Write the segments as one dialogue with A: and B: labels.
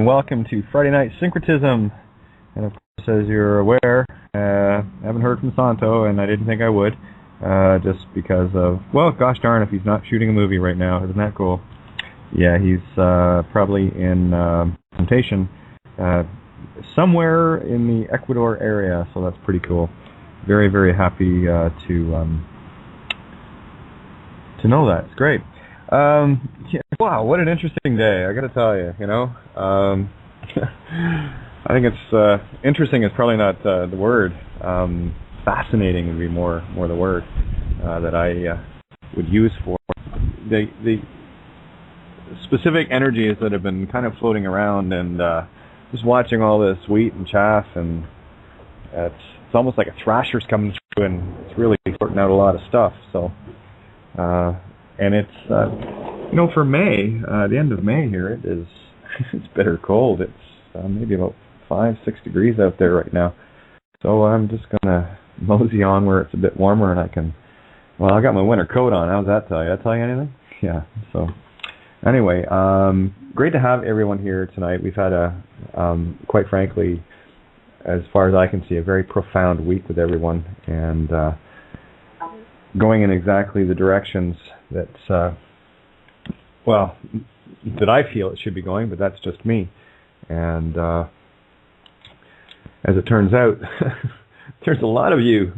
A: and welcome to Friday Night Syncretism. And of course, as you're aware, I haven't heard from Santo, and I didn't think I would, just because of, well, gosh darn if he's not shooting a movie right now. Isn't that cool? Yeah, he's probably in presentation somewhere in the Ecuador area, so that's pretty cool. Very, very happy to know that. It's great. Yeah, wow, what an interesting day, I gotta tell you, you know. I think it's, interesting is probably not the word. Fascinating would be more the word that I would use for the specific energies that have been kind of floating around, and just watching all this wheat and chaff, and it's almost like a thrasher's coming through, and it's really sorting out a lot of stuff, so... and it's, you know, for May, the end of May here, it is, it's bitter cold. It's maybe about 5-6 degrees out there right now. So I'm just going to mosey on where it's a bit warmer, and I can, well, I got my winter coat on. How's that tell you? That tell you anything? Yeah, so anyway, great to have everyone here tonight. We've had a, quite frankly, as far as I can see, a very profound week with everyone, and going in exactly the directions that, well, that I feel it should be going, but that's just me. And as it turns out, there's a lot of you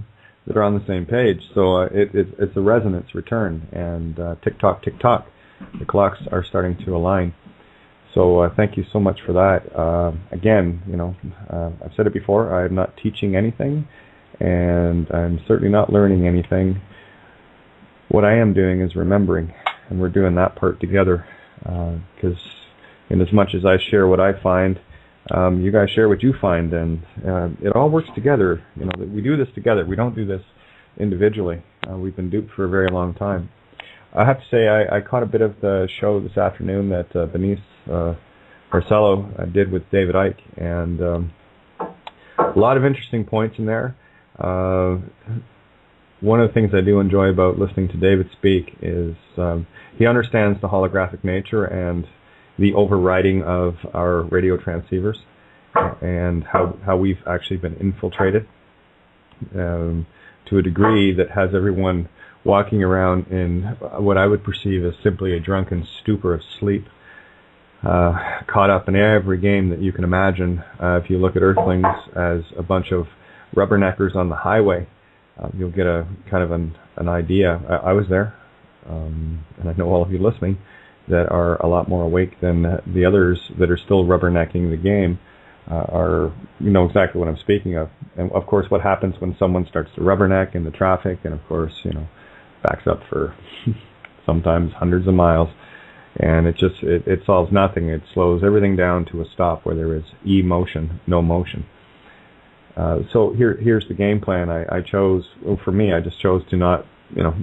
A: that are on the same page, so it's a resonance return, and tick-tock, tick-tock, the clocks are starting to align. So thank you so much for that. Again, you know, I've said it before, I'm not teaching anything, and I'm certainly not learning anything. What I am doing is remembering, and we're doing that part together, because in as much as I share what I find, you guys share what you find, and it all works together. You know, we do this together. We don't do this individually. We've been duped for a very long time. I have to say, I caught a bit of the show this afternoon that Benice Marcello did with David Icke, and a lot of interesting points in there. One of the things I do enjoy about listening to David speak is he understands the holographic nature and the overriding of our radio transceivers, and how we've actually been infiltrated to a degree that has everyone walking around in what I would perceive as simply a drunken stupor of sleep, caught up in every game that you can imagine. If you look at Earthlings as a bunch of rubberneckers on the highway, you'll get a kind of an idea. I was there, and I know all of you listening that are a lot more awake than the others that are still rubbernecking the game. You know exactly what I'm speaking of. And of course, what happens when someone starts to rubberneck in the traffic, and of course, you know, backs up for sometimes hundreds of miles, and it solves nothing. It slows everything down to a stop where there is emotion, no motion. So here's the game plan. I chose, well, for me, I just chose to not, you know,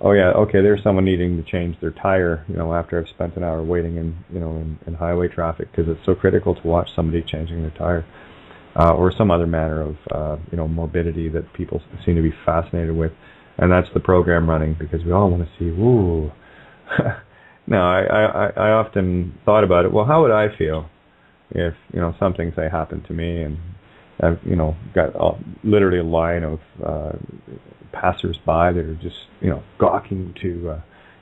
A: oh yeah, okay, there's someone needing to change their tire, you know, after I've spent an hour waiting in highway traffic, because it's so critical to watch somebody changing their tire, or some other manner of, you know, morbidity that people seem to be fascinated with, and that's the program running, because we all want to see, woo. Now, I often thought about it, well, how would I feel if, you know, something, say, happened to me, and I've, you know, got literally a line of passers-by that are just, you know, gawking to,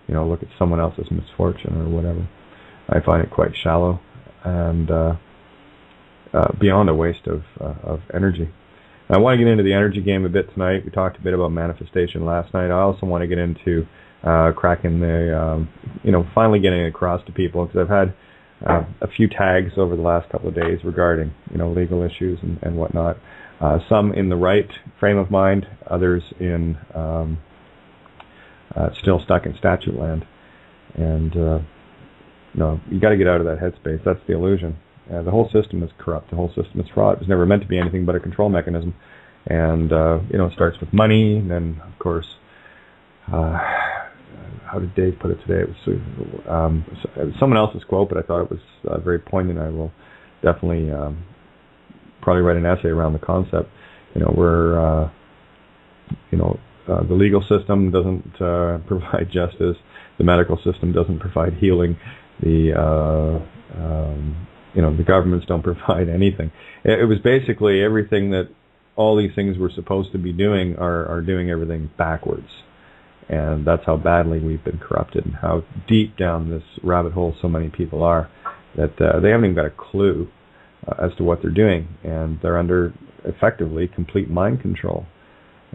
A: you know, look at someone else's misfortune or whatever. I find it quite shallow and beyond a waste of energy. I want to get into the energy game a bit tonight. We talked a bit about manifestation last night. I also want to get into cracking the, you know, finally getting across to people, because I've had a few tags over the last couple of days regarding, you know, legal issues and whatnot. Some in the right frame of mind, others in still stuck in statute land. And no, you got to get out of that headspace. That's the illusion. The whole system is corrupt. The whole system is fraud. It was never meant to be anything but a control mechanism. And you know, it starts with money, and then of course, how did Dave put it today? It was someone else's quote, but I thought it was very poignant. I will definitely probably write an essay around the concept. You know, we're you know, the legal system doesn't provide justice. The medical system doesn't provide healing. The the governments don't provide anything. It was basically everything that all these things we're supposed to be doing are doing everything backwards. And that's how badly we've been corrupted and how deep down this rabbit hole so many people are, that they haven't even got a clue as to what they're doing. And they're under, effectively, complete mind control.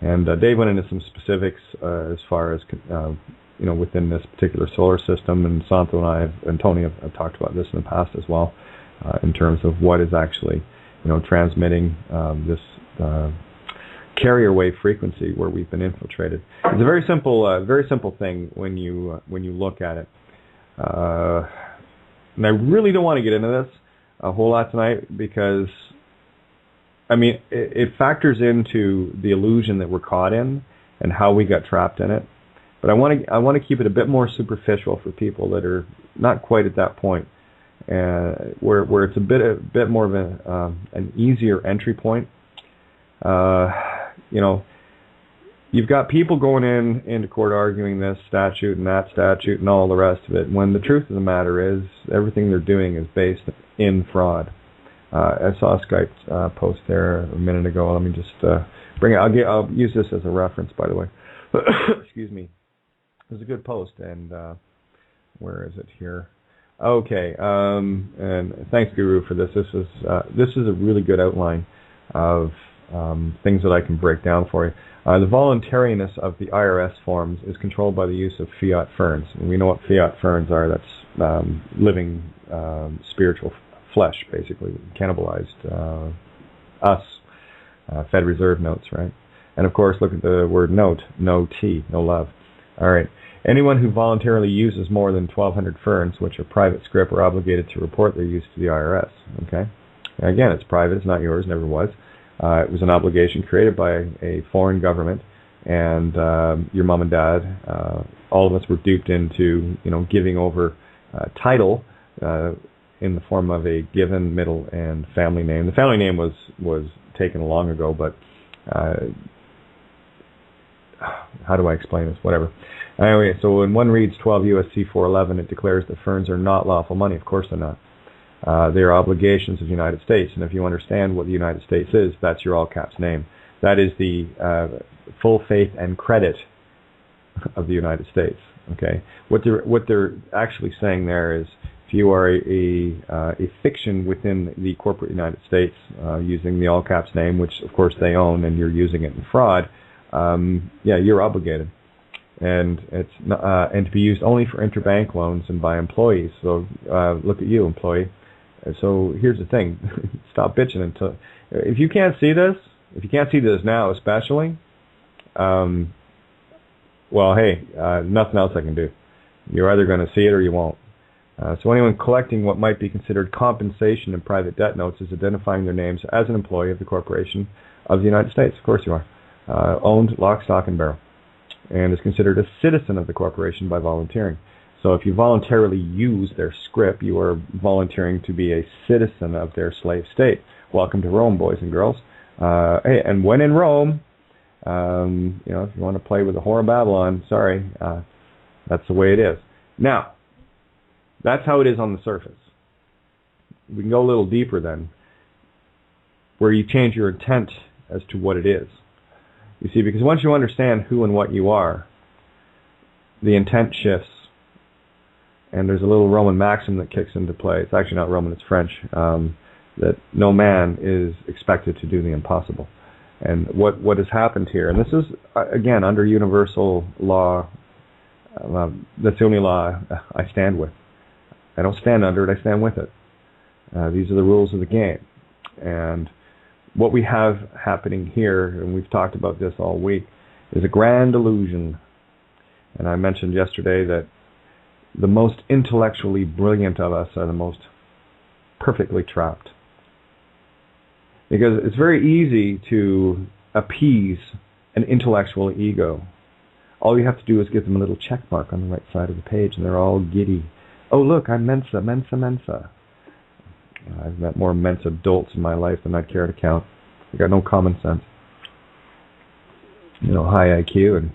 A: And Dave went into some specifics as far as, within this particular solar system. And Santo and Tony have talked about this in the past as well, in terms of what is actually, transmitting this carrier wave frequency where we've been infiltrated. It's a very simple thing when you look at it. And I really don't want to get into this a whole lot tonight because, it factors into the illusion that we're caught in and how we got trapped in it. But I want to keep it a bit more superficial for people that are not quite at that point, where it's a bit more of an easier entry point. You've got people going into court arguing this statute and that statute and all the rest of it, when the truth of the matter is everything they're doing is based in fraud. I saw a Skype post there a minute ago. Let me just bring it. I'll use this as a reference, by the way. Excuse me. It was a good post, and where is it here? Okay, and thanks, Guru, for this. This is a really good outline of things that I can break down for you. The voluntariness of the IRS forms is controlled by the use of fiat ferns. And we know what fiat ferns are. That's living spiritual flesh, basically, cannibalized us, Fed Reserve notes, right? And of course, look at the word note, no T, no love. All right. Anyone who voluntarily uses more than 1,200 ferns, which are private scrip, are obligated to report their use to the IRS. Okay. And again, it's private. It's not yours. Never was. It was an obligation created by a foreign government, and your mom and dad, all of us were duped into, giving over title in the form of a given middle and family name. The family name was taken long ago, but how do I explain this? Whatever. Anyway, so when one reads 12 U.S.C. 411, it declares that ferns are not lawful money. Of course they're not. They are obligations of the United States, and if you understand what the United States is, that's your all caps name. That is the full faith and credit of the United States. Okay, what they're actually saying there is, if you are a fiction within the corporate United States, using the all caps name, which of course they own, and you're using it in fraud, you're obligated, and it's and to be used only for interbank loans and by employees. So look at you, employee. So here's the thing: stop bitching until if you can't see this now, especially. Well, hey, nothing else I can do. You're either going to see it or you won't. So anyone collecting what might be considered compensation in private debt notes is identifying their names as an employee of the corporation of the United States. Of course you are. Owned lock, stock, and barrel. And is considered a citizen of the corporation by volunteering. So if you voluntarily use their scrip, you are volunteering to be a citizen of their slave state. Welcome to Rome, boys and girls. Hey, and when in Rome, if you want to play with the whore of Babylon, sorry, that's the way it is. Now, that's how it is on the surface. We can go a little deeper then, where you change your intent as to what it is. You see, because once you understand who and what you are, the intent shifts. And there's a little Roman maxim that kicks into play. It's actually not Roman, it's French. That no man is expected to do the impossible. And what has happened here, and this is, again, under universal law, that's the only law I stand with. I don't stand under it, I stand with it. These are the rules of the game. And what we have happening here, and we've talked about this all week, is a grand illusion. And I mentioned yesterday that the most intellectually brilliant of us are the most perfectly trapped. Because it's very easy to appease an intellectual ego. All you have to do is give them a little check mark on the right side of the page, and they're all giddy. Oh, look, I'm Mensa, Mensa, Mensa. I've met more Mensa dolts in my life than I'd care to count. They got no common sense. High IQ and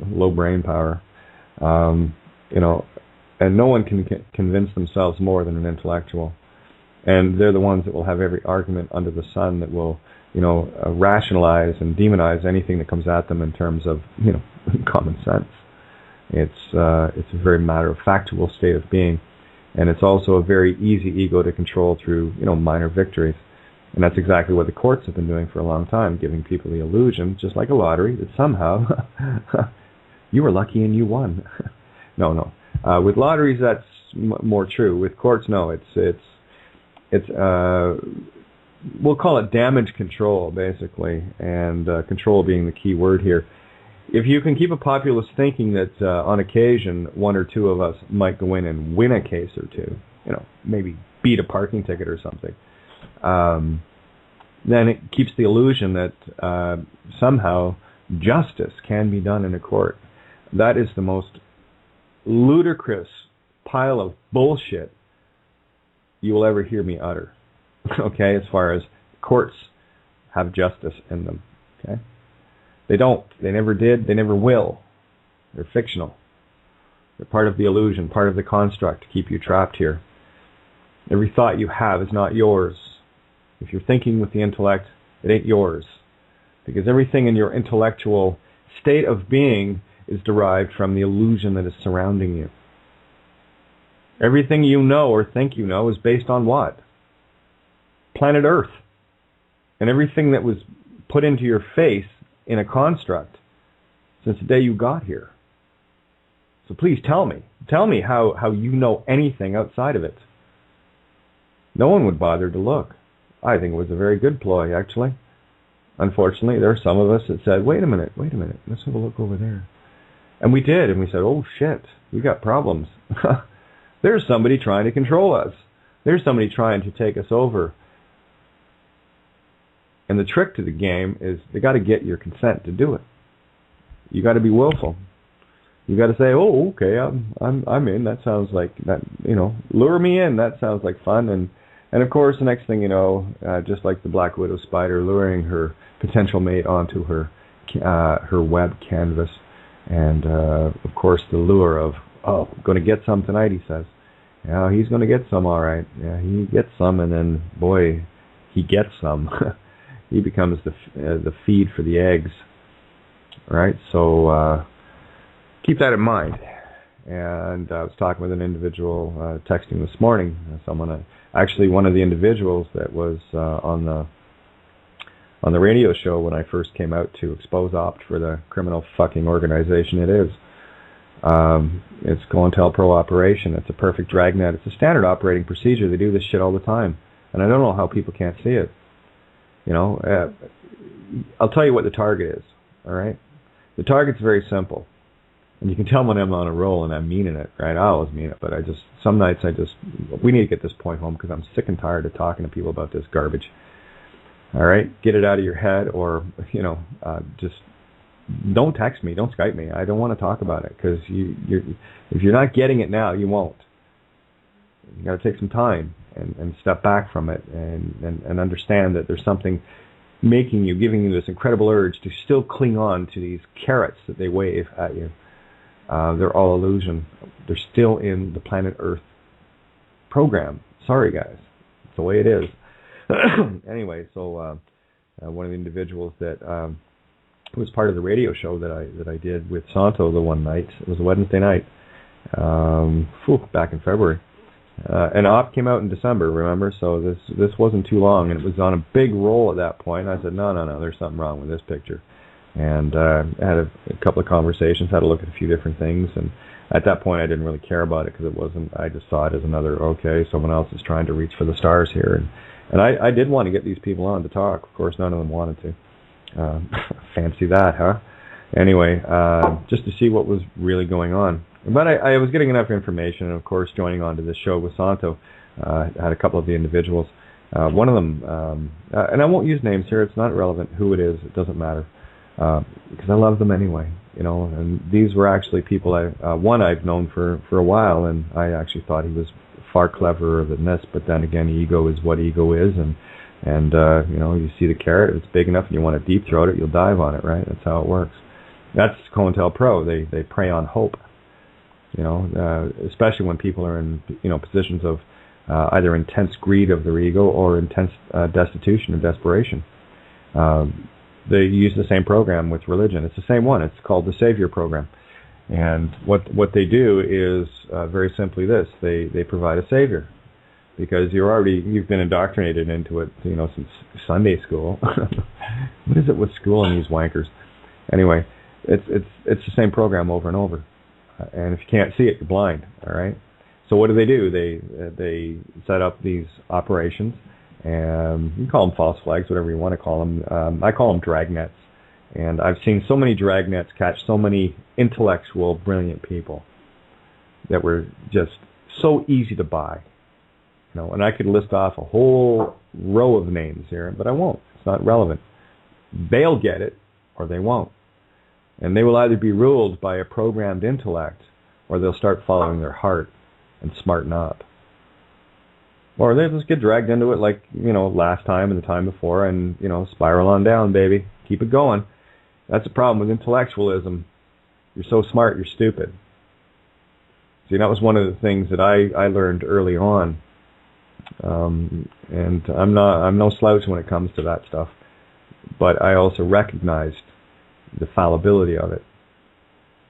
A: low brain power. And no one can convince themselves more than an intellectual. And they're the ones that will have every argument under the sun, that will, rationalize and demonize anything that comes at them in terms of, common sense. It's a very matter of factual state of being, and it's also a very easy ego to control through, minor victories. And that's exactly what the courts have been doing for a long time, giving people the illusion, just like a lottery, that somehow you were lucky and you won. No. With lotteries, that's more true. With courts, no. It's we'll call it damage control, basically, and control being the key word here. If you can keep a populace thinking that on occasion one or two of us might go in and win a case or two, maybe beat a parking ticket or something, then it keeps the illusion that somehow justice can be done in a court. That is the most ludicrous pile of bullshit you will ever hear me utter. Okay, as far as courts have justice in them. Okay, they don't. They never did. They never will. They're fictional. They're part of the illusion, part of the construct to keep you trapped here. Every thought you have is not yours. If you're thinking with the intellect, it ain't yours. Because everything in your intellectual state of being is derived from the illusion that is surrounding you. Everything you know or think you know is based on what? Planet Earth. And everything that was put into your face in a construct since the day you got here. So please tell me. Tell me how you know anything outside of it. No one would bother to look. I think it was a very good ploy, actually. Unfortunately, there are some of us that said, wait a minute, let's have a look over there. And we did, and we said, oh shit, we got problems. There's somebody trying to control us. There's somebody trying to take us over. And the trick to the game is they got to get your consent to do it. You got to be willful. You got to say, oh, okay, I'm in. That sounds like that. Lure me in. That sounds like fun. And of course, the next thing you know, just like the black widow spider luring her potential mate onto her web canvas, and of course the lure of, oh, I'm going to get some tonight, he says. Yeah, he's going to get some, all right. Yeah, he gets some, and then boy, he gets some. He becomes the feed for the eggs, right? So keep that in mind. And I was talking with an individual, texting this morning. Actually, one of the individuals that was on the radio show when I first came out to expose Opt for the criminal fucking organization it is. It's COINTELPRO operation. It's a perfect dragnet. It's a standard operating procedure. They do this shit all the time, and I don't know how people can't see it. I'll tell you what the target is. All right, the target's very simple. And you can tell when I'm on a roll and I'm meaning it, right? I always mean it, but some nights we need to get this point home because I'm sick and tired of talking to people about this garbage. All right? Get it out of your head, or, just don't text me, don't Skype me. I don't want to talk about it because if you're not getting it now, you won't. You got to take some time and step back from it and understand that there's something giving you this incredible urge to still cling on to these carrots that they wave at you. They're all illusion. They're still in the planet Earth program. Sorry, guys. It's the way it is. Anyway, so one of the individuals that was part of the radio show that I did with Santo the one night, it was a Wednesday night, back in February. And Opt came out in December, remember? So this wasn't too long, and it was on a big roll at that point. I said, no, there's something wrong with this picture. And I had a couple of conversations, had to look at a few different things, and at that point I didn't really care about it because I just saw it as another, okay, someone else is trying to reach for the stars here. And I did want to get these people on to talk. Of course, none of them wanted to. Fancy that, huh? Anyway, just to see what was really going on. But I was getting enough information, and of course, joining on to this show with Santo, I had a couple of the individuals. One of them, and I won't use names here, it's not relevant who it is, it doesn't matter. Because I love them anyway, and these were actually people one I've known for a while, and I actually thought he was far cleverer than this, but then again, ego is what ego is, and you see the carrot, it's big enough and you want to deep throat it, you'll dive on it, right? That's how it works. That's COINTELPRO. They prey on hope, especially when people are in positions of either intense greed of their ego or intense destitution or desperation. They use the same program with religion. It's the same one. It's called the Savior program. And what they do is very simply this: they provide a savior, because you've been indoctrinated into it, since Sunday school. What is it with school and these wankers? Anyway, it's the same program over and over. And if you can't see it, you're blind. All right. So what do? They set up these operations, and you can call them false flags, whatever you want to call them. I call them dragnets. And I've seen so many dragnets catch so many intellectual, brilliant people that were just so easy to buy. And I could list off a whole row of names here, but I won't. It's not relevant. They'll get it, or they won't. And they will either be ruled by a programmed intellect, or they'll start following their heart and smarten up. Or they just get dragged into it like, last time and the time before, and, spiral on down, baby. Keep it going. That's the problem with intellectualism. You're so smart, you're stupid. See, that was one of the things that I learned early on. And I'm no slouch when it comes to that stuff. But I also recognized the fallibility of it,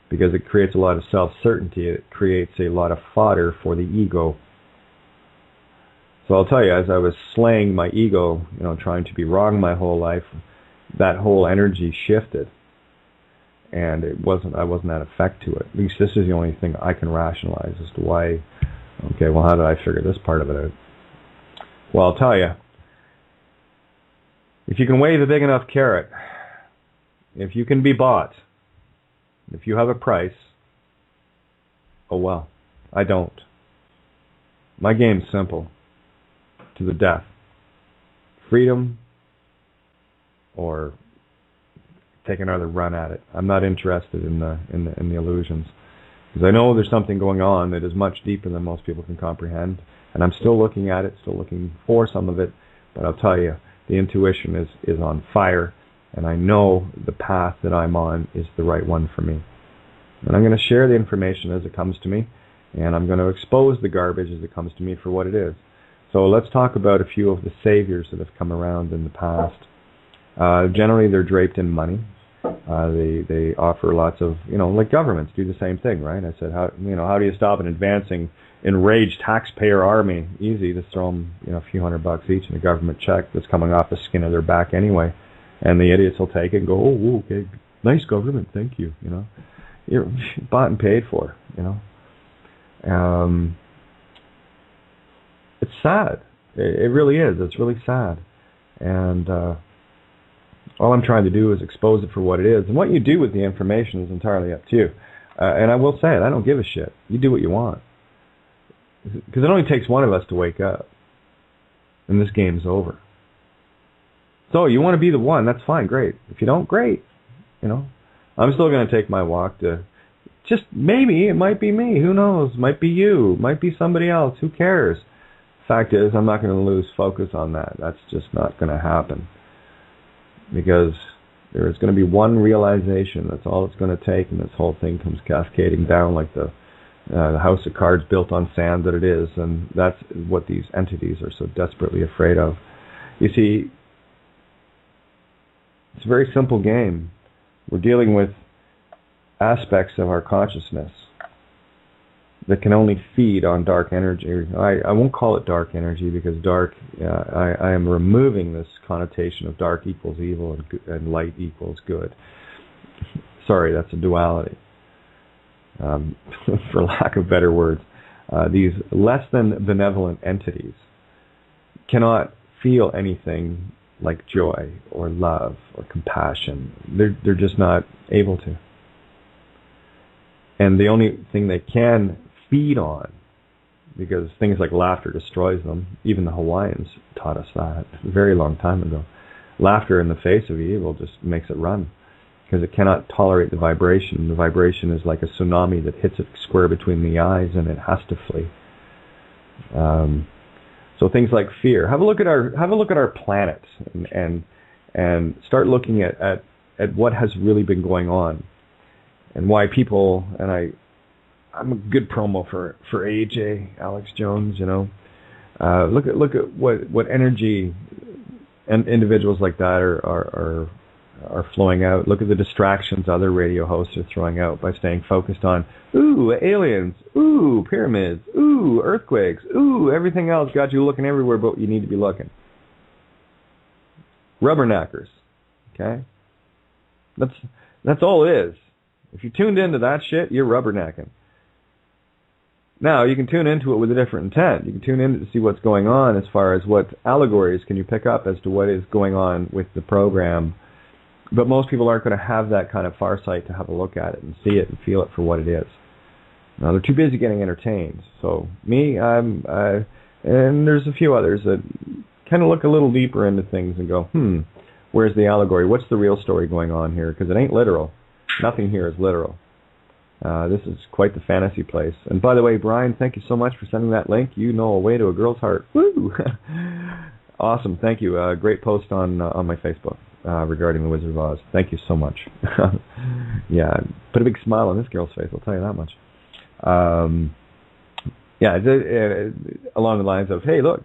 A: because it creates a lot of self-certainty. It creates a lot of fodder for the ego. So I'll tell you, as I was slaying my ego, trying to be wrong my whole life, that whole energy shifted, and I wasn't at effect to it. At least this is the only thing I can rationalize as to why. Okay, well, how did I figure this part of it out? Well, I'll tell you, if you can wave a big enough carrot, if you can be bought, if you have a price, oh well, I don't. My game's simple, to the death. Freedom, or take another run at it. I'm not interested in the illusions, because I know there's something going on that is much deeper than most people can comprehend, and I'm still looking at it, still looking for some of it. But I'll tell you, the intuition is on fire, and I know the path that I'm on is the right one for me. And I'm going to share the information as it comes to me, and I'm going to expose the garbage as it comes to me for what it is. So let's talk about a few of the saviors that have come around in the past. Generally, they're draped in money. They offer lots of, like governments do the same thing, right? I said, how do you stop an advancing, enraged taxpayer army? Easy, just throw them, a few $100 each in a government check that's coming off the skin of their back anyway, and the idiots will take it and go, oh, okay, nice government, thank you. You're bought and paid for. It's sad. It really is. It's really sad, and all I'm trying to do is expose it for what it is. And what you do with the information is entirely up to you. And I will say it, I don't give a shit. You do what you want. Because it only takes one of us to wake up. And this game's over. So you want to be the one, that's fine, great. If you don't, great. I'm still going to take my walk to, just maybe, it might be me. Who knows? Might be you. Might be somebody else. Who cares? Fact is, I'm not going to lose focus on that. That's just not going to happen. Because there is going to be one realization. That's all it's going to take, and this whole thing comes cascading down like the house of cards built on sand that it is. And that's what these entities are so desperately afraid of. You see, it's a very simple game. We're dealing with aspects of our consciousness that can only feed on dark energy. I won't call it dark energy, because dark, I am removing this connotation of dark equals evil and light equals good. Sorry, that's a duality. For lack of better words, these less than benevolent entities cannot feel anything like joy or love or compassion. They're just not able to. And the only thing they can feed on, because things like laughter destroys them. Even the Hawaiians taught us that a very long time ago. Laughter in the face of evil just makes it run, because it cannot tolerate the vibration. The vibration is like a tsunami that hits it square between the eyes, and it has to flee. So things like fear. Have a look at our planet, and start looking at what has really been going on, and why people, and I'm a good promo for AJ, Alex Jones, Look at what energy and individuals like that are flowing out. Look at the distractions other radio hosts are throwing out by staying focused on, ooh, aliens, ooh, pyramids, ooh, earthquakes, ooh, everything else got you looking everywhere but you need to be looking. Rubberneckers, okay? That's all it is. If you tuned into that shit, you're rubbernecking. Now, you can tune into it with a different intent. You can tune in to see what's going on as far as what allegories can you pick up as to what is going on with the program. But most people aren't going to have that kind of farsight to have a look at it and see it and feel it for what it is. Now, they're too busy getting entertained. So, me, and there's a few others that kind of look a little deeper into things and go, where's the allegory? What's the real story going on here? Because it ain't literal. Nothing here is literal. This is quite the fantasy place. And by the way, Brian, thank you so much for sending that link. You know a way to a girl's heart. Woo! Awesome. Thank you. Great post on my Facebook regarding the Wizard of Oz. Thank you so much. Yeah, put a big smile on this girl's face, I'll tell you that much. Along the lines of, hey, look,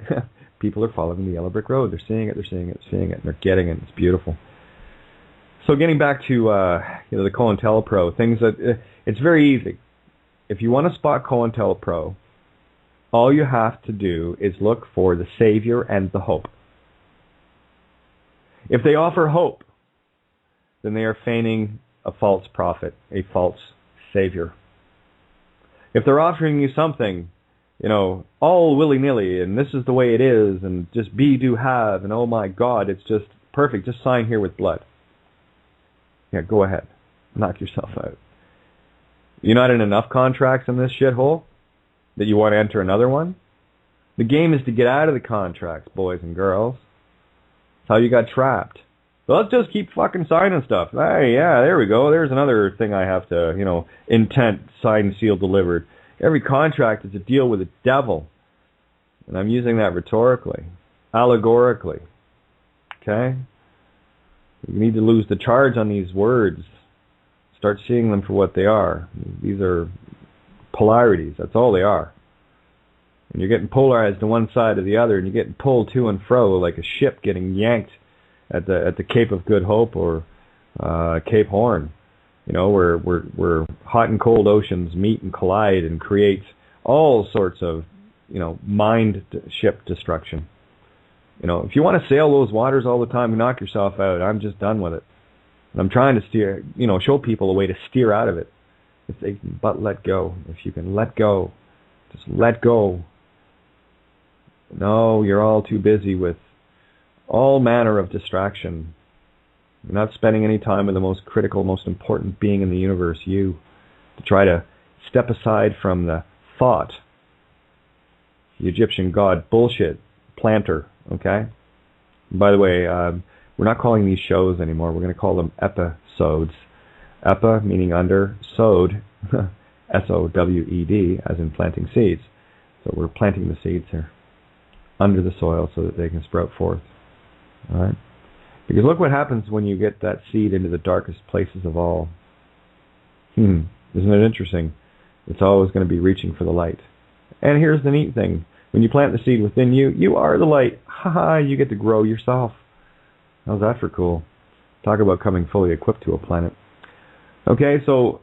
A: people are following the yellow brick road. They're seeing it, and they're getting it. It's beautiful. So getting back to the COINTELPRO, things that it's very easy. If you want to spot COINTELPRO, all you have to do is look for the savior and the hope. If they offer hope, then they are feigning a false prophet, a false savior. If they're offering you something, all willy-nilly, and this is the way it is, and just be, do, have, and oh my God, it's just perfect, just sign here with blood. Yeah, go ahead. Knock yourself out. You're not in enough contracts in this shithole that you want to enter another one? The game is to get out of the contracts, boys and girls. That's how you got trapped. So let's just keep fucking signing stuff. Hey, yeah, there we go. There's another thing I have to, intent, signed, sealed, delivered. Every contract is a deal with the devil. And I'm using that rhetorically, allegorically. Okay? You need to lose the charge on these words. Start seeing them for what they are. These are polarities. That's all they are. And you're getting polarized to one side or the other, and you're getting pulled to and fro like a ship getting yanked at the Cape of Good Hope or Cape Horn. Where hot and cold oceans meet and collide and create all sorts of, mind ship destruction. If you want to sail those waters all the time and knock yourself out, I'm just done with it. And I'm trying to steer, show people a way to steer out of it. If they can but let go. If you can let go, just let go. No, you're all too busy with all manner of distraction. You're not spending any time with the most critical, most important being in the universe, you. To try to step aside from the thought, the Egyptian god bullshit planter. Okay? And by the way, we're not calling these shows anymore. We're going to call them episodes. Epi, meaning under, sowed, S-O-W-E-D, as in planting seeds. So we're planting the seeds here under the soil so that they can sprout forth. All right? Because look what happens when you get that seed into the darkest places of all. Isn't it interesting? It's always going to be reaching for the light. And here's the neat thing. When you plant the seed within you, you are the light. Ha-ha, you get to grow yourself. How's that for cool? Talk about coming fully equipped to a planet. Okay, so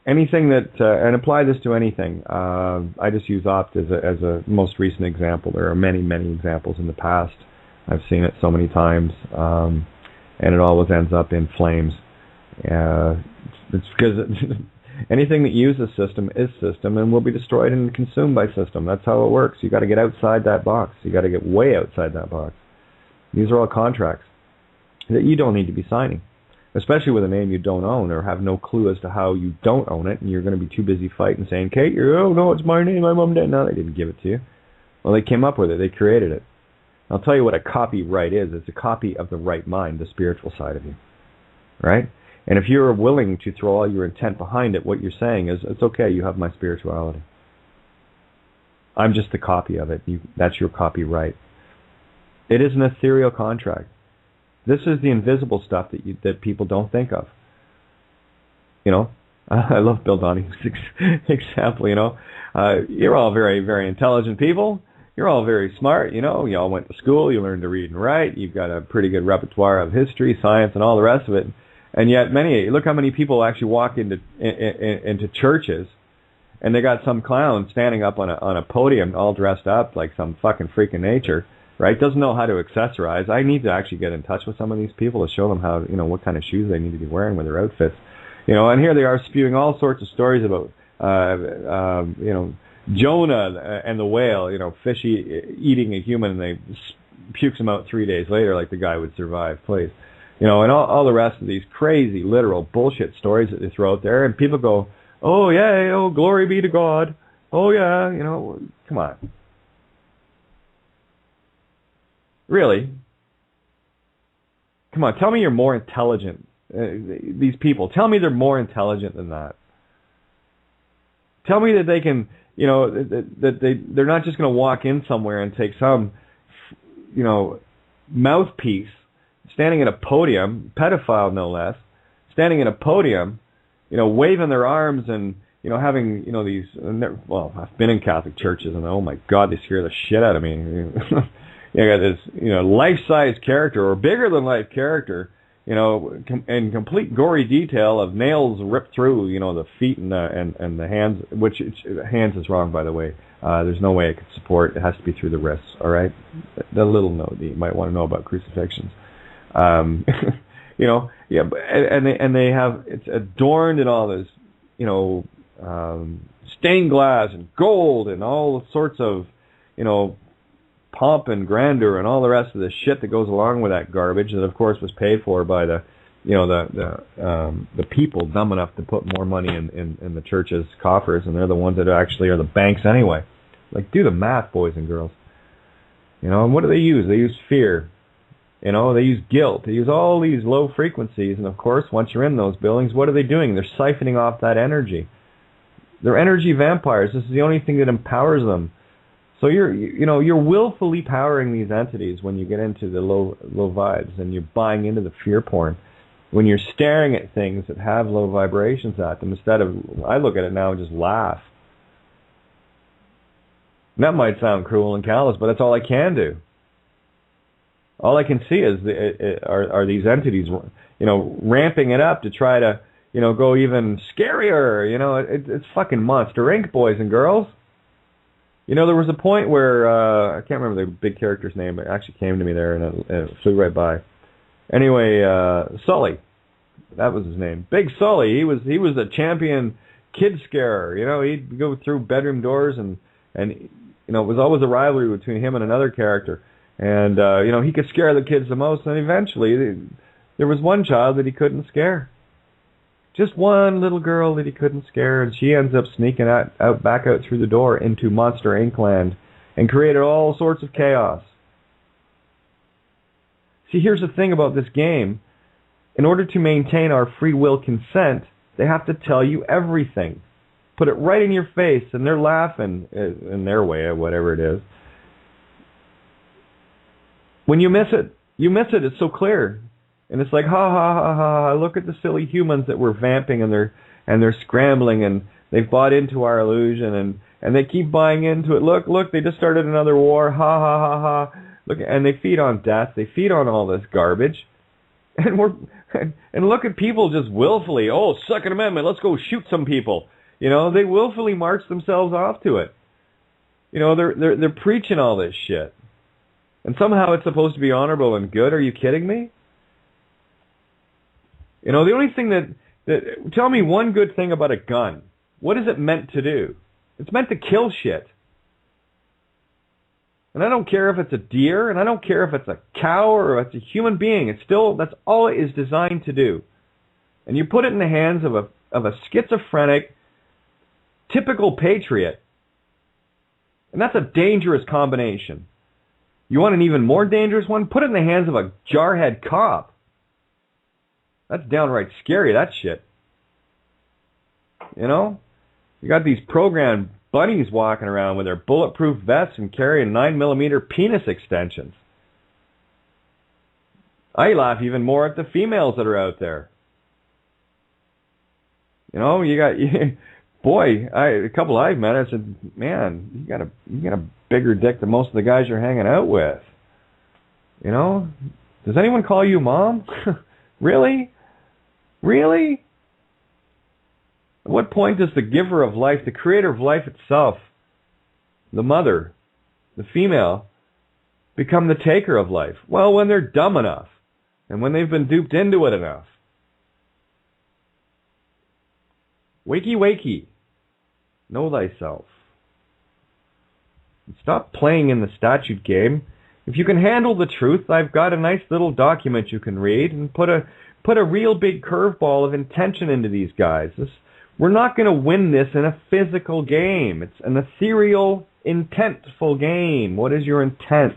A: anything that, and apply this to anything. I just use Opt as a most recent example. There are many, many examples in the past. I've seen it so many times, and it always ends up in flames. It's because anything that uses system is system and will be destroyed and consumed by system. That's how it works. You got to get outside that box. You got to get way outside that box. These are all contracts that you don't need to be signing, especially with a name you don't own or have no clue as to how you don't own it, and you're going to be too busy fighting saying, Kate, oh no, it's my name, my mom did. No, they didn't give it to you. Well, they came up with it. They created it. I'll tell you what a copyright is. It's a copy of the right mind, the spiritual side of you, right? And if you're willing to throw all your intent behind it, what you're saying is, it's okay, you have my spirituality. I'm just the copy of it. That's your copyright. It is an ethereal contract. This is the invisible stuff that people don't think of. I love Bill Donahue example, you're all very, very intelligent people. you're all very smart, you know. You all went to school. You learned to read and write. You've got a pretty good repertoire of history, science, and all the rest of it. And yet, look how many people actually walk into churches, and they got some clown standing up on a podium, all dressed up like some fucking freak of nature, right? Doesn't know how to accessorize. I need to actually get in touch with some of these people to show them how, you know, what kind of shoes they need to be wearing with their outfits, you know. And here they are spewing all sorts of stories about, you know, Jonah and the whale, you know, fish eating a human, and they pukes him out 3 days later like the guy would survive, please. You know, and all the rest of these crazy, literal bullshit stories that they throw out there, and people go, oh, yeah, oh, glory be to God. Oh, yeah, you know, come on. Really? Come on, tell me you're more intelligent. These people, tell me they're more intelligent than that. Tell me that they can, you know, that they're not just going to walk in somewhere and take some, you know, mouthpiece standing at a podium, pedophile no less, standing at a podium, you know, waving their arms and, you know, having, you know, these, well, I've been in Catholic churches, and oh my God, they scare the shit out of me. You got this, you know, life-size character or bigger than life character, you know, in complete gory detail of nails ripped through, you know, the feet and the hands, which hands is wrong, by the way. There's no way it could support. It has to be through the wrists. All right, the little note that you might want to know about crucifixions. You know, yeah, and they have, it's adorned in all this, you know, stained glass and gold and all sorts of, you know, pomp and grandeur and all the rest of the shit that goes along with that garbage that, of course, was paid for by the, you know, the people dumb enough to put more money in the church's coffers, and they're the ones that actually are the banks anyway. Like, do the math, boys and girls. You know, and what do they use? They use fear. You know, they use guilt. They use all these low frequencies, and of course, once you're in those buildings, what are they doing? They're siphoning off that energy. They're energy vampires. This is the only thing that empowers them. So you're willfully powering these entities when you get into the low vibes, and you're buying into the fear porn. When you're staring at things that have low vibrations at them, instead of, I look at it now and just laugh. And that might sound cruel and callous, but that's all I can do. All I can see is are these entities, you know, ramping it up to try to, you know, go even scarier. You know, it's fucking Monster Inc., boys and girls. You know, there was a point where I can't remember the big character's name, but it actually came to me there, and it flew right by. Anyway, Sully, that was his name. Big Sully. He was a champion kid scarer. You know, he'd go through bedroom doors, and you know, it was always a rivalry between him and another character. And, you know, he could scare the kids the most, and eventually there was one child that he couldn't scare. Just one little girl that he couldn't scare, and she ends up sneaking back out through the door into Monster Inc. land and created all sorts of chaos. See, here's the thing about this game. In order to maintain our free will consent, they have to tell you everything. Put it right in your face, and they're laughing in their way, or whatever it is. When you miss it, it's so clear. And it's like, ha, ha, ha, ha, look at the silly humans that we're vamping, and they're scrambling, and they've bought into our illusion, and they keep buying into it. Look, they just started another war, ha, ha, ha, ha. Look, and they feed on death, they feed on all this garbage. And look at people just willfully, oh, Second Amendment, let's go shoot some people. You know, they willfully march themselves off to it. You know, they're preaching all this shit. And somehow it's supposed to be honorable and good. Are you kidding me? You know, the only thing that tell me one good thing about a gun. What is it meant to do? It's meant to kill shit. And I don't care if it's a deer, and I don't care if it's a cow or if it's a human being. That's all it is designed to do. And you put it in the hands of a schizophrenic, typical patriot. And that's a dangerous combination. You want an even more dangerous one? Put it in the hands of a jarhead cop. That's downright scary, that shit. You know? You got these programmed bunnies walking around with their bulletproof vests and carrying 9mm penis extensions. I laugh even more at the females that are out there. You know, you got boy, a couple I've met, I said, man, you got a bigger dick than most of the guys you're hanging out with. You know? Does anyone call you mom? Really? Really? At what point does the giver of life, the creator of life itself, the mother, the female, become the taker of life? Well, when they're dumb enough, and when they've been duped into it enough. Wakey, wakey. Know thyself. Stop playing in the statute game. If you can handle the truth, I've got a nice little document you can read and put a real big curveball of intention into these guys. We're not going to win this in a physical game. It's an ethereal, intentful game. What is your intent?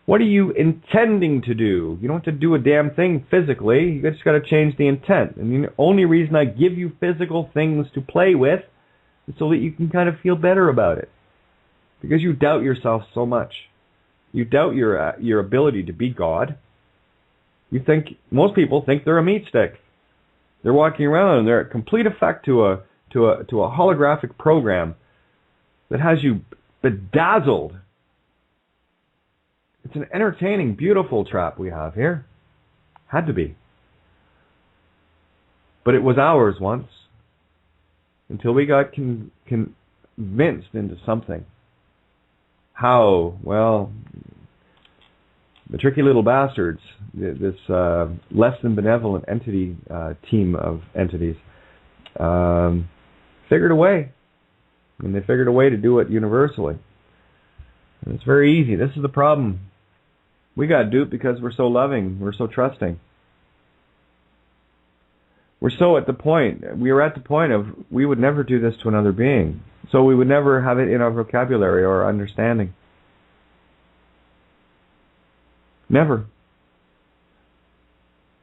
A: What are you intending to do? You don't have to do a damn thing physically. You just got to change the intent. And the only reason I give you physical things to play with is so that you can kind of feel better about it. Because you doubt yourself so much. You doubt your ability to be God. Most people think they're a meat stick. They're walking around and they're a complete effect to a holographic program that has you bedazzled. It's an entertaining, beautiful trap we have here. Had to be. But it was ours once. Until we got convinced into something. How? Well, the tricky little bastards, this less than benevolent entity team of entities, figured a way. And they figured a way to do it universally. And it's very easy. This is the problem. We got duped because we're so loving. We're so trusting. We were at the point of we would never do this to another being. So we would never have it in our vocabulary or our understanding. Never.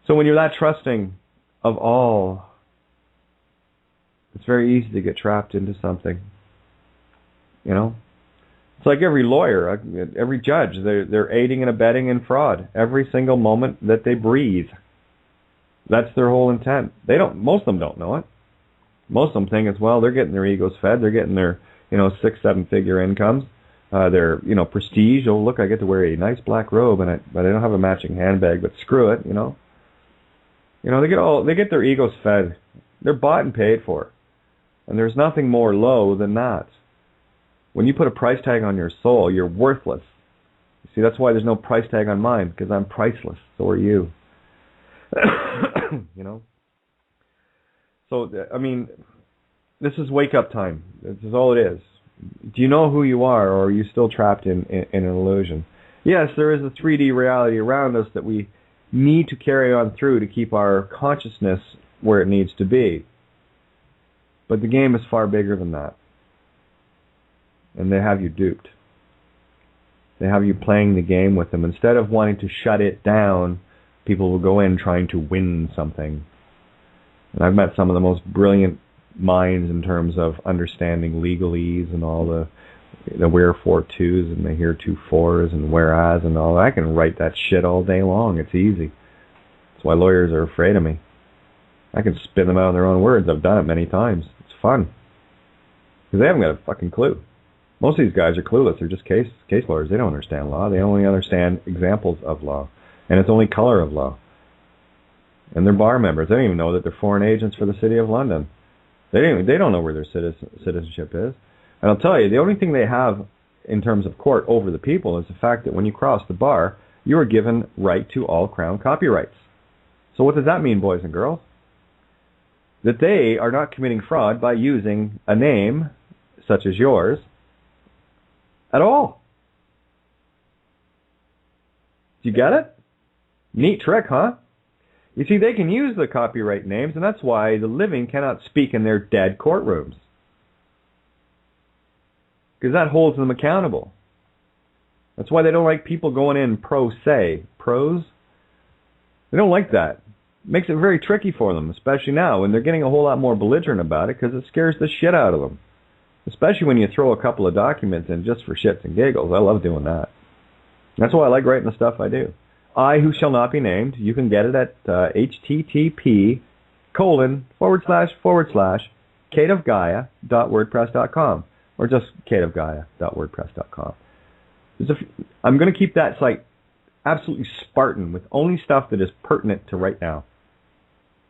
A: So when you're that trusting of all, it's very easy to get trapped into something. You know? It's like every lawyer, every judge, they're aiding and abetting in fraud every single moment that they breathe. That's their whole intent. Most of them don't know it. Most of them think it's, well, they're getting their egos fed. They're getting their, 6-7 figure incomes. Their, prestige. Oh, look, I get to wear a nice black robe, but I don't have a matching handbag. But screw it, they get their egos fed. They're bought and paid for, and there's nothing more low than that. When you put a price tag on your soul, you're worthless. You see, that's why there's no price tag on mine, because I'm priceless. So are you. So, this is wake-up time. This is all it is. Do you know who you are, or are you still trapped in an illusion? Yes, there is a 3D reality around us that we need to carry on through to keep our consciousness where it needs to be. But the game is far bigger than that. And they have you duped. They have you playing the game with them. Instead of wanting to shut it down, people will go in trying to win something. And I've met some of the most brilliant minds in terms of understanding legalese and all the wherefore twos and the heretofores and whereas and all. I can write that shit all day long. It's easy. That's why lawyers are afraid of me. I can spit them out in their own words. I've done it many times. It's fun. Because they haven't got a fucking clue. Most of these guys are clueless. They're just case lawyers. They don't understand law. They only understand examples of law. And it's only color of law. And they're bar members. They don't even know that they're foreign agents for the City of London. They don't know where their citizenship is. And I'll tell you, the only thing they have in terms of court over the people is the fact that when you cross the bar, you are given right to all Crown copyrights. So what does that mean, boys and girls? That they are not committing fraud by using a name such as yours at all. Do you get it? Neat trick, huh? You see, they can use the copyright names, and that's why the living cannot speak in their dead courtrooms. Because that holds them accountable. That's why they don't like people going in pro se. Pros? They don't like that. It makes it very tricky for them, especially now, when they're getting a whole lot more belligerent about it, because it scares the shit out of them. Especially when you throw a couple of documents in just for shits and giggles. I love doing that. That's why I like writing the stuff I do. I, who shall not be named, you can get it at http:// //kateofgaia.wordpress.com, or just kateofgaia.wordpress.com. I'm going to keep that site absolutely Spartan with only stuff that is pertinent to right now.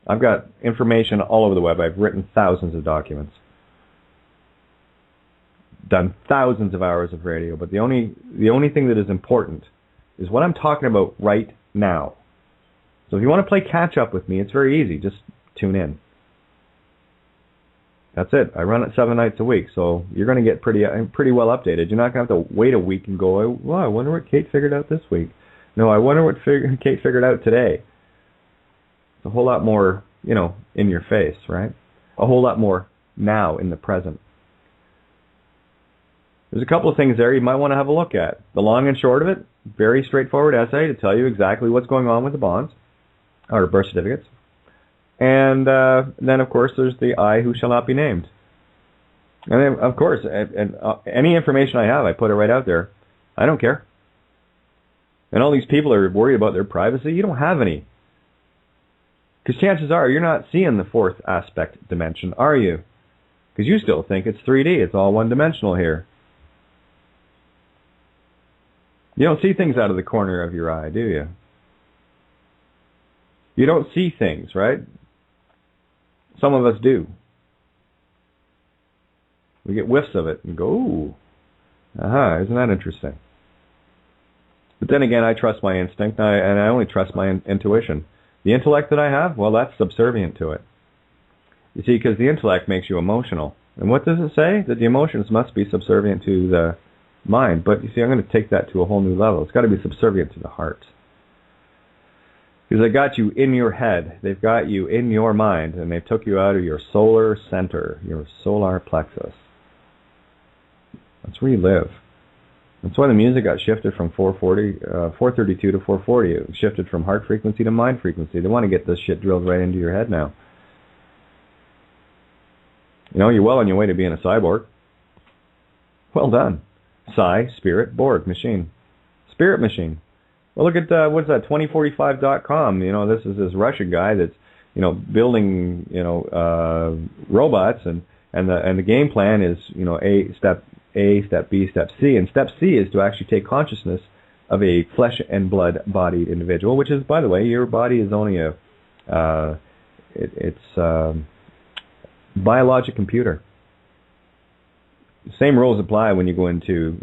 A: I've got information all over the web. I've written thousands of documents, done thousands of hours of radio, but the only thing that is important is what I'm talking about right now. So if you want to play catch up with me, it's very easy. Just tune in. That's it. I run it 7 nights a week, so you're going to get pretty well updated. You're not going to have to wait a week and go, well, I wonder what Kate figured out this week. No, I wonder what Kate figured out today. It's a whole lot more, in your face, right? A whole lot more now in the present. There's a couple of things there you might want to have a look at. The long and short of it, very straightforward essay to tell you exactly what's going on with the bonds, or birth certificates. And then, of course, there's the I who shall not be named. And then, of course, any information I have, I put it right out there. I don't care. And all these people are worried about their privacy. You don't have any. Because chances are you're not seeing the fourth aspect dimension, are you? Because you still think it's 3D. It's all one-dimensional here. You don't see things out of the corner of your eye, do you? You don't see things, right? Some of us do. We get whiffs of it and go, ooh, isn't that interesting? But then again, I trust my instinct, and I only trust my intuition. The intellect that I have, well, that's subservient to it. You see, because the intellect makes you emotional. And what does it say? That the emotions must be subservient to the mind. But you see, I'm going to take that to a whole new level. It's got to be subservient to the heart. Because they got you in your head. They've got you in your mind. And they took you out of your solar center, your solar plexus. That's where you live. That's why the music got shifted from 432 to 440. It shifted from heart frequency to mind frequency. They want to get this shit drilled right into your head now. You're well on your way to being a cyborg. Well done. Psi, spirit, Borg, machine. Spirit machine. Well, look at, what's that, 2045.com. This is this Russian guy that's, building, robots, and the game plan is, step B, step C. And step C is to actually take consciousness of a flesh and blood bodied individual, which is, by the way, your body is only it's biologic computer. Same rules apply when you go into,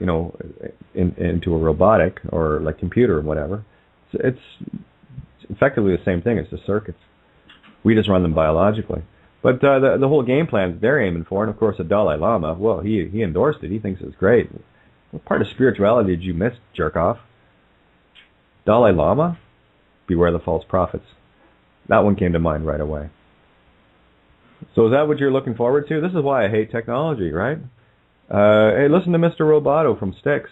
A: into a robotic or like computer or whatever. It's effectively the same thing. It's the circuits. We just run them biologically. But the whole game plan that they're aiming for, and of course the Dalai Lama, well, he endorsed it. He thinks it's great. What part of spirituality did you miss, jerk off? Dalai Lama? Beware the false prophets. That one came to mind right away. So is that what you're looking forward to? This is why I hate technology, right? Hey, listen to Mr. Roboto from Styx.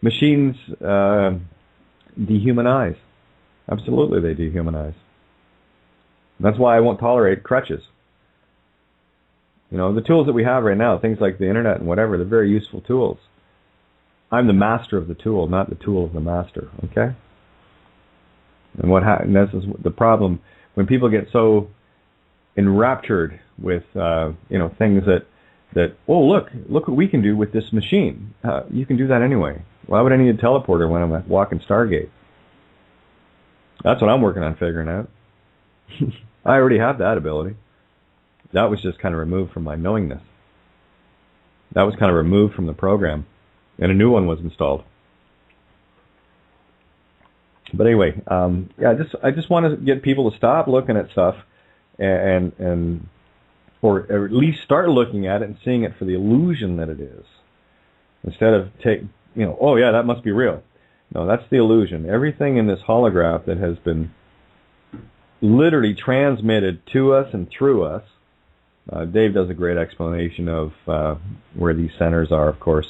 A: Machines dehumanize. Absolutely, they dehumanize. That's why I won't tolerate crutches. The tools that we have right now, things like the internet and whatever, they're very useful tools. I'm the master of the tool, not the tool of the master. Okay. And this is the problem when people get so enraptured with things that oh look what we can do with this machine. You can do that anyway. Why would I need a teleporter when I'm walking Stargate? That's what I'm working on figuring out. I already have that ability. That was just kind of removed from my knowingness. That was kind of removed from the program, and a new one was installed. But anyway, I just want to get people to stop looking at stuff, and or at least start looking at it and seeing it for the illusion that it is, instead of oh yeah, that must be real. No, that's the illusion. Everything in this holograph that has been literally transmitted to us and through us. Dave does a great explanation of where these centers are. Of course,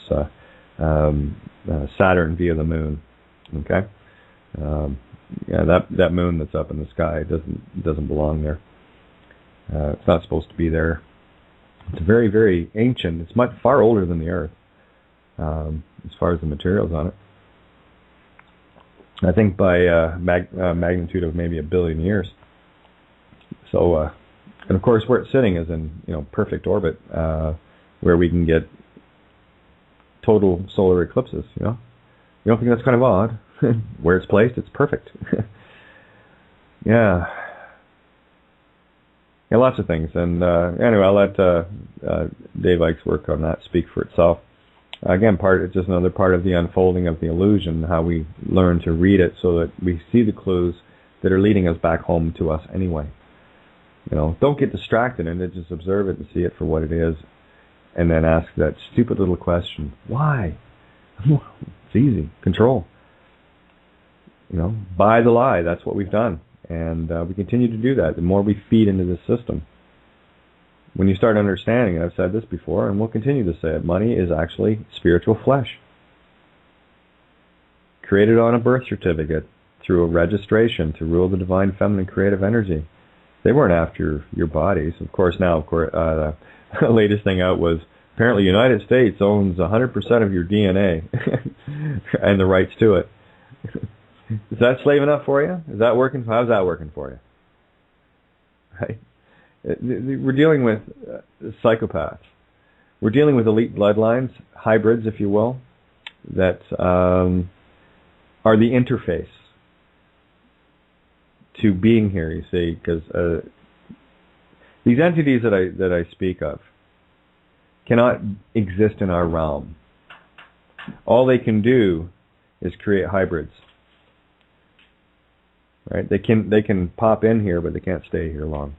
A: Saturn via the moon. Okay, that moon that's up in the sky doesn't belong there. It's not supposed to be there. It's very, very ancient. It's much far older than the Earth, as far as the materials on it. I think by magnitude of maybe 1 billion years. So, and of course, where it's sitting is in perfect orbit, where we can get total solar eclipses. You don't think that's kind of odd? Where it's placed, it's perfect. Yeah. Yeah, lots of things. And anyway, I'll let Dave Icke's work on that speak for itself. Again, it's just another part of the unfolding of the illusion, how we learn to read it so that we see the clues that are leading us back home to us anyway. Don't get distracted in it, just observe it and see it for what it is, and then ask that stupid little question, why? It's easy. Control. Buy the lie. That's what we've done. And we continue to do that. The more we feed into this system. When you start understanding, and I've said this before, and we'll continue to say it, money is actually spiritual flesh. Created on a birth certificate through a registration to rule the divine feminine creative energy. They weren't after your bodies. Of course, now, the latest thing out was apparently the United States owns 100% of your DNA and the rights to it. Is that slave enough for you? Is that working? How's that working for you? Right? We're dealing with psychopaths. We're dealing with elite bloodlines, hybrids, if you will, that are the interface to being here. You see, because these entities that I speak of cannot exist in our realm. All they can do is create hybrids. Right? They can pop in here, but they can't stay here long.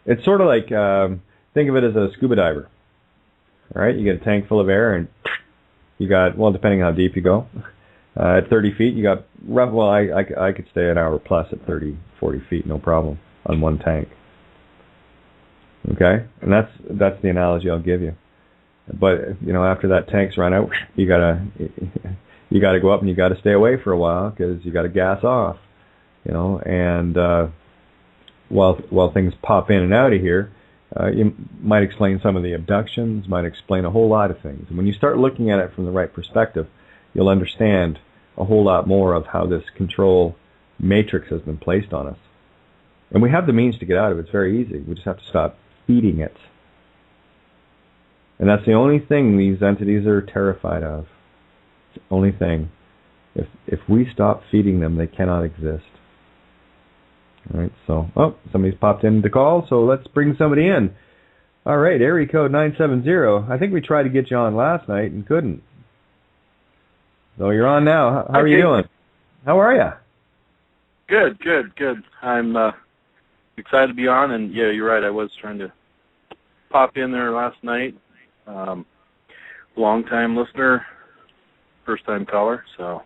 A: It's sort of like, think of it as a scuba diver. All right? You get a tank full of air, and you got, well, depending on how deep you go, at 30 feet, you got, I could stay an hour plus at 30, 40 feet, no problem, on one tank. Okay? And that's the analogy I'll give you. But, after that tank's run out, you gotta go up and you gotta stay away for a while, because you gotta gas off. And while things pop in and out of here, you might explain some of the abductions, might explain a whole lot of things. And when you start looking at it from the right perspective, you'll understand a whole lot more of how this control matrix has been placed on us. And we have the means to get out of it. It's very easy. We just have to stop feeding it. And that's the only thing these entities are terrified of. It's the only thing. If we stop feeding them, they cannot exist. All right, so, somebody's popped in to call, so let's bring somebody in. All right, area code 970. I think we tried to get you on last night and couldn't. So you're on now. How are you doing? How are you?
B: Good. I'm excited to be on, and yeah, you're right. I was trying to pop in there last night. Long-time listener, first-time caller, so...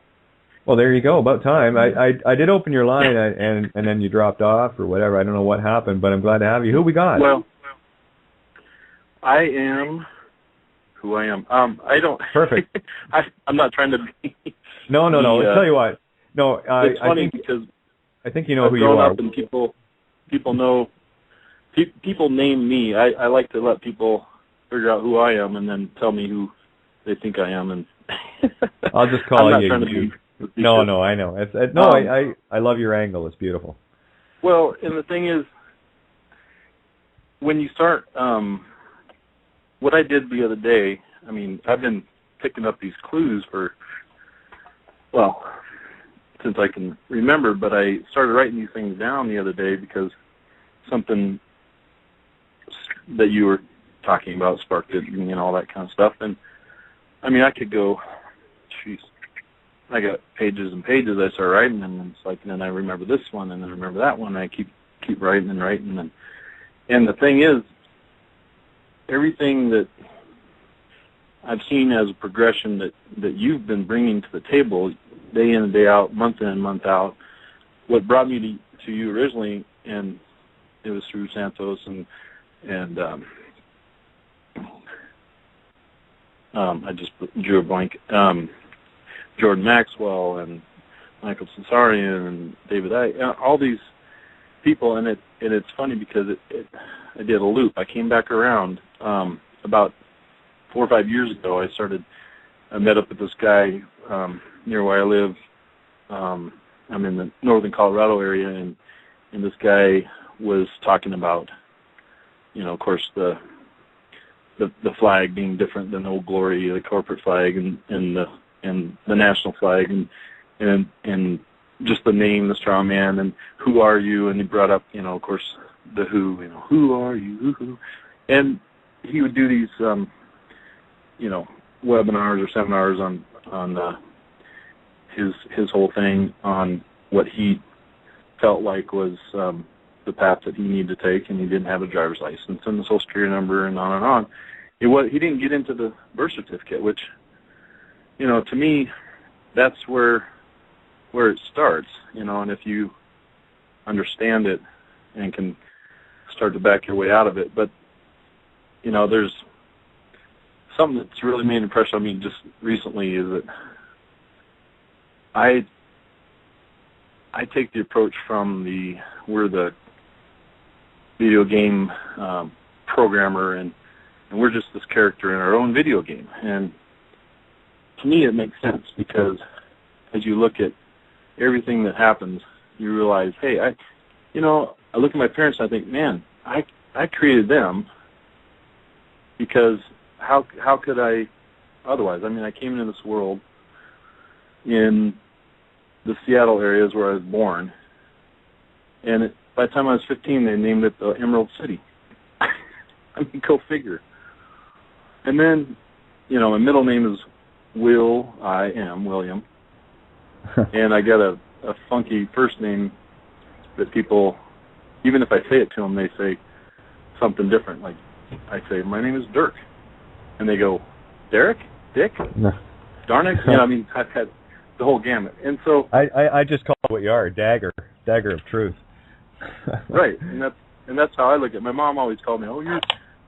A: Well, there you go. About time. I did open your line, and then you dropped off or whatever. I don't know what happened, but I'm glad to have you. Who we got?
B: Well, I am who I am. I don't.
A: Perfect.
B: I'm not trying to be.
A: No. I'll tell you what. No,
B: it's funny because
A: I think you know
B: I've
A: who you
B: grown
A: are.
B: Up and people know. People name me. I like to let people figure out who I am and then tell me who they think I am. And
A: I'll just call
B: I'm not
A: you.
B: Trying to be
A: No, I know. I love your angle. It's beautiful.
B: Well, and the thing is, when you start, what I did the other day, I mean, I've been picking up these clues since I can remember, but I started writing these things down the other day because something that you were talking about sparked it and all that kind of stuff. And, I mean, I could go, I got pages and pages I start writing, and it's like, and then I remember this one, and then I remember that one, and I keep writing and writing. And the thing is, everything that I've seen as a progression that you've been bringing to the table, day in and day out, month in and month out, what brought me to you originally, and it was through Santos and I just drew a blank. Jordan Maxwell and Michael Cesarian and David Icke, all these people, and it's funny because I did a loop. I came back around about 4 or 5 years ago. I met up with this guy near where I live. I'm in the northern Colorado area, and this guy was talking about, of course, the flag being different than Old Glory, the corporate flag, and the national flag, and just the name, the straw man, and who are you? And he brought up, of course, the who are you? Who? And he would do these, webinars or seminars on his whole thing on what he felt like was the path that he needed to take, and he didn't have a driver's license and the social security number and on and on. He didn't get into the birth certificate, which, to me, that's where it starts, and if you understand it and can start to back your way out of it. But, there's something that's really made an impression on me just recently is that I take the approach from we're the video game programmer, and we're just this character in our own video game. And to me it makes sense, because as you look at everything that happens, you realize, hey, I look at my parents and I think, man, I created them, because how could I otherwise? I mean, I came into this world in the Seattle areas where I was born, and by the time I was 15, they named it the Emerald City. I mean, go figure. And then, my middle name is William, and I got a funky first name that people, even if I say it to them, they say something different. Like, I say, my name is Dirk, and they go, Derek? Dick?
A: No.
B: Darn it. I've had the whole gamut. And so
A: I just call it what you are, dagger of truth.
B: Right, and that's how I look at it. My mom always called me,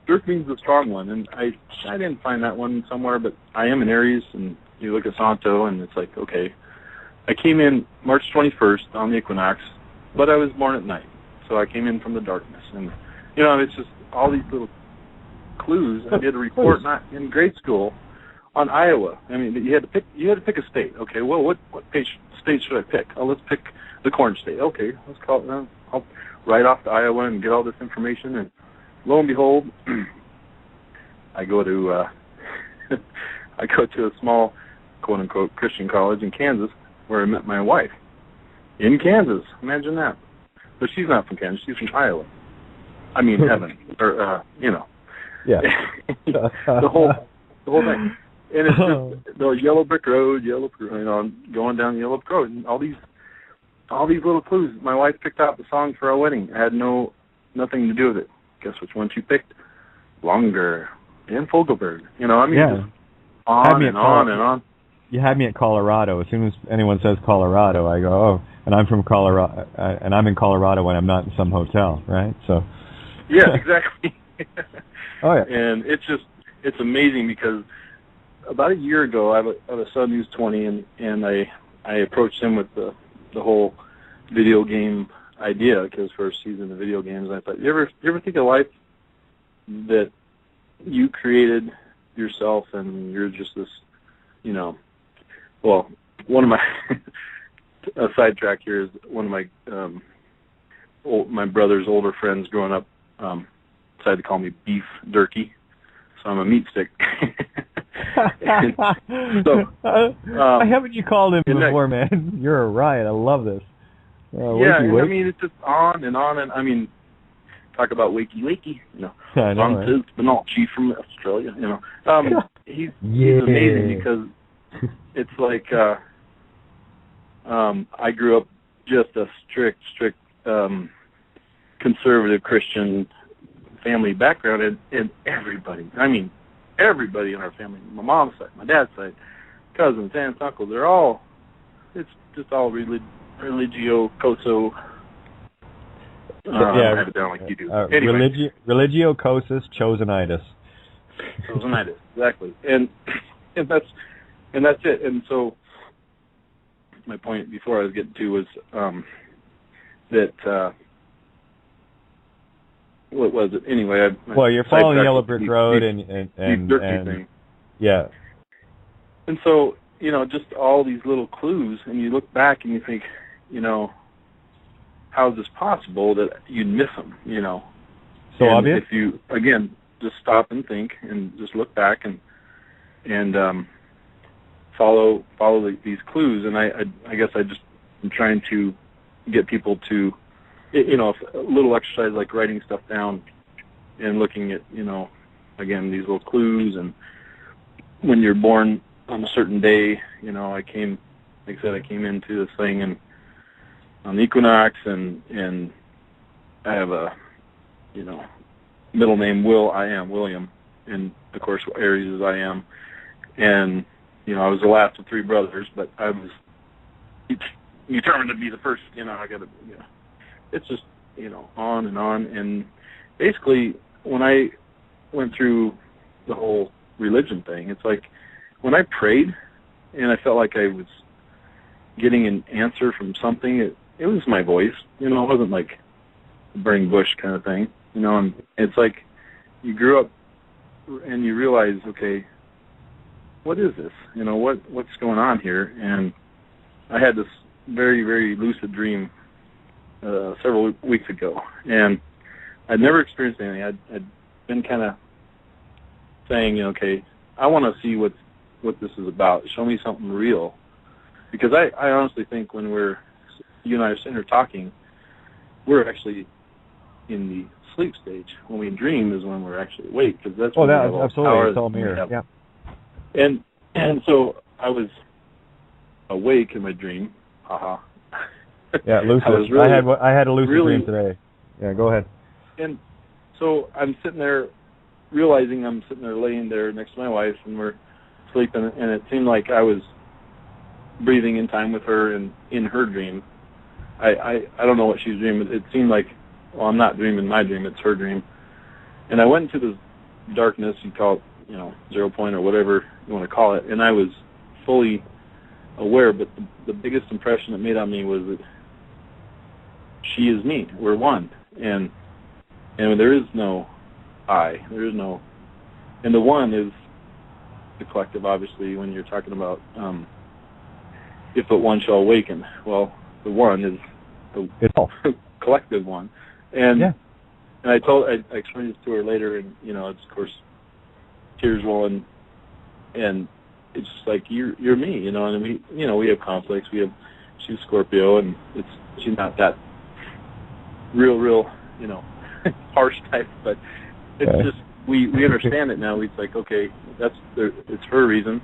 B: Dirk means the strong one, and I didn't find that one somewhere, but I am an Aries, and you look at Santo, and it's like, okay. I came in March 21st on the equinox, but I was born at night, so I came in from the darkness, and it's just all these little clues. I did a report not in grade school on Iowa. I mean, you had to pick a state. Okay, well, what state should I pick? Oh, let's pick the corn state. Okay, let's call it. I'll write off to Iowa and get all this information, and lo and behold, I go to a small, quote unquote, Christian college in Kansas, where I met my wife. In Kansas, imagine that. But she's not from Kansas; she's from Iowa. I mean, heaven, or
A: Yeah.
B: the whole thing, and it's just the yellow brick road, going down the yellow brick road, and all these little clues. My wife picked out the song for our wedding. I had nothing to do with it. Guess which one she picked? Longer and Fogelberg. Just on and on and on.
A: You had me at Colorado. As soon as anyone says Colorado, I go, oh, and I'm from Colorado, and I'm in Colorado when I'm not in some hotel, right? So.
B: Yeah, exactly.
A: Oh yeah.
B: And it's amazing, because about a year ago, I have a son who's 20, and I approached him with the whole video game idea, because first he's into video games, and I thought, you ever think of life that you created yourself, and you're just this, well, one of my a sidetrack here is one of my brother's older friends growing up decided to call me Beef Durkee, so I'm a meat stick.
A: Haven't you called him before, man? You're a riot. I love this.
B: I mean, it's just on, and I mean, talk about wakey.
A: I know,
B: Santo Bonacci from Australia. He's amazing, because it's like I grew up just a strict conservative Christian family background, and everybody in our family, my mom's side, my dad's side, cousins, aunts, uncles, it's just all religio-coso. I have it down like you do. Anyway.
A: Religio-cosus chosenitis.
B: Chosenitis, exactly. And that's it. And so my point before I was getting to was that what was it? Anyway,
A: you're following the Yellow Brick Road and yeah.
B: And so, just all these little clues, and you look back and you think, how is this possible that you'd miss them, you know?
A: So
B: and
A: obvious?
B: If you, again, just stop and think and just look back and follow these clues. And I guess I'm trying to get people to, you know, a little exercise like writing stuff down and looking at, you know, again, these little clues. And when you're born on a certain day, you know, I came into this thing and on the equinox, and I have a, you know, middle name William, and of course Aries is I am, and you know, I was the last of three brothers, but I was determined to be the first. You know, it's just, you know, on, and basically when I went through the whole religion thing, it's like when I prayed and I felt like I was getting an answer from something, it was my voice, you know. It wasn't like a burning bush kind of thing, you know. And it's like you grew up and you realize, okay, what is this? You know, what's going on here? And I had this very, very lucid dream several weeks ago, and I'd never experienced anything. I'd been kind of saying, you know, okay, I want to see what this is about. Show me something real, because I honestly think when you and I are sitting here talking, we're actually in the sleep stage. When we dream is when we're actually awake, because that's when we have all
A: absolutely.
B: power
A: It's all mirror. Yeah.
B: And so I was awake in my dream. Haha.
A: Yeah, lucid. I had a lucid dream today. Yeah, go ahead.
B: And so I'm sitting there, realizing I'm sitting there laying there next to my wife, and we're sleeping, and it seemed like I was breathing in time with her and in her dream. I don't know what she's dreaming. It seemed like, well, I'm not dreaming my dream, it's her dream. And I went into this darkness, you call it, you know, 0 point or whatever you want to call it, and I was fully aware, but the biggest impression it made on me was that she is me. We're one. And there is no I. There is no, and the one is the collective, obviously, when you're talking about if but one shall awaken. Well, the one is the collective one. And and I explained this to her later, and you know, it's of course tears rolling, and it's just like you're me, you know. And we have conflicts. She's Scorpio, and she's not that real, you know, harsh type, but it's just we understand it now. It's like, okay, it's her reason.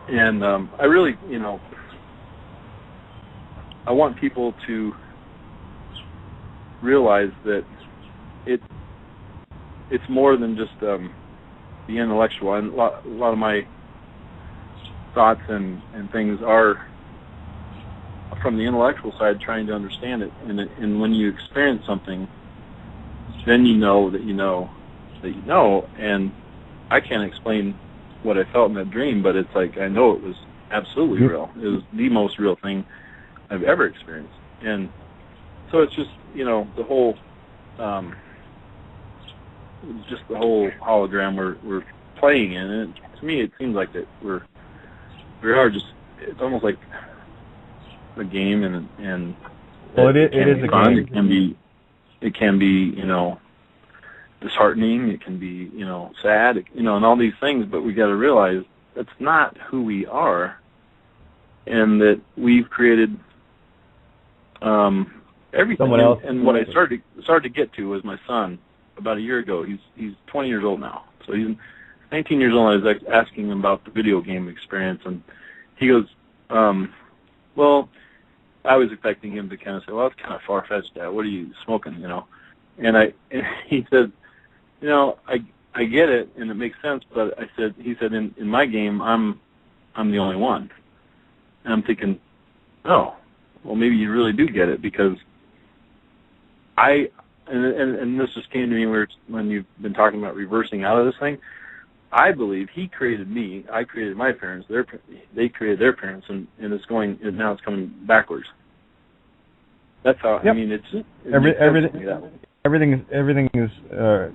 B: And I really, you know, I want people to realize that it's more than just the intellectual. And a lot of my thoughts and things are from the intellectual side, trying to understand it. And when you experience something, then you know that you know that you know. And I can't explain what I felt in that dream, but it's like I know it was absolutely real. It was the most real thing I've ever experienced. And so it's just, you know, the whole hologram we're playing in. And to me, it seems like that we are just, it's almost like a game, and
A: well, it is a game.
B: It can be, you know, disheartening. It can be, you know, sad, you know, and all these things. But we got to realize that's not who we are, and that we've created everything.
A: Someone else.
B: And what I started to get to was my son about a year ago. He's 20 years old now, so he's 19 years old. I was asking him about the video game experience, and he goes, well, I was expecting him to kind of say, well, it's kind of far-fetched, Dad. What are you smoking, you know? And he said, you know, I get it, and it makes sense, but he said, in my game, I'm the only one. And I'm thinking, oh, well, maybe you really do get it, because and this just came to me when you've been talking about reversing out of this thing. I believe he created me. I created my parents. They created their parents, and now it's coming backwards. That's how. Yep. I mean,
A: everything is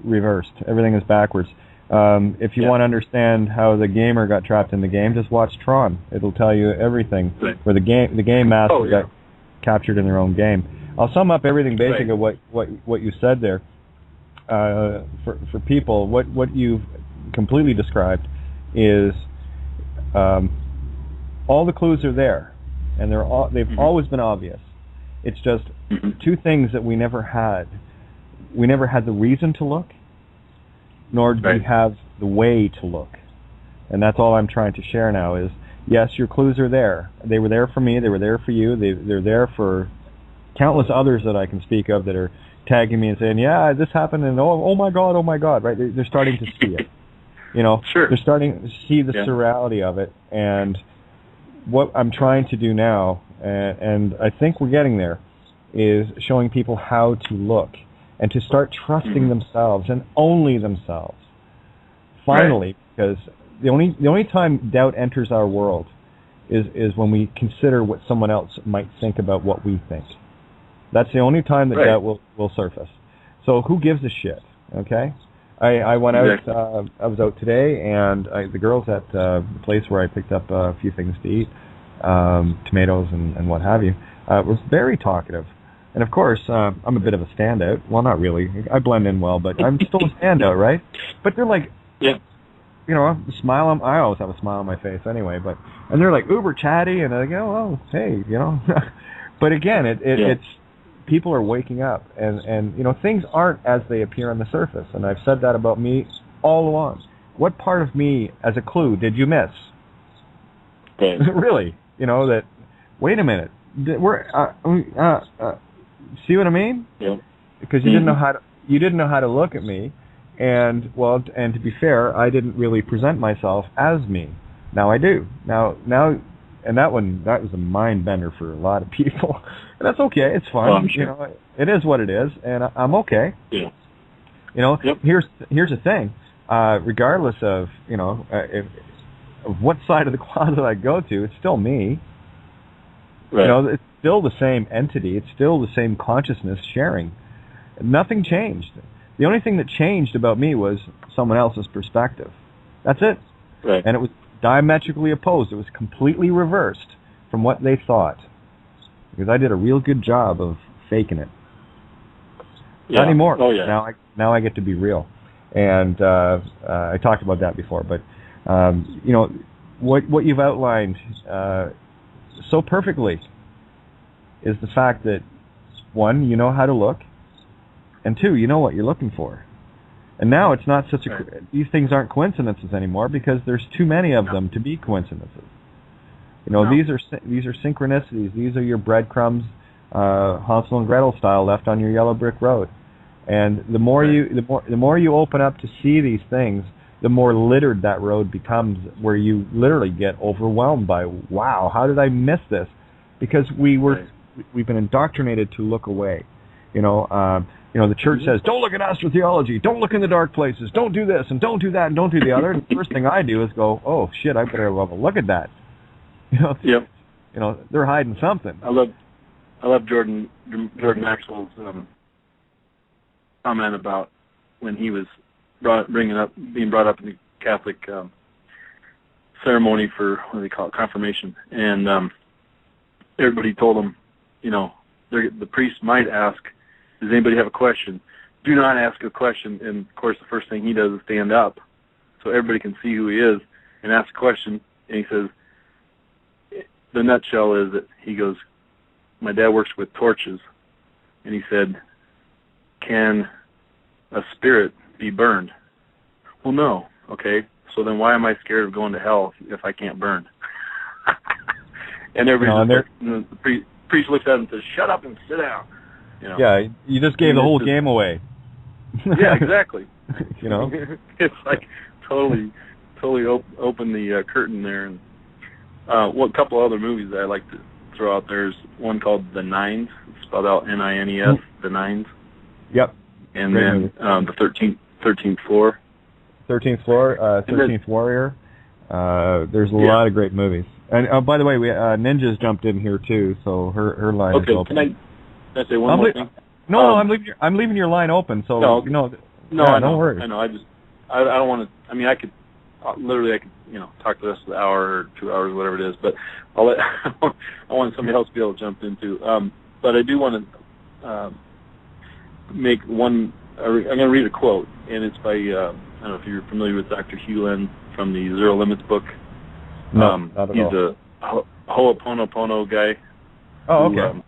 A: reversed. Everything is backwards. If you want to understand how the gamer got trapped in the game, just watch Tron. It'll tell you everything. Right. Where the game master got captured in their own game. I'll sum up everything basically of what you said there. For people, what you've completely described is all the clues are there, and they've always been obvious. It's just two things that we never had. We never had the reason to look, nor did we have the way to look. And that's all I'm trying to share now is, yes, your clues are there. They were there for me. They were there for you. They're there for countless others that I can speak of that are tagging me and saying, yeah, this happened, and oh my God, right? They're starting to see it.
B: Sure.
A: They're starting to see the surreality of it. And what I'm trying to do now, and I think we're getting there, is showing people how to look and to start trusting themselves and only themselves. Finally, because the only time doubt enters our world is when we consider what someone else might think about what we think. That's the only time that doubt will surface. So who gives a shit? Okay, I went out. I was out today, and the girls at the place where I picked up a few things to eat, tomatoes and what have you, were very talkative. And of course, I'm a bit of a standout. Well, not really. I blend in well, but I'm still a standout, right? But they're like, smile. I always have a smile on my face anyway. And they're like uber chatty, and I go, oh, hey, But again, it's people are waking up, and things aren't as they appear on the surface. And I've said that about me all along. What part of me, as a clue, did you miss? Really? That. Wait a minute. See what I mean? Yeah. Because you didn't know how to look at me, and to be fair, I didn't really present myself as me. Now I do. Now, and that was a mind bender for a lot of people. And that's okay. It's fine.
B: I'm sure.
A: It is what it is, and I'm okay.
B: Yeah.
A: Here's the thing. Regardless of of what side of the closet I go to, it's still me. Right. It's still the same entity. It's still the same consciousness sharing. Nothing changed. The only thing that changed about me was someone else's perspective. That's it.
B: Right.
A: And it was diametrically opposed. It was completely reversed from what they thought. Because I did a real good job of faking it. Not anymore.
B: Oh, yeah.
A: Now I get to be real. And I talked about that before. But, what you've outlined so perfectly is the fact that, one, you know how to look, and two, you know what you're looking for. And now it's not such these things aren't coincidences anymore because there's too many of them to be coincidences. These are synchronicities. These are your breadcrumbs, Hansel and Gretel style, left on your yellow brick road. And the more you open up to see these things, the more littered that road becomes, where you literally get overwhelmed by, wow, how did I miss this? Because we've been indoctrinated to look away. The church says, don't look at astrotheology, don't look in the dark places, don't do this, and don't do that, and don't do the other. And the first thing I do is go, oh shit, I better have a look at that. They're hiding something.
B: I love Jordan Maxwell's comment about when he was being brought up in the Catholic ceremony for, what do they call it, confirmation, and everybody told him, the priest might ask, does anybody have a question? Do not ask a question. And of course, the first thing he does is stand up, so everybody can see who he is, and ask a question. And he says, the nutshell is that he goes, my dad works with torches, and he said, can a spirit be burned? Well, no. Okay, so then why am I scared of going to hell if I can't burn? And the priest looks at him and says, shut up and sit down.
A: Yeah, you just gave the whole game away.
B: Yeah, exactly. It's like totally open the curtain there. And a couple other movies that I like to throw out there is one called The Nines, spelled out Nines, The Nines. Yep. And great then the 13th Floor. 13th Floor,
A: 13th Warrior. There's a lot of great movies. And by the way, Ninja's jumped in here too, so her line is open.
B: Can I say one more thing?
A: No, I'm leaving your line open. So
B: don't worry.
A: I know.
B: I don't want to. I mean, I could talk the rest of the hour or 2 hours, whatever it is. But I want somebody else to be able to jump into. But I do want to make one. I'm going to read a quote, and it's by, I don't know if you're familiar with Dr. Hugh Lin from the Zero Limits book.
A: No, not at all.
B: He's a Ho'oponopono guy.
A: Oh, okay.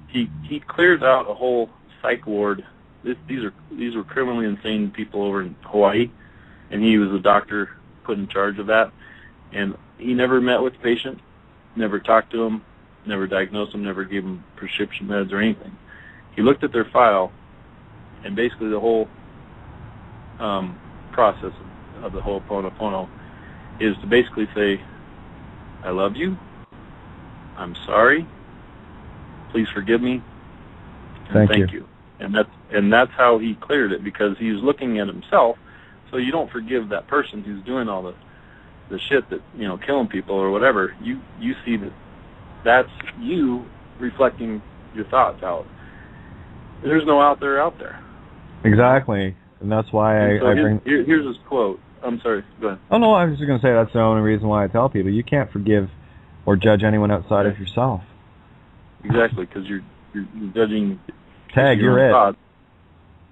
B: He clears out a whole psych ward. These were criminally insane people over in Hawaii, and he was a doctor put in charge of that. And he never met with the patient, never talked to him, never diagnosed him, never gave him prescription meds or anything. He looked at their file, and basically the whole process of the Ho'oponopono is to basically say, I love you, I'm sorry, please forgive me, and thank you. And that's how he cleared it, because he was looking at himself. So you don't forgive that person who's doing all the shit that, killing people or whatever. You see that's you reflecting your thoughts out. There's no out there.
A: Exactly, and that's why I bring.
B: Here's his quote. I'm sorry. Go ahead.
A: Oh no, I was just going to say that's the only reason why I tell people you can't forgive or judge anyone outside of yourself. Exactly,
B: because you're judging.
A: You're it.
B: Thoughts.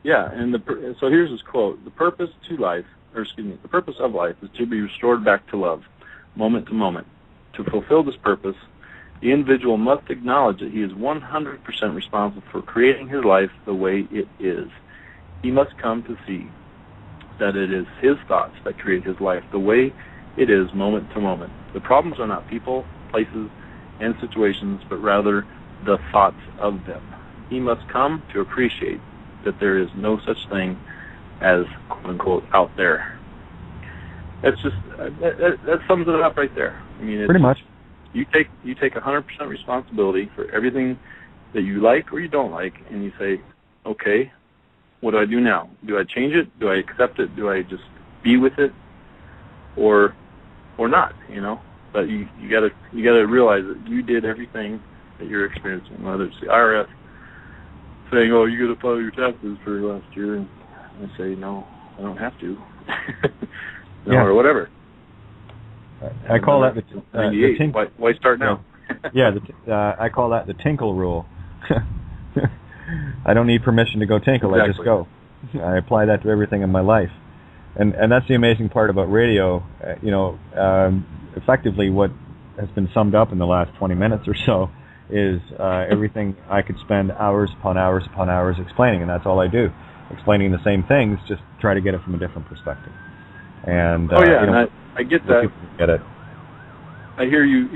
B: Yeah, and so here's his quote: the purpose of life is to be restored back to love, moment to moment. To fulfill this purpose, the individual must acknowledge that he is 100% responsible for creating his life the way it is. He must come to see that it is his thoughts that create his life the way it is, moment to moment. The problems are not people, places, and situations, but rather the thoughts of them. He must come to appreciate that there is no such thing as, quote-unquote, out there. That's just, that sums it up right there. I mean,
A: pretty much.
B: You take 100% responsibility for everything that you like or you don't like, and you say, okay, what do I do now? Do I change it? Do I accept it? Do I just be with it, or not? But you gotta realize that you did everything that you're experiencing, whether it's the IRS saying, "Oh, you got to file your taxes for last year," and I say, "No, I don't have to," or whatever.
A: I call that the
B: tinkle. Why start now?
A: I call that the tinkle rule. I don't need permission to go tinkle.
B: Exactly.
A: I just go. I apply that to everything in my life, and that's the amazing part about radio. Effectively, what has been summed up in the last 20 minutes or so is everything I could spend hours upon hours upon hours explaining, and that's all I do, explaining the same things, just try to get it from a different perspective. And
B: I get that.
A: Get it.
B: I hear you.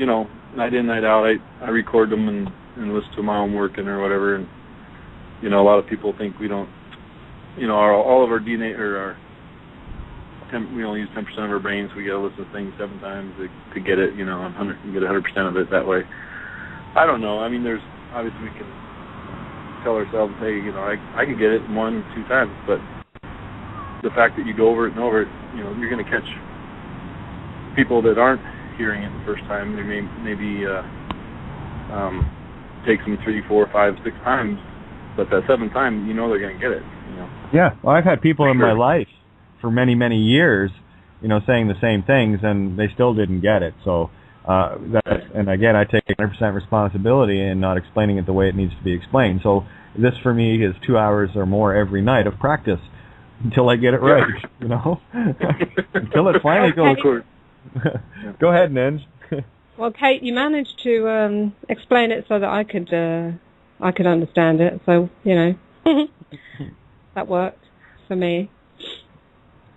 B: Night in, night out. I record them and listen to my own working or whatever. And a lot of people think we don't. All of our DNA or we only use 10% of our brains. We got to listen to things 7 times to get it. You get 100% of it that way. I don't know. I mean, there's obviously we can tell ourselves, hey, I can get it 1, 2 times, but the fact that you go over it and over it, you're going to catch people that aren't hearing it the first time. They maybe takes them 3, 4, 5, 6 times, but that 7th time, they're going to get it.
A: Yeah, well, I've had people in my life for many, many years, saying the same things, and they still didn't get it. So, and again, I take 100% responsibility in not explaining it the way it needs to be explained. So, this for me is 2 hours or more every night of practice until I get it right. Until it finally goes. Go ahead, Ninj.
C: Well, Kate, you managed to explain it so that I could understand it. So that worked for me.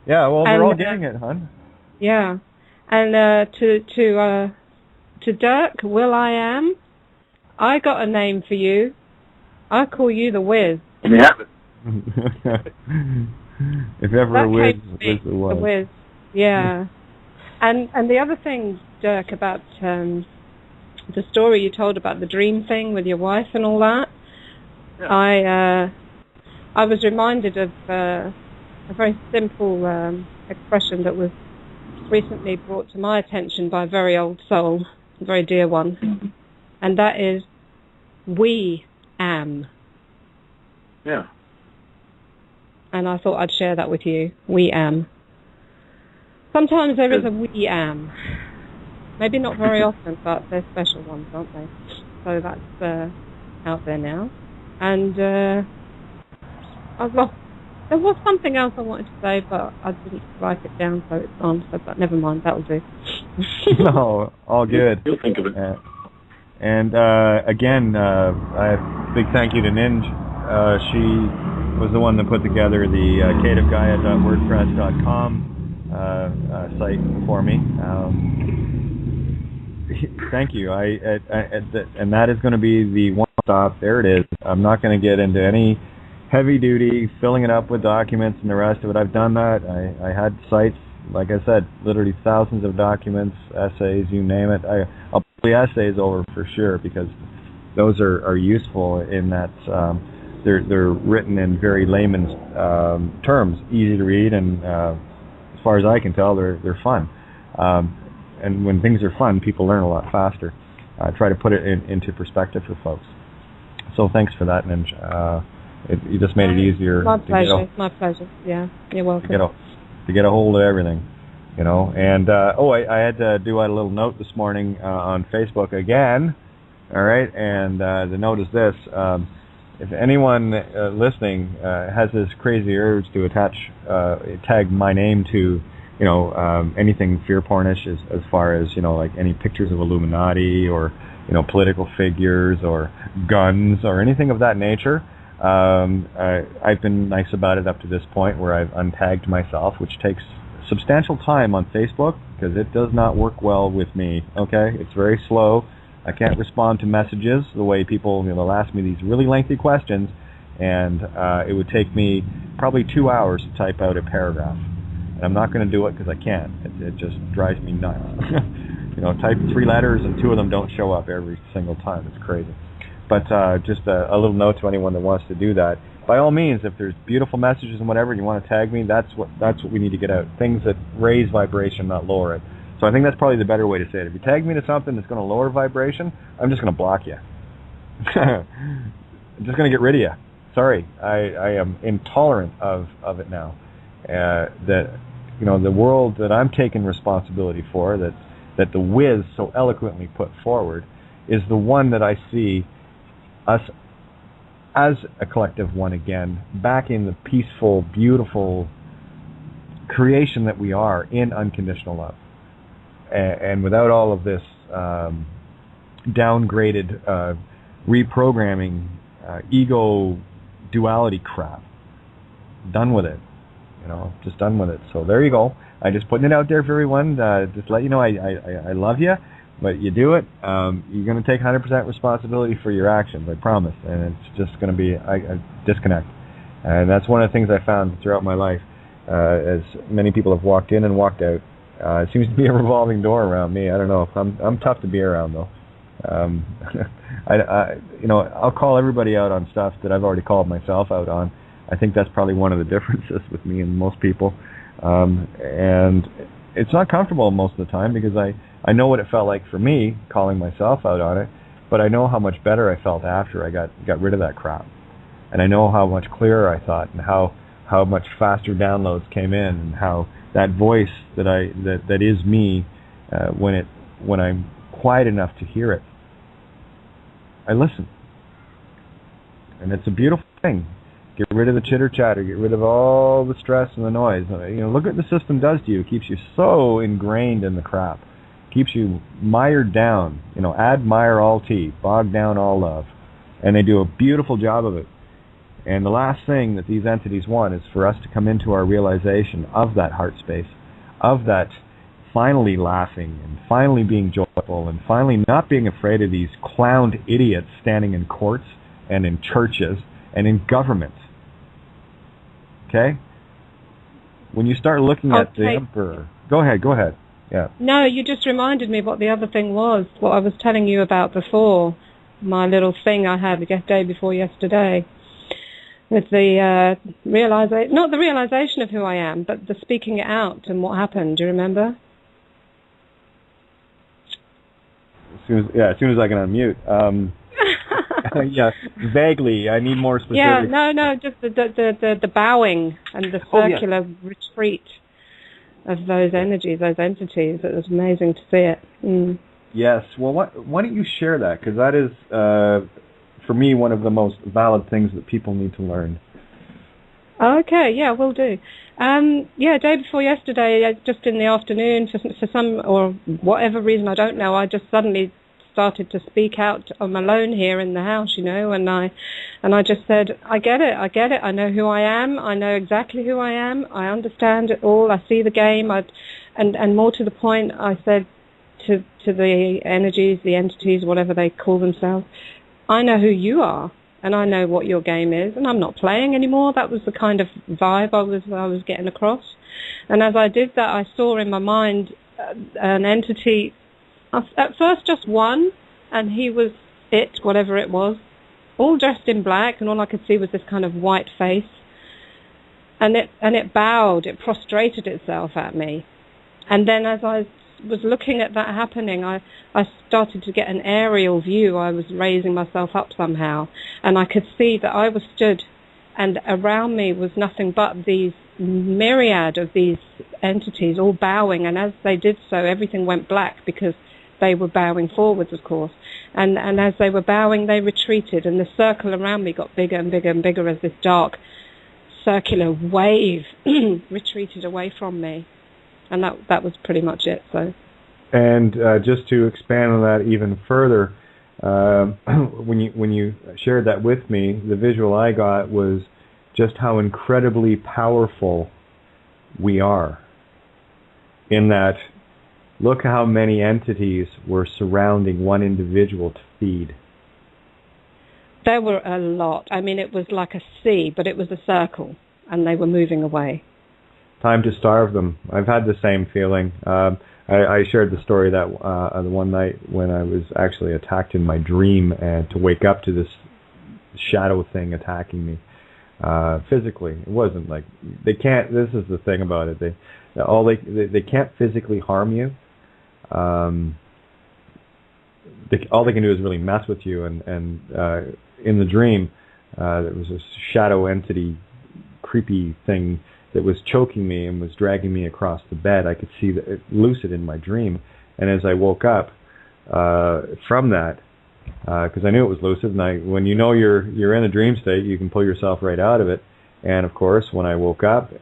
A: Yeah, well, we're all getting it, hon.
C: Yeah, and to Dirk, Will.i.am, I got a name for you. I call you the Wiz.
B: You have it.
A: If ever a Wiz, the
C: Wiz. Yeah. And the other thing, Dirk, about the story you told about the dream thing with your wife and all that, yeah. I was reminded of a very simple expression that was recently brought to my attention by a very old soul, a very dear one, mm-hmm. and that is, we am.
B: Yeah.
C: And I thought I'd share that with you. We am. Sometimes there is a we am. Maybe not very often, but they're special ones, aren't they? So that's out there now. And there was something else I wanted to say, but I didn't write it down, so it's gone. So, but never mind, that'll do.
A: No, all good.
B: You'll think of it.
A: And again, a big thank you to Ninj. She was the one that put together the cavegaia.wordpress.com site for me. Thank you. And that is going to be the one stop. There it is. I'm not going to get into any heavy duty filling it up with documents and the rest of it. I've done that. I had sites, like I said, literally thousands of documents, essays, you name it. I'll put the essays over for sure, because those are useful in that they're written in very layman's terms, easy to read, and as far as I can tell, they're fun. And when things are fun, people learn a lot faster. I try to put it into perspective for folks. So thanks for that, Ninj. You just made it easier.
C: My pleasure. My pleasure. Yeah, you're welcome.
A: To get a hold of everything, you know. And I had to do a little note this morning on Facebook again. All right, and the note is this: if anyone listening has this crazy urge to tag my name to, you know, anything fear pornish, as far as, you know, like any pictures of Illuminati or, you know, political figures or guns or anything of that nature. I've been nice about it up to this point, where I've untagged myself, which takes substantial time on Facebook because it does not work well with me. Okay, it's very slow. I can't respond to messages the way people, you know, ask me these really lengthy questions, and it would take me probably 2 hours to type out a paragraph. And I'm not going to do it because I can't. It just drives me nuts. You know, type 3 letters and 2 of them don't show up every single time. It's crazy. But just a little note to anyone that wants to do that. By all means, if there's beautiful messages and whatever, and you want to tag me, that's what we need to get out. Things that raise vibration, not lower it. So I think that's probably the better way to say it. If you tag me to something that's going to lower vibration, I'm just going to block you. I'm just going to get rid of you. Sorry, I am intolerant of it now. That, you know, the world that I'm taking responsibility for, that the Wiz so eloquently put forward, is the one that I see us as a collective one again, back in the peaceful, beautiful creation that we are in unconditional love. And without all of this downgraded reprogramming, ego duality crap. Done with it. You know, just done with it. So there you go. I'm just putting it out there for everyone. Just let you know I love you. But you do it, you're going to take 100% responsibility for your actions, I promise. And it's just going to be a disconnect. And that's one of the things I found throughout my life. As many people have walked in and walked out. It seems to be a revolving door around me. I don't know. I'm tough to be around, though. I'll call everybody out on stuff that I've already called myself out on. I think that's probably one of the differences with me and most people. And it's not comfortable most of the time, because I know what it felt like for me calling myself out on it, but I know how much better I felt after I got rid of that crap. And I know how much clearer I thought, and how much faster downloads came in, and how that voice that is me, when I'm quiet enough to hear it, I listen. And it's a beautiful thing. Get rid of the chitter chatter. Get rid of all the stress and the noise. You know, look what the system does to you. It keeps you so ingrained in the crap. Keeps you mired down. You know, add mire all tea, bog down all love. And they do a beautiful job of it. And the last thing that these entities want is for us to come into our realization of that heart space, of that finally laughing and finally being joyful and finally not being afraid of these clowned idiots standing in courts and in churches and in government. Okay? When you start looking at the emperor... Go ahead. Yeah. No,
C: you just reminded me what the other thing was, what I was telling you about before, my little thing I had the day before yesterday, with the not the realization of who I am, but the speaking it out and what happened. Do you remember?
A: As soon as I can unmute. Yeah, vaguely. I need more specific.
C: Yeah, no, just the bowing and the circular retreat of those energies, those entities. It was amazing to see it. Mm.
A: Yes. Well, why don't you share that? Because that is, for me, one of the most valid things that people need to learn.
C: Okay, yeah, will do. Day before yesterday, just in the afternoon, for some or whatever reason, I don't know, I just suddenly started to speak out. I'm alone here in the house, and I just said, I get it, I know who I am, I know exactly who I am, I understand it all, I see the game, and more to the point, I said to the energies, the entities, whatever they call themselves, I know who you are. And I know what your game is, and I'm not playing anymore. That was the kind of vibe I was getting across. And as I did that, I saw in my mind an entity, at first just one, and he was it, whatever it was, all dressed in black, and all I could see was this kind of white face. And it bowed, it prostrated itself at me. And then as I was looking at that happening, I started to get an aerial view. I was raising myself up somehow, and I could see that I was stood, and around me was nothing but these myriad of these entities all bowing, and as they did so, everything went black because they were bowing forwards, of course, and as they were bowing, they retreated, and the circle around me got bigger and bigger and bigger as this dark circular wave retreated away from me. And that was pretty much it. So,
A: and just to expand on that even further, when you shared that with me, the visual I got was just how incredibly powerful we are. In that, look how many entities were surrounding one individual to feed.
C: There were a lot. I mean, it was like a sea, but it was a circle, and they were moving away.
A: Time to starve them. I've had the same feeling. I shared the story that the one night when I was actually attacked in my dream, and to wake up to this shadow thing attacking me physically. It wasn't like they can't. This is the thing about it. They can't physically harm you. All they can do is really mess with you. And in the dream, there was this shadow entity, creepy thing that was choking me and was dragging me across the bed. I could see it lucid in my dream. And as I woke up from that, because I knew it was lucid, and when you know you're in a dream state, you can pull yourself right out of it. And of course, when I woke up,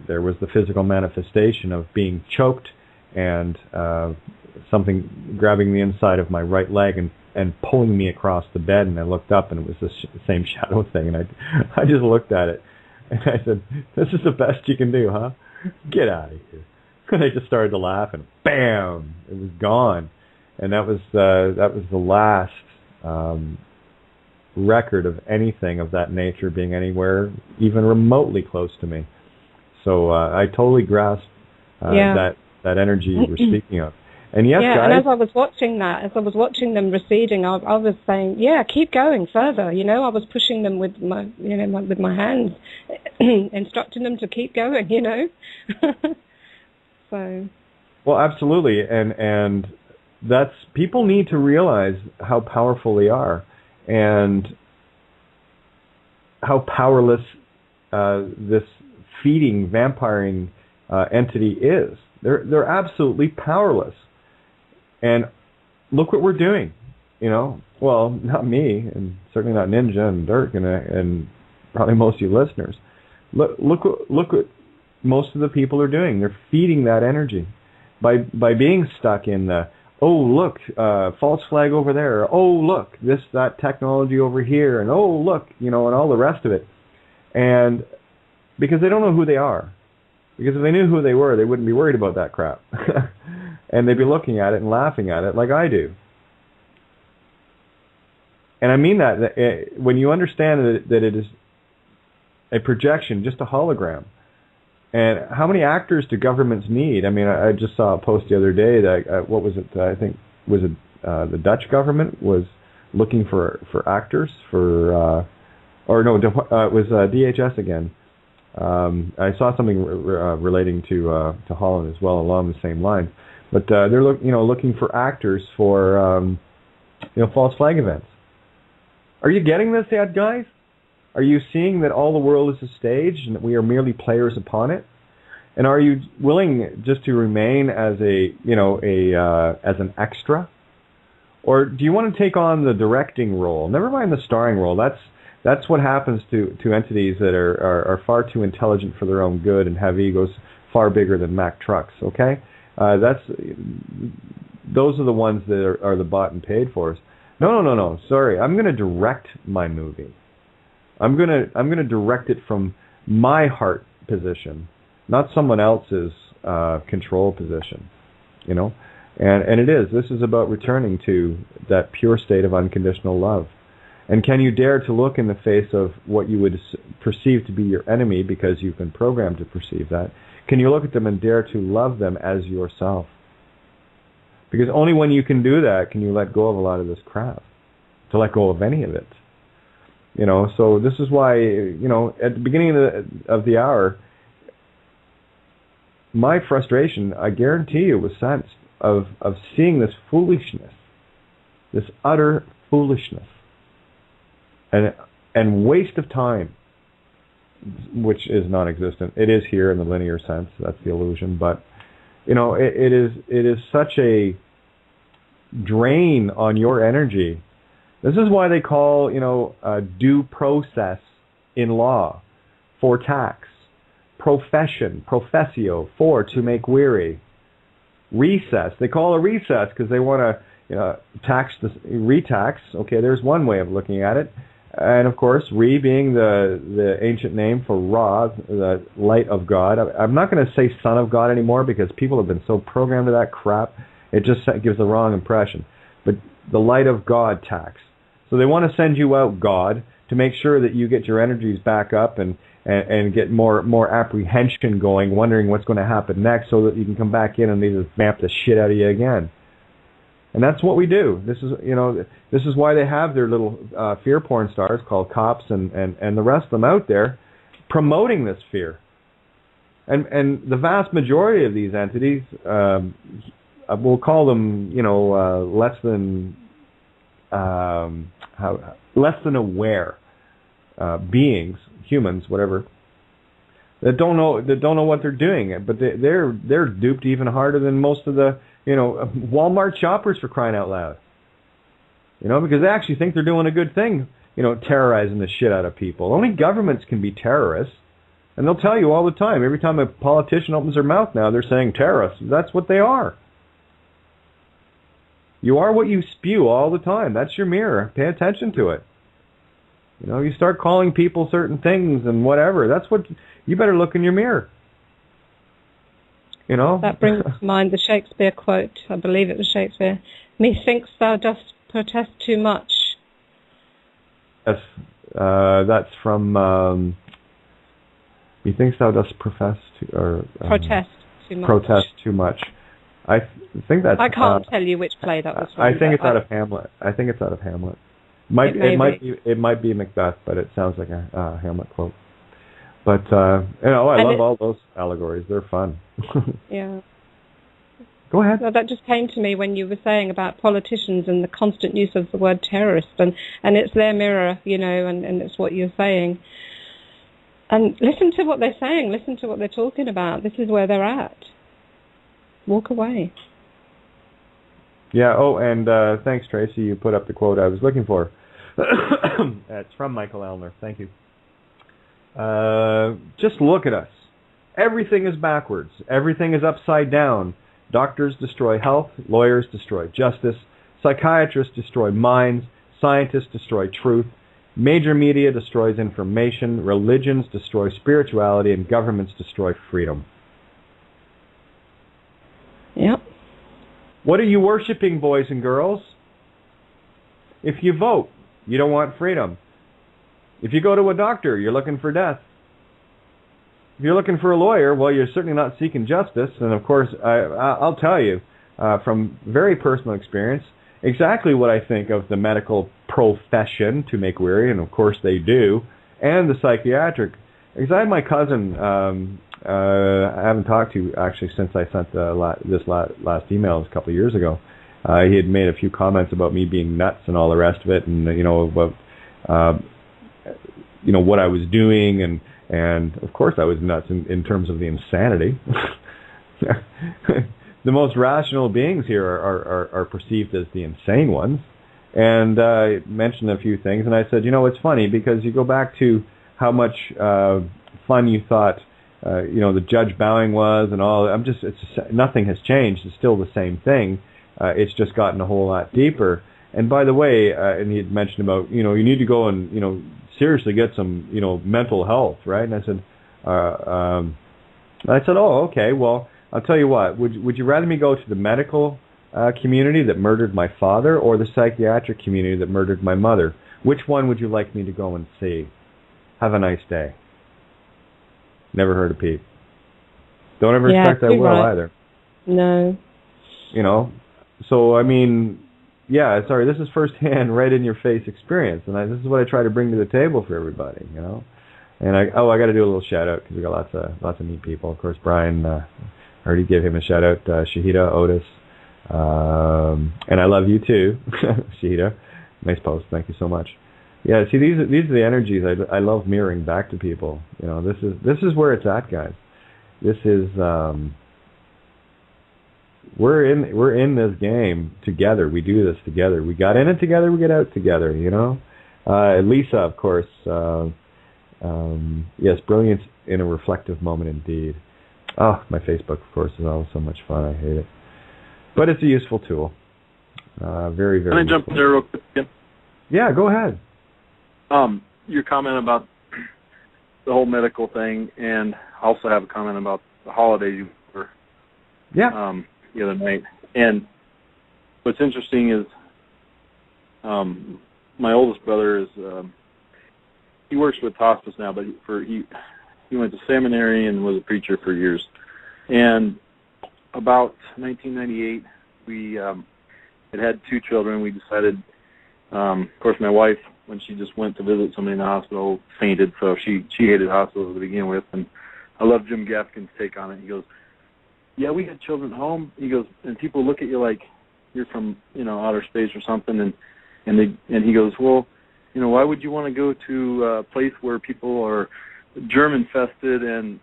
A: there was the physical manifestation of being choked and something grabbing the inside of my right leg and pulling me across the bed. And I looked up, and it was the same shadow thing. And I just looked at it. And I said, this is the best you can do, huh? Get out of here. And I just started to laugh, and bam, it was gone. And that was the last record of anything of that nature being anywhere even remotely close to me. So I totally grasp that energy you were speaking of. And yes, guys.
C: And as I was watching them receding, I was saying, yeah, keep going further. I was pushing them with my, with my hands, instructing them to keep going. So. Well,
A: absolutely, and that's, people need to realize how powerful they are, and how powerless this feeding, vampiring entity is. They're absolutely powerless. And look what we're doing, Well, not me, and certainly not Ninja and Dirk, and probably most of you listeners. Look what most of the people are doing. They're feeding that energy by being stuck in the, oh look, false flag over there. Or, oh look, that technology over here, and oh look, and all the rest of it. And because they don't know who they are. Because if they knew who they were, they wouldn't be worried about that crap. And they'd be looking at it and laughing at it like I do. And I mean that when you understand that it is a projection, just a hologram. And how many actors do governments need? I mean, I just saw a post the other day that, what was it, I think, was it the Dutch government was looking for actors for, it was DHS again. I saw something relating to Holland as well along the same line. But they're looking for actors for false flag events. Are you getting this yet, guys? Are you seeing that all the world is a stage and that we are merely players upon it? And are you willing just to remain as as an extra, Or do you want to take on the directing role? Never mind the starring role. That's what happens to entities that are far too intelligent for their own good and have egos far bigger than Mack trucks. Okay, those are the ones that are the bought and paid for. No. Sorry, I'm going to direct my movie. I'm going to direct it from my heart position, not someone else's control position. You know, and it is. This is about returning to that pure state of unconditional love. And can you dare to look in the face of what you would perceive to be your enemy because you've been programmed to perceive that? Can you look at them and dare to love them as yourself? Because only when you can do that can you let go of a lot of this crap, to let go of any of it. You know, so this is why, you know, at the beginning of the hour, my frustration, I guarantee you, was sensed of seeing this foolishness, this utter foolishness, and waste of time, which is non-existent. It is here in the linear sense. That's the illusion. But you know, it is such a drain on your energy. This is why they call, you know, due process in law for tax, profession, professio, for to make weary, recess. They call a recess because they want to tax the retax. Okay, there's one way of looking at it. And of course, Re being the ancient name for Ra, the light of God. I'm not going to say Son of God anymore because people have been so programmed to that crap. It just gives the wrong impression. But the light of God tax. So they want to send you out, God, to make sure that you get your energies back up and get more apprehension going, wondering what's going to happen next, so that you can come back in and they just vamp the shit out of you again. And that's what we do. This is why they have their little fear porn stars called cops and the rest of them out there promoting this fear. And the vast majority of these entities, we'll call them, less than aware beings, humans, whatever, that don't know what they're doing. But they're duped even harder than most of the Walmart shoppers, for crying out loud. Because they actually think they're doing a good thing, terrorizing the shit out of people. Only governments can be terrorists. And they'll tell you all the time. Every time a politician opens their mouth now, they're saying terrorists. That's what they are. You are what you spew all the time. That's your mirror. Pay attention to it. You start calling people certain things and whatever. That's what you better look in your mirror.
C: That brings to mind the Shakespeare quote. I believe it was Shakespeare. Methinks thou dost protest too much.
A: Yes, that's from. Methinks thou dost protest too much. Protest too much. I think that's.
C: I can't tell you which play that was from.
A: I think it's out of Hamlet. It might be Macbeth, but it sounds like a Hamlet quote. But I love all those allegories. They're fun.
C: Yeah.
A: Go ahead.
C: Well, that just came to me when you were saying about politicians and the constant use of the word terrorist, and it's their mirror, and it's what you're saying. And listen to what they're saying. Listen to what they're talking about. This is where they're at. Walk away.
A: Yeah. Oh, and thanks, Tracy. You put up the quote I was looking for. It's from Michael Elner. Thank you. Just look at us. Everything is backwards. Everything is upside down. Doctors destroy health. Lawyers destroy justice. Psychiatrists destroy minds. Scientists destroy truth. Major media destroys information. Religions destroy spirituality. And governments destroy freedom.
C: Yep.
A: What are you worshiping, boys and girls? If you vote, you don't want freedom. If you go to a doctor, you're looking for death. If you're looking for a lawyer, well, you're certainly not seeking justice. And of course, I'll tell you from very personal experience exactly what I think of the medical profession, to make weary, and of course they do, and the psychiatric. Because I had my cousin, I haven't talked to actually since I sent this last email a couple of years ago. He had made a few comments about me being nuts and all the rest of it, and about what I was doing, and of course I was nuts in terms of the insanity. the most rational beings here are perceived as the insane ones. And I mentioned a few things, and I said, it's funny because you go back to how much fun you thought, the judge bowing was, and all. Nothing has changed. It's still the same thing. It's just gotten a whole lot deeper. And by the way, and he had mentioned about, you need to go and, seriously get some, mental health, right? And I said, oh, okay. Well, I'll tell you what. Would you rather me go to the medical community that murdered my father, or the psychiatric community that murdered my mother? Which one would you like me to go and see? Have a nice day. Never heard a peep. Don't ever expect I will either.
C: No.
A: So I mean, sorry, this is firsthand, right in your face experience, and this is what I try to bring to the table for everybody, And I got to do a little shout out because we got lots of neat people. Of course, Brian, I already gave him a shout out. Shahida, Otis, and I love you too, Shahida. Nice post, thank you so much. Yeah, see, these are the energies I love mirroring back to people. This is where it's at, guys. This is we're in this game together. We do this together. We got in it together. We get out together. Lisa, of course. Yes, brilliance in a reflective moment indeed. Oh, my Facebook, of course, is always so much fun. I hate it, but it's a useful tool. Very, very.
B: Can I jump in there real quick again?
A: Yeah, go ahead.
B: Your comment about the whole medical thing, and I also have a comment about the holidays you were the other night. And what's interesting is my oldest brother is he works with hospice now, but he went to seminary and was a preacher for years. And about 1998, we had 2 children. We decided, of course, my wife, when she just went to visit somebody in the hospital, fainted, so she hated hospitals to begin with. And I love Jim Gaffigan's take on it. He goes, yeah, we had children at home. He goes, and people look at you like you're from, outer space or something. And he goes, well, why would you want to go to a place where people are germ-infested and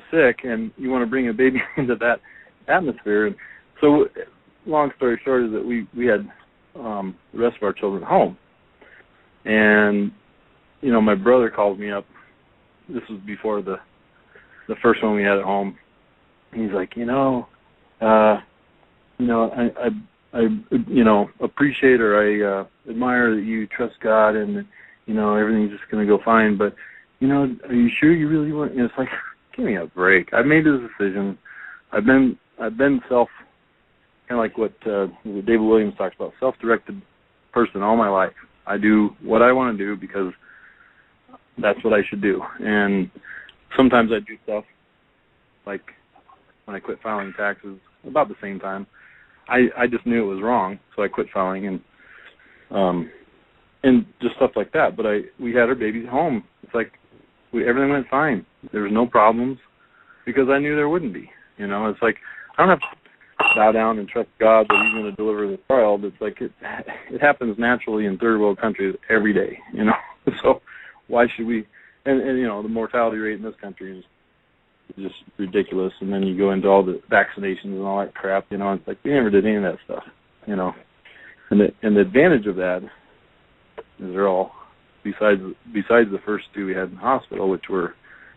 B: sick, and you want to bring a baby into that atmosphere? And so, long story short is that we had the rest of our children at home. And, my brother called me up. This was before the first one we had at home. He's like, I appreciate or I admire that you trust God and, everything's just going to go fine. But, are you sure you really want? It's like, give me a break. I've made this decision. I've been kind of like what David Williams talks about, self-directed person all my life. I do what I want to do because that's what I should do. And sometimes I do stuff like when I quit filing taxes about the same time. I just knew it was wrong, so I quit filing and just stuff like that. But we had our babies home. It's like everything went fine. There was no problems because I knew there wouldn't be. It's like I don't have to bow down and trust God that He's going to deliver the child. It's like it happens naturally in third world countries every day. So why should we? And the mortality rate in this country is just ridiculous. And then you go into all the vaccinations and all that crap. It's like we never did any of that stuff. And the advantage of that is they're all besides the first 2 we had in the hospital, which were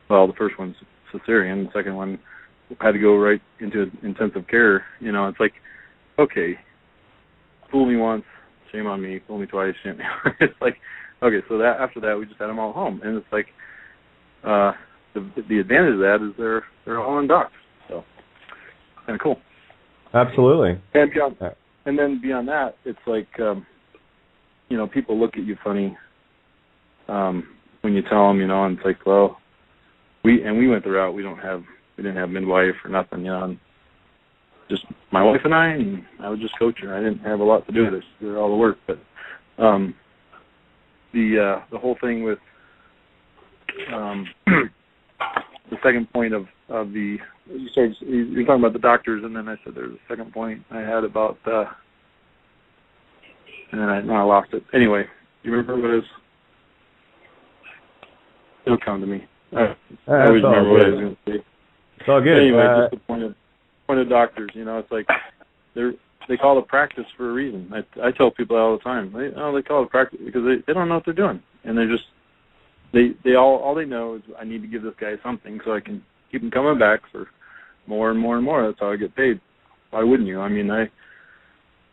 B: the first one's cesarean, the second one had to go right into intensive care. It's like, okay, fool me once, shame on me. Fool me twice, shame. It's like, okay, so that after that we just had them all home, and it's like, the advantage of that is they're all undocked, so kind of cool.
A: Absolutely.
B: And then beyond that, it's like, people look at you funny when you tell them, and it's like, well, we went the route. We didn't have midwife or nothing, and just my wife and I would just coach her. I didn't have a lot to do with this, do all the work. But the whole thing with the second point of the you're talking about the doctors, and then I said there's a second point I had about and then I lost it. Anyway, do you remember what it was? It'll come to me. I always remember what I was going to say.
A: It's all good.
B: Anyway, just the point of disappointed doctors. It's like they call it practice for a reason. I tell people all the time, they call it practice because they don't know what they're doing, and they're just all they know is I need to give this guy something so I can keep him coming back for more and more and more. That's how I get paid. Why wouldn't you? I mean, I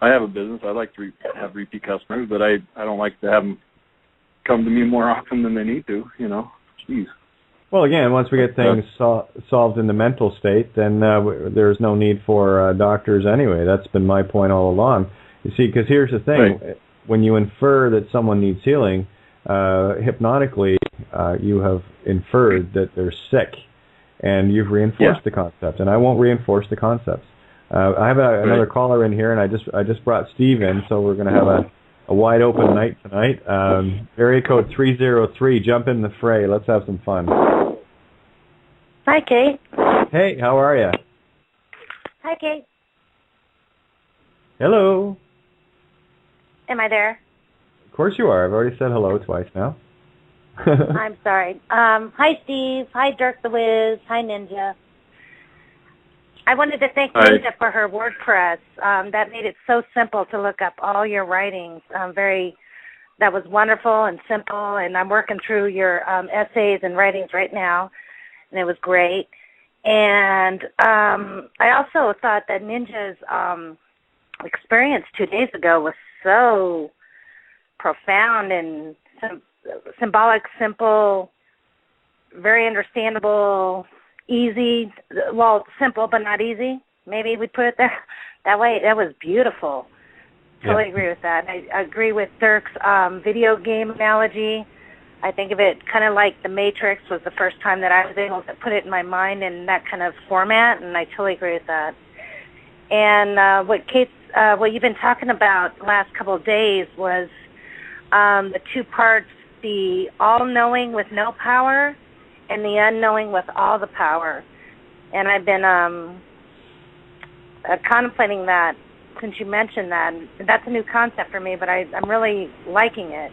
B: have a business. I like to have repeat customers, but I don't like to have them come to me more often than they need to. Jeez.
A: Well, again, once we get things solved in the mental state, then there's no need for doctors anyway. That's been my point all along. You see, because here's the thing. Right. When you infer that someone needs healing, hypnotically, you have inferred that they're sick, and you've reinforced the concept, and I won't reinforce the concepts. I have another caller in here, and I just brought Steve in, so we're going to have a wide open night tonight. Area code 303, jump in the fray. Let's have some fun.
D: Hi, Kate.
A: Hey, how are you?
D: Hi, Kate.
A: Hello.
D: Am I there?
A: Of course you are. I've already said hello twice now.
D: I'm sorry. Hi, Steve. Hi, Dirk the Wiz. Hi, Ninja. I wanted to thank Ninja for her WordPress. That made it so simple to look up all your writings. That was wonderful and simple, and I'm working through your essays and writings right now, and it was great. And I also thought that Ninja's experience 2 days ago was so profound and symbolic, simple, very understandable, easy. Well, simple but not easy. Maybe we'd put it that way. That was beautiful. Totally agree with that. I agree with Dirk's video game analogy. I think of it kind of like The Matrix was the first time that I was able to put it in my mind in that kind of format, and I totally agree with that. And what you've been talking about the last couple of days was the two parts, the all-knowing with no power and the unknowing with all the power. And I've been contemplating that since you mentioned that. That's a new concept for me, but I'm really liking it.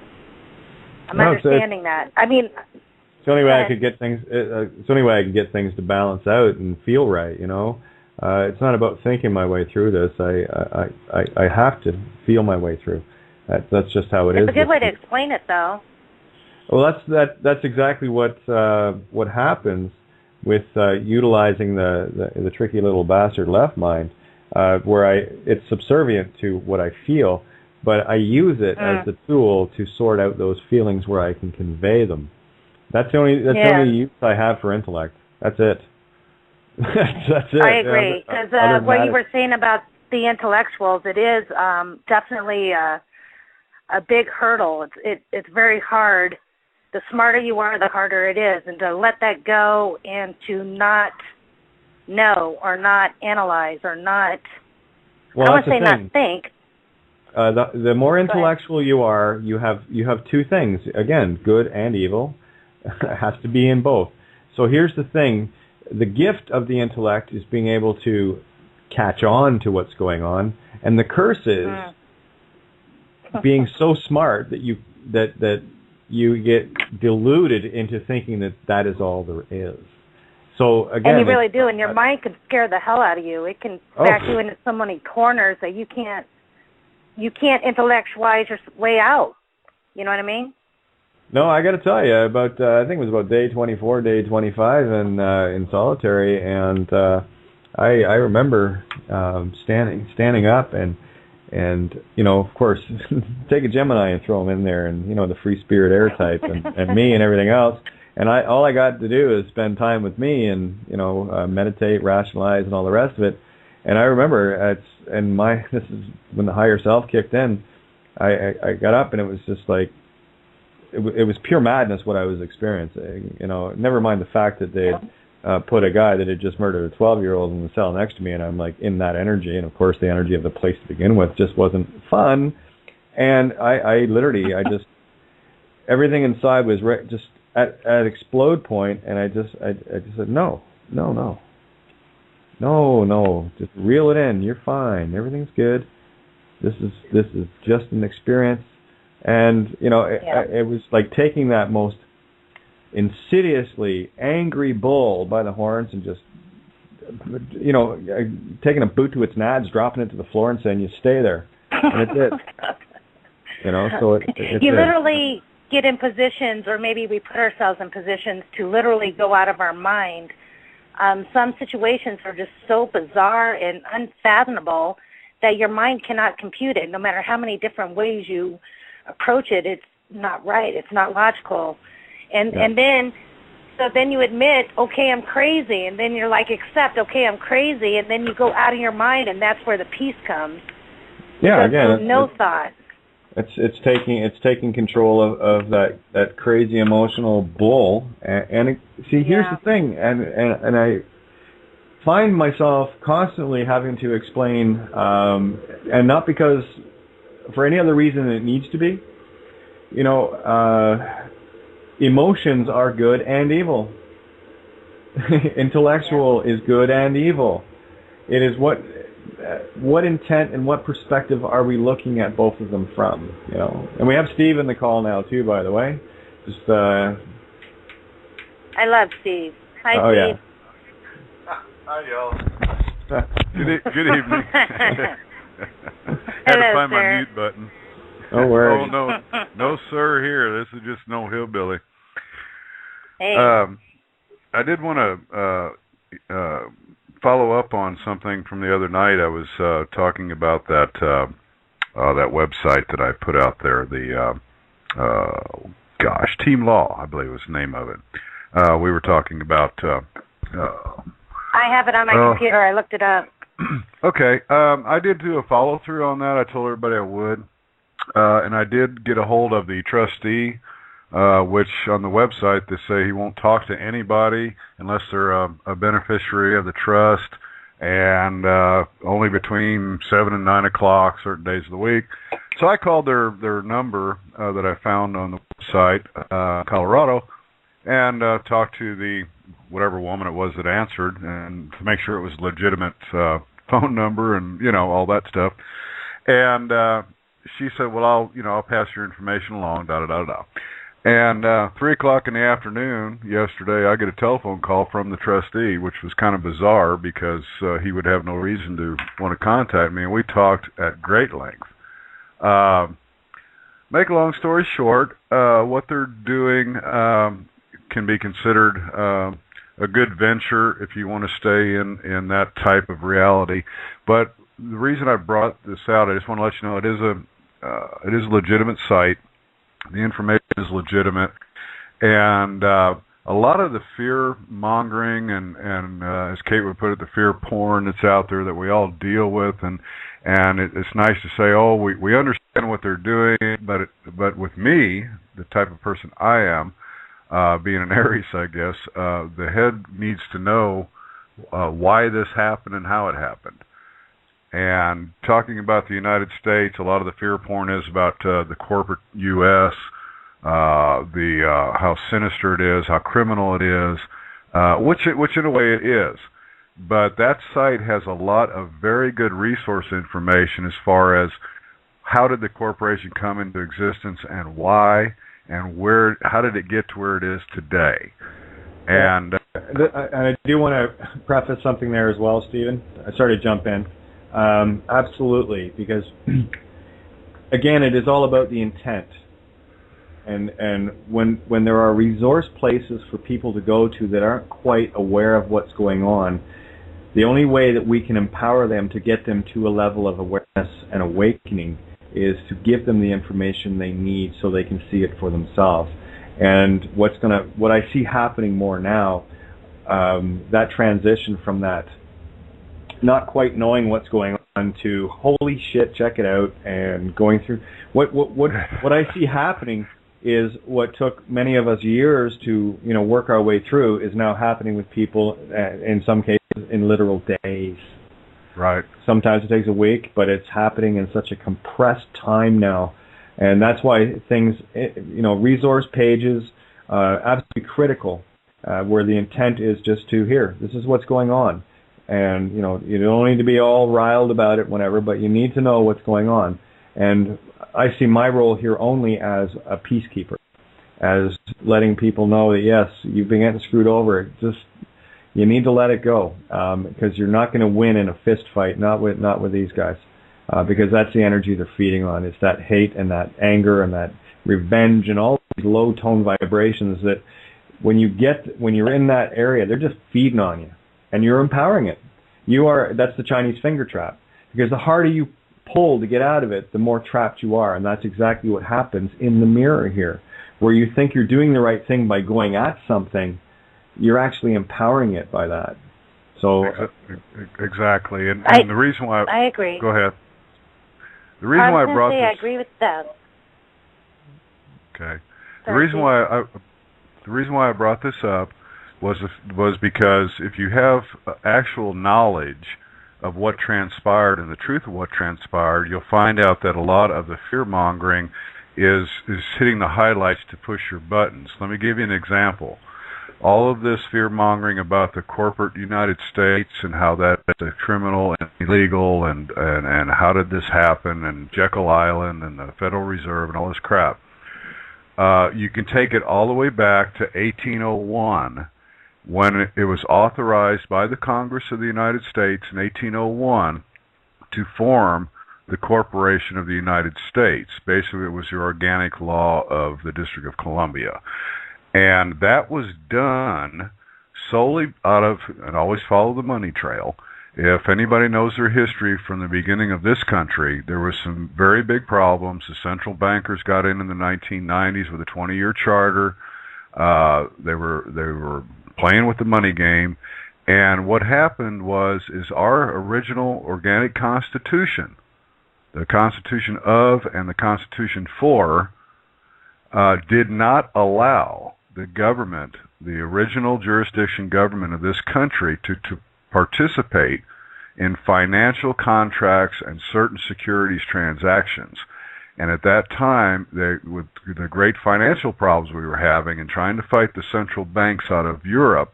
D: I'm understanding that. I mean,
A: it's the only way I could get things. It's the only way I could get things to balance out and feel right. It's not about thinking my way through this. I have to feel my way through. That's just how it is.
D: It's a good way to explain it, though.
A: Well, that's exactly what happens with utilizing the tricky little bastard left mind, where it's subservient to what I feel, but I use it as the tool to sort out those feelings where I can convey them. That's the only use I have for intellect. That's it. That's it.
D: I agree, because what you were saying about the intellectuals, it is definitely a big hurdle. It's very hard. The smarter you are, the harder it is, and to let that go and to not know or not analyze or not, I want to say not think.
A: The more intellectual you are, you have two things. Again, good and evil. It has to be in both. So here's the thing. The gift of the intellect is being able to catch on to what's going on, and the curse is being so smart that you get deluded into thinking that is all there is. So again,
D: and you really do, and your mind can scare the hell out of you. It can back you into so many corners that you can't intellectualize your way out. You know what I mean?
A: No, I got to tell you about. I think it was about day 24, day 25, in solitary, and I remember standing up and of course, take a Gemini and throw him in there, and the free spirit air type, and me and everything else. And all I got to do is spend time with me and meditate, rationalize, and all the rest of it. And I remember this is when the higher self kicked in. I got up and it was just like it was pure madness what I was experiencing. Never mind the fact that they had put a guy that had just murdered a 12-year-old in the cell next to me, and I'm like in that energy, and of course the energy of the place to begin with just wasn't fun. And I literally just everything inside was just at explode point, and I just said no, just reel it in. You're fine. Everything's good. This is just an experience. And it was like taking that most insidiously angry bull by the horns and just taking a boot to its nads, dropping it to the floor, and saying, "You stay there," and it's it. So it's
D: you literally get in positions, or maybe we put ourselves in positions to literally go out of our mind. Some situations are just so bizarre and unfathomable that your mind cannot compute it. No matter how many different ways you approach it, it's not right. It's not logical. And then you admit, okay, I'm crazy. And then you're like, accept, okay, I'm crazy. And then you go out of your mind, and that's where the peace comes.
A: Yeah, again,
D: no thought.
A: It's taking control of that crazy emotional bull. And here's the thing, and I find myself constantly having to explain, and not because for any other reason than it needs to be. Emotions are good and evil. Intellectual is good and evil. It is what intent and what perspective are we looking at both of them from? And we have Steve in the call now too, by the way.
D: I love Steve. Hi, Steve.
A: Yeah.
E: Hi, y'all. Good evening. Had to find my mute button.
A: No worries.
E: Oh, no, sir. Here, this is just no hillbilly.
D: Hey.
E: I did want to follow up on something from the other night. I was talking about that website that I put out there. The Team Law, I believe was the name of it. We were talking about.
D: I have it on my computer. I looked it up.
E: Okay. I did do a follow through on that. I told everybody I would. And I did get a hold of the trustee, which on the website they say he won't talk to anybody unless they're a beneficiary of the trust, and only between 7 and 9 o'clock certain days of the week. So I called their number that I found on the website, Colorado, and talked to the whatever woman it was that answered, and to make sure it was a legitimate phone number and all that stuff. And she said, "Well, I'll pass your information along." And 3 o'clock in the afternoon yesterday, I get a telephone call from the trustee, which was kind of bizarre because he would have no reason to want to contact me, and we talked at great length. Make a long story short, what they're doing can be considered a good venture if you want to stay in that type of reality. But the reason I brought this out, I just want to let you know it is a legitimate site. The information is legitimate, and a lot of the fear mongering and as Kate would put it, the fear porn that's out there that we all deal with, and it's nice to say, oh, we understand what they're doing, but with me, the type of person I am, being an Aries, I guess, the head needs to know why this happened and how it happened. And talking about the United States, a lot of the fear porn is about the corporate U.S., how sinister it is, how criminal it is, which in a way it is. But that site has a lot of very good resource information as far as how did the corporation come into existence and why, and how did it get to where it is today. And
A: I do want to preface something there as well, Stephen. I started to jump in. Absolutely, because again, it is all about the intent, and when there are resource places for people to go to that aren't quite aware of what's going on, the only way that we can empower them to get them to a level of awareness and awakening is to give them the information they need so they can see it for themselves. And what I see happening more now, that transition from that not quite knowing what's going on to holy shit, check it out, and going through what I see happening is what took many of us years to work our way through is now happening with people in some cases in literal days.
E: Right.
A: Sometimes it takes a week, but it's happening in such a compressed time now, and that's why things, resource pages, absolutely critical, where the intent is just to this is what's going on. And, you don't need to be all riled about it, whatever, but you need to know what's going on. And I see my role here only as a peacekeeper, as letting people know that, yes, you've been getting screwed over. Just, You need to let it go, because you're not going to win in a fist fight, not with these guys, because that's the energy they're feeding on. It's that hate and that anger and that revenge and all these low tone vibrations that when you're in that area, they're just feeding on you, and you're empowering it. That's the Chinese finger trap, because the harder you pull to get out of it, the more trapped you are, and that's exactly what happens in the mirror here, where you think you're doing the right thing by going at something. You're actually empowering it by that. So
E: exactly, and the reason why
D: I agree.
E: Go ahead. The reason why I brought this.
D: I agree with that.
E: Okay. The reason why I brought this up was because if you have actual knowledge of what transpired and the truth of what transpired, you'll find out that a lot of the fear mongering is hitting the highlights to push your buttons. Let me give you an example. All of this fear-mongering about the corporate United States and how that's criminal and illegal and how did this happen and Jekyll Island and the Federal Reserve and all this crap. You can take it all the way back to 1801 when it was authorized by the Congress of the United States in 1801 to form the Corporation of the United States. Basically, it was the organic law of the District of Columbia. And that was done solely out of, and always follow the money trail. If anybody knows their history from the beginning of this country, there was some very big problems. The central bankers got in the 1990s with a 20-year charter. They were playing with the money game. And what happened is our original organic constitution, the Constitution of and the Constitution for, did not allow the government, the original jurisdiction government of this country, to participate in financial contracts and certain securities transactions. And at that time, with the great financial problems we were having and trying to fight the central banks out of Europe,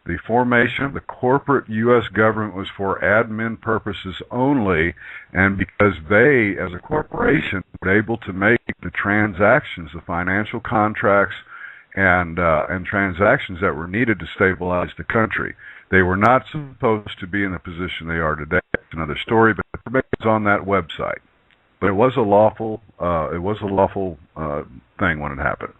E: the formation of the corporate U.S. government was for admin purposes only, and because they, as a corporation, were able to make the transactions, the financial contracts, and transactions that were needed to stabilize the country. They were not supposed to be in the position they are today. It's another story, but it's on that website. But it was a lawful thing when it happened.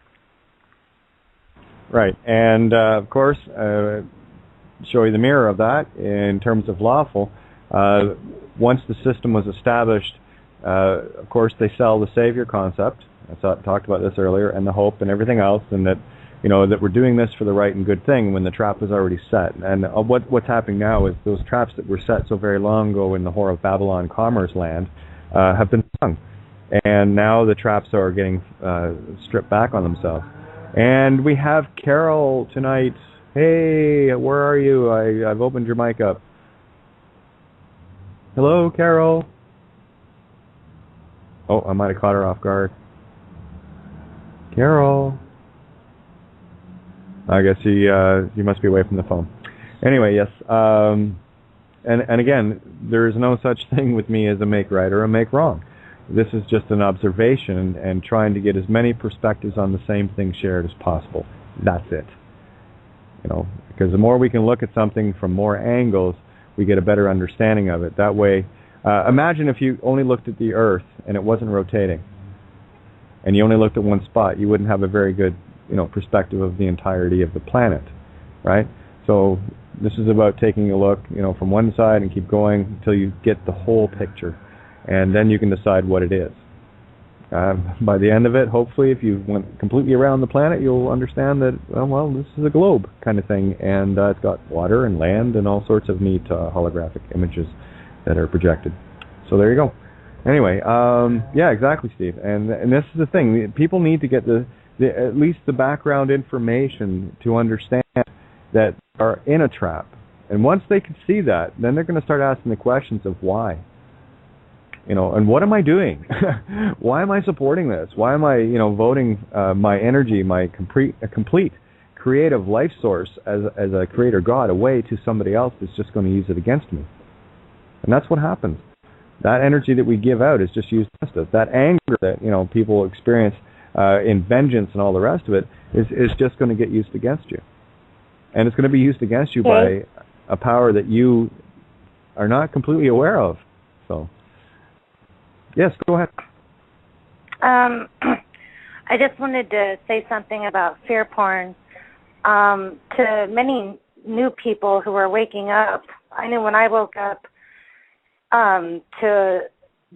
A: Right, and of course, show you the mirror of that in terms of lawful. Once the system was established, of course, they sell the savior concept. I talked about this earlier, and the hope and everything else, and that that we're doing this for the right and good thing when the trap is already set. And what's happening now is those traps that were set so very long ago in the Whore of Babylon commerce land have been sung, and now the traps are getting stripped back on themselves. And we have Carol tonight. Hey, where are you? I've opened your mic up. Hello, Carol. Oh, I might have caught her off guard. Carol. I guess you must be away from the phone. Anyway, yes. And again, there is no such thing with me as a make right or a make wrong. This is just an observation and trying to get as many perspectives on the same thing shared as possible. That's it. Because the more we can look at something from more angles, we get a better understanding of it. That way, imagine if you only looked at the Earth and it wasn't rotating, and you only looked at one spot, you wouldn't have a very good, perspective of the entirety of the planet, right? So this is about taking a look, from one side and keep going until you get the whole picture, and then you can decide what it is. By the end of it, hopefully, if you went completely around the planet, you'll understand that, well, this is a globe kind of thing, and it's got water and land and all sorts of neat holographic images that are projected. So there you go. Anyway, yeah, exactly, Steve. And this is the thing. People need to get at least the background information to understand that they are in a trap. And once they can see that, then they're going to start asking the questions of why. And what am I doing? Why am I supporting this? Why am I, voting my energy, my complete creative life source as a creator God away to somebody else that's just going to use it against me? And that's what happens. That energy that we give out is just used against us. That anger that people experience in vengeance and all the rest of it is just going to get used against you. and it's going to be used against you by a power that you are not completely aware of. So, yes, go ahead.
D: I just wanted to say something about fear porn. To many new people who are waking up, I knew when I woke up to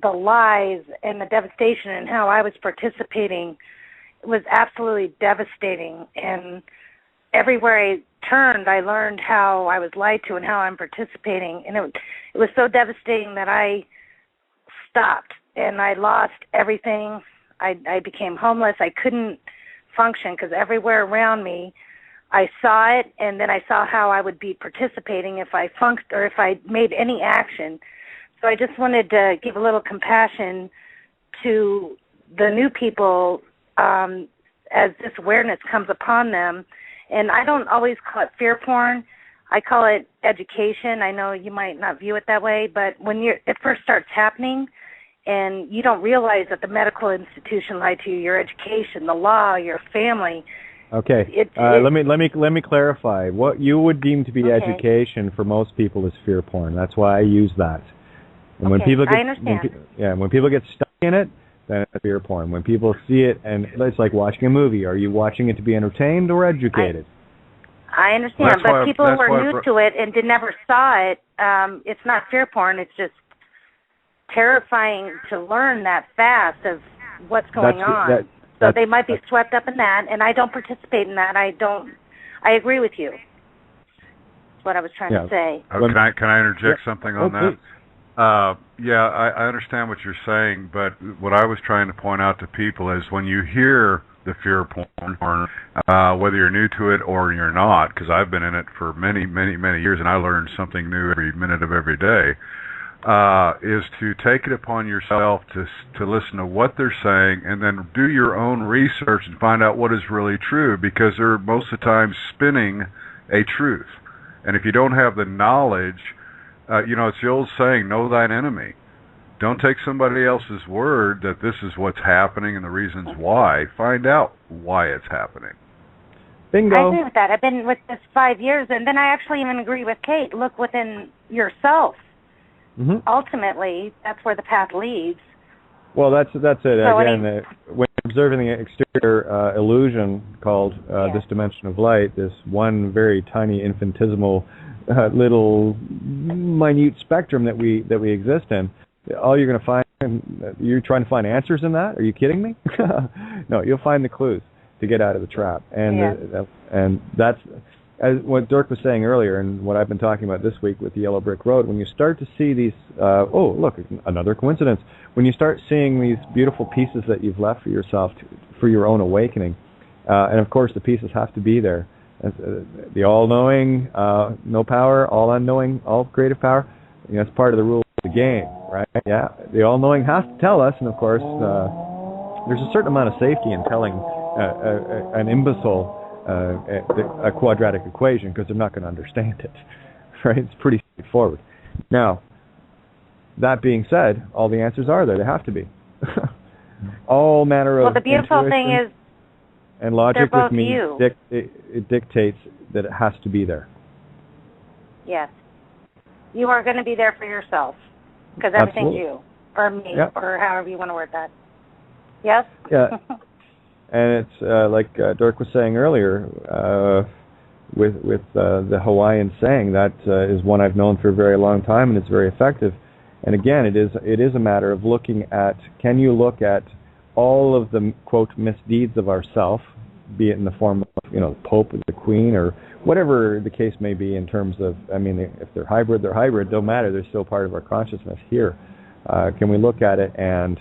D: the lies and the devastation and how I was participating, it was absolutely devastating. And everywhere I turned, I learned how I was lied to and how I'm participating. And it was so devastating that I stopped and I lost everything. I became homeless. I couldn't function because everywhere around me, I saw it, and then I saw how I would be participating if I functioned or if I made any action. So I just wanted to give a little compassion to the new people as this awareness comes upon them. And I don't always call it fear porn. I call it education. I know you might not view it that way, but when it first starts happening and you don't realize that the medical institution lied to you, your education, the law, your family.
A: Okay. Let me clarify. What you would deem to be education for most people is fear porn. That's why I use that. And when people get,
D: I understand.
A: When people get stuck in it, then it's fear porn. When people see it, and it's like watching a movie. Are you watching it to be entertained or educated?
D: I understand, but people who are new to it and never saw it, it's not fear porn. It's just terrifying to learn that fast of what's going on. So they might be swept up in that, and I don't participate in that. I agree with you. That's what I was trying to say.
E: Can I interject something on that?
A: Please.
E: I understand what you're saying, but what I was trying to point out to people is when you hear the fear porn, whether you're new to it or you're not, because I've been in it for many, many, many years, and I learn something new every minute of every day, is to take it upon yourself to listen to what they're saying and then do your own research and find out what is really true, because they're most of the time spinning a truth. And if you don't have the knowledge, it's the old saying, know thine enemy. Don't take somebody else's word that this is what's happening and the reasons why. Find out why it's happening.
A: Bingo.
D: I agree with that. I've been with this 5 years, and then I actually even agree with Kate. Look within yourself. Mm-hmm. Ultimately, that's where the path leads.
A: Well, that's it. So again, when observing the exterior illusion called this dimension of light, this one very tiny infinitesimal little minute spectrum that we exist in, all you're going to find, you're trying to find answers in that? Are you kidding me? No, you'll find the clues to get out of the trap. And that's as what Dirk was saying earlier, and what I've been talking about this week with the Yellow Brick Road. When you start to see these, look, another coincidence. When you start seeing these beautiful pieces that you've left for yourself for your own awakening, and of course the pieces have to be there. The all-knowing, no power, all-unknowing, all-creative power. It's part of the rules of the game, right? Yeah, the all-knowing has to tell us, and of course, there's a certain amount of safety in telling an imbecile a quadratic equation, because they're not going to understand it, right? It's pretty straightforward. Now, that being said, all the answers are there. They have to be. All manner of
D: Well, the beautiful thing is
A: and logic
D: with
A: me
D: you.
A: It dictates that it has to be there.
D: Yes. You are going to be there for yourself, because everything's you, or me, or however you want to word that. Yes?
A: Yeah. And it's like Dirk was saying earlier, with the Hawaiian saying, that is one I've known for a very long time, and it's very effective. And again, it is a matter of looking at, can you look at all of the, quote, misdeeds of ourself, be it in the form of, the Pope or the Queen or whatever the case may be in terms of, if they're hybrid, don't matter, they're still part of our consciousness here. Can we look at it and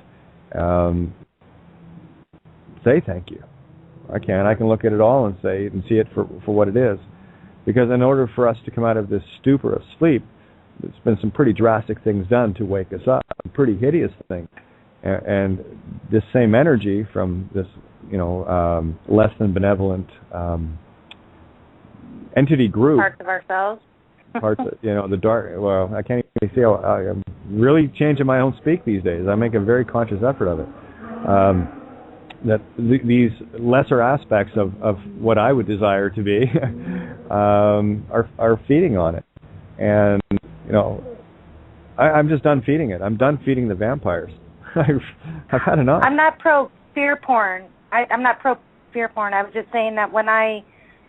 A: say thank you? I can look at it all and see it for what it is. Because in order for us to come out of this stupor of sleep, there's been some pretty drastic things done to wake us up, a pretty hideous thing. And this same energy from this, less than benevolent entity group.
D: Parts of ourselves.
A: Parts of, the dark, well, I can't even see how, I'm really changing my own speak these days. I make a very conscious effort of it. That these lesser aspects of what I would desire to be are feeding on it. And, you know, I'm just done feeding it. I'm done feeding the vampires. I've had enough.
D: I'm not pro fear porn. I'm not pro fear porn. I was just saying that when I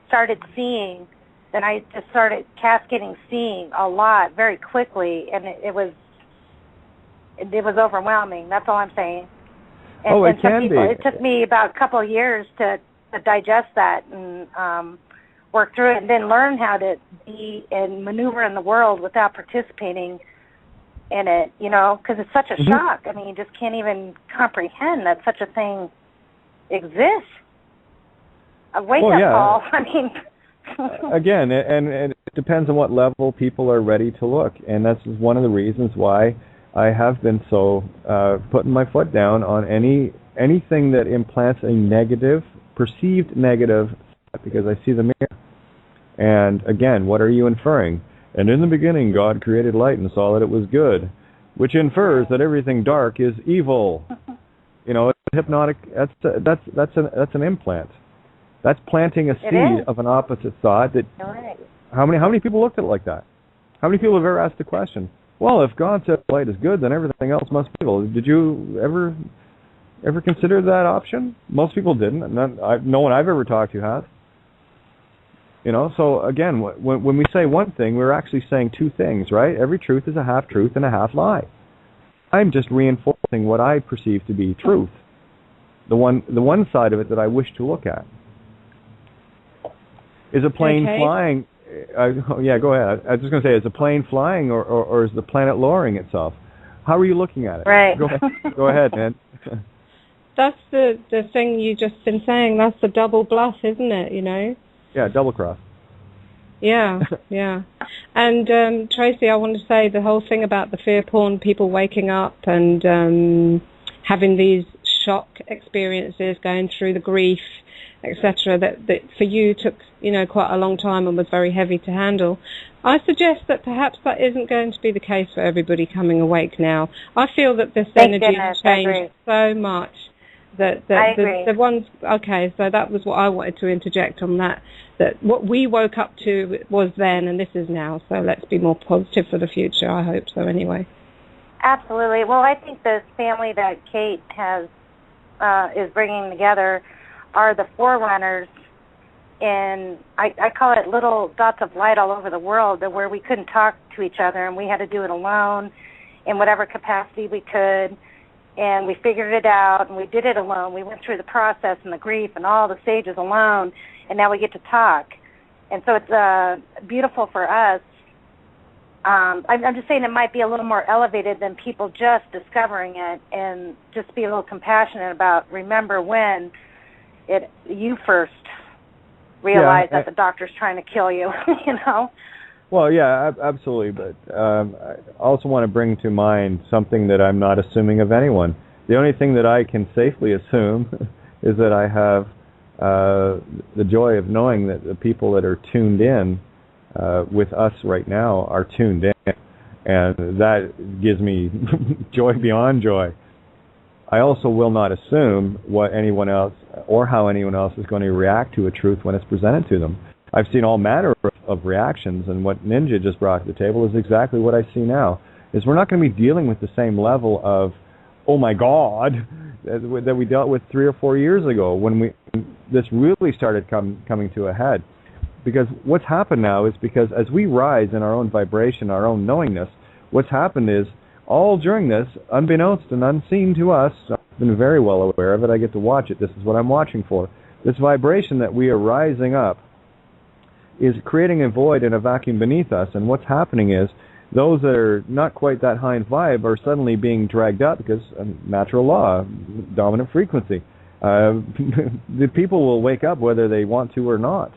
D: started seeing, then I just started cascading seeing a lot very quickly, and it was overwhelming. That's all I'm saying. And,
A: it can be.
D: It took me about a couple of years to digest that and work through it, and then learn how to be and maneuver in the world without participating in it, you know, because it's such a shock. I mean, you just can't even comprehend that such a thing exists. A wake-up call. I mean...
A: Again, and it depends on what level people are ready to look, and that's one of the reasons why I have been so putting my foot down on anything that implants a negative, perceived negative, because I see the mirror. And again, what are you inferring? And in the beginning, God created light and saw that it was good, which infers that everything dark is evil. You know, it's hypnotic. That's an implant. That's planting a seed of an opposite thought. That how many people looked at it like that? How many people have ever asked the question? Well, if God said light is good, then everything else must be evil. Did you ever consider that option? Most people didn't. No one I've ever talked to has. You know, so again, when we say one thing, we're actually saying two things, right? Every truth is a half truth and a half lie. I'm just reinforcing what I perceive to be truth, the one side of it that I wish to look at. Is a plane flying? Yeah, go ahead. I was just going to say, is a plane flying or is the planet lowering itself? How are you looking at it?
D: Right.
A: Go ahead, man.
C: That's the thing you just been saying. That's the double bluff, isn't it? You know.
A: Yeah, double cross.
C: Yeah, yeah. And Tracy, I want to say the whole thing about the fear porn, people waking up and having these shock experiences, going through the grief, etc. That for you took, you know, quite a long time and was very heavy to handle. I suggest that perhaps that isn't going to be the case for everybody coming awake now. I feel that this energy has changed so much that the ones. Okay, so that was what I wanted to interject on that. That what we woke up to was then, and this is now. So let's be more positive for the future. I hope so. Anyway.
D: Absolutely. Well, I think this family that Kate has is bringing together are the forerunners, and I call it little dots of light all over the world, where we couldn't talk to each other and we had to do it alone in whatever capacity we could, and we figured it out and we did it alone. We went through the process and the grief and all the stages alone, and now we get to talk. And so it's beautiful for us. I'm just saying it might be a little more elevated than people just discovering it, and just be a little compassionate about remember when you first realize that the doctor's trying to kill you, you know?
A: Well, yeah, absolutely. But I also want to bring to mind something that I'm not assuming of anyone. The only thing that I can safely assume is that I have the joy of knowing that the people that are tuned in with us right now are tuned in. And that gives me joy beyond joy. I also will not assume what anyone else or how anyone else is going to react to a truth when it's presented to them. I've seen all manner of reactions, and what Ninja just brought to the table is exactly what I see now. Is we're not going to be dealing with the same level of, oh my God, that we dealt with 3 or 4 years ago when this really started coming to a head. Because what's happened now is because as we rise in our own vibration, our own knowingness, what's happened is all during this, unbeknownst and unseen to us, I've been very well aware of it, I get to watch it, this is what I'm watching for. This vibration that we are rising up is creating a void and a vacuum beneath us, and what's happening is those that are not quite that high in vibe are suddenly being dragged up because natural law, dominant frequency. The people will wake up whether they want to or not,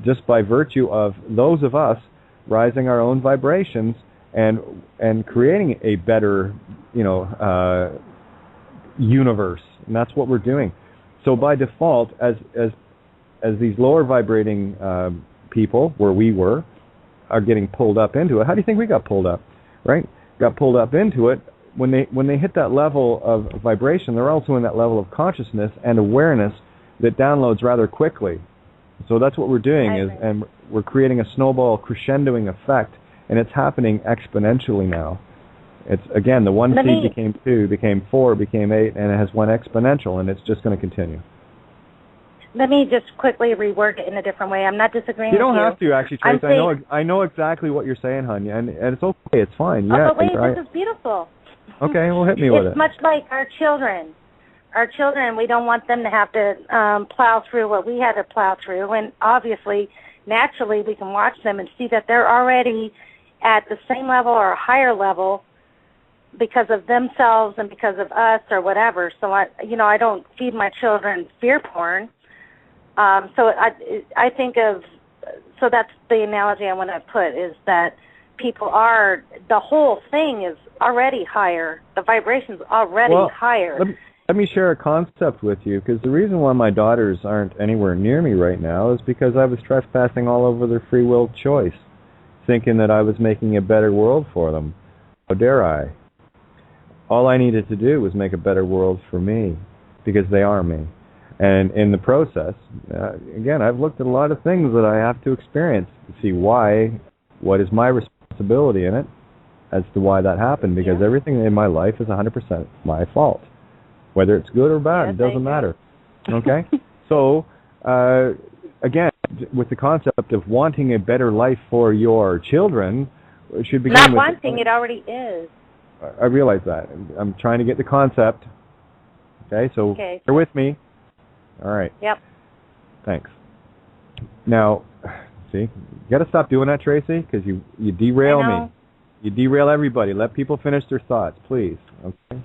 A: just by virtue of those of us rising our own vibrations and creating a better, universe, and that's what we're doing. So by default, as these lower vibrating people, where we were, are getting pulled up into it. How do you think we got pulled up? Right? Got pulled up into it. When they hit that level of vibration, they're also in that level of consciousness and awareness that downloads rather quickly. So that's what we're doing and we're creating a snowball crescendoing effect, and it's happening exponentially now. It's, again, the one seed became 2, became 4, became 8, and it has one exponential, and it's just going to continue.
D: Let me just quickly reword it in a different way. I'm not disagreeing with you.
A: You don't have to, actually, Trace. I know exactly what you're saying, hon, and it's okay. It's fine.
D: Oh, but wait, this is beautiful.
A: Okay, well, hit me with it.
D: It's much like our children. Our children, we don't want them to have to plow through what we had to plow through, and obviously, naturally, we can watch them and see that they're already at the same level or a higher level because of themselves and because of us or whatever. So I don't feed my children fear porn. So I think of, so that's the analogy I want to put, is that people are, the whole thing is already higher. The vibration's already higher.
A: Let me share a concept with you, because the reason why my daughters aren't anywhere near me right now is because I was trespassing all over their free will choice, thinking that I was making a better world for them. How dare I? All I needed to do was make a better world for me, because they are me. And in the process, again, I've looked at a lot of things that I have to experience to see what is my responsibility in it, as to why that happened, because everything in my life is 100% my fault. Whether it's good or bad, it doesn't matter. Okay? So, again, with the concept of wanting a better life for your children, it should begin
D: not
A: with...
D: Not wanting, it already is.
A: I realize that. I'm trying to get the concept. Okay, so bear with me. All right.
D: Yep.
A: Thanks. Now, see, you got to stop doing that, Tracy, because you derail me. You derail everybody. Let people finish their thoughts, please. Okay.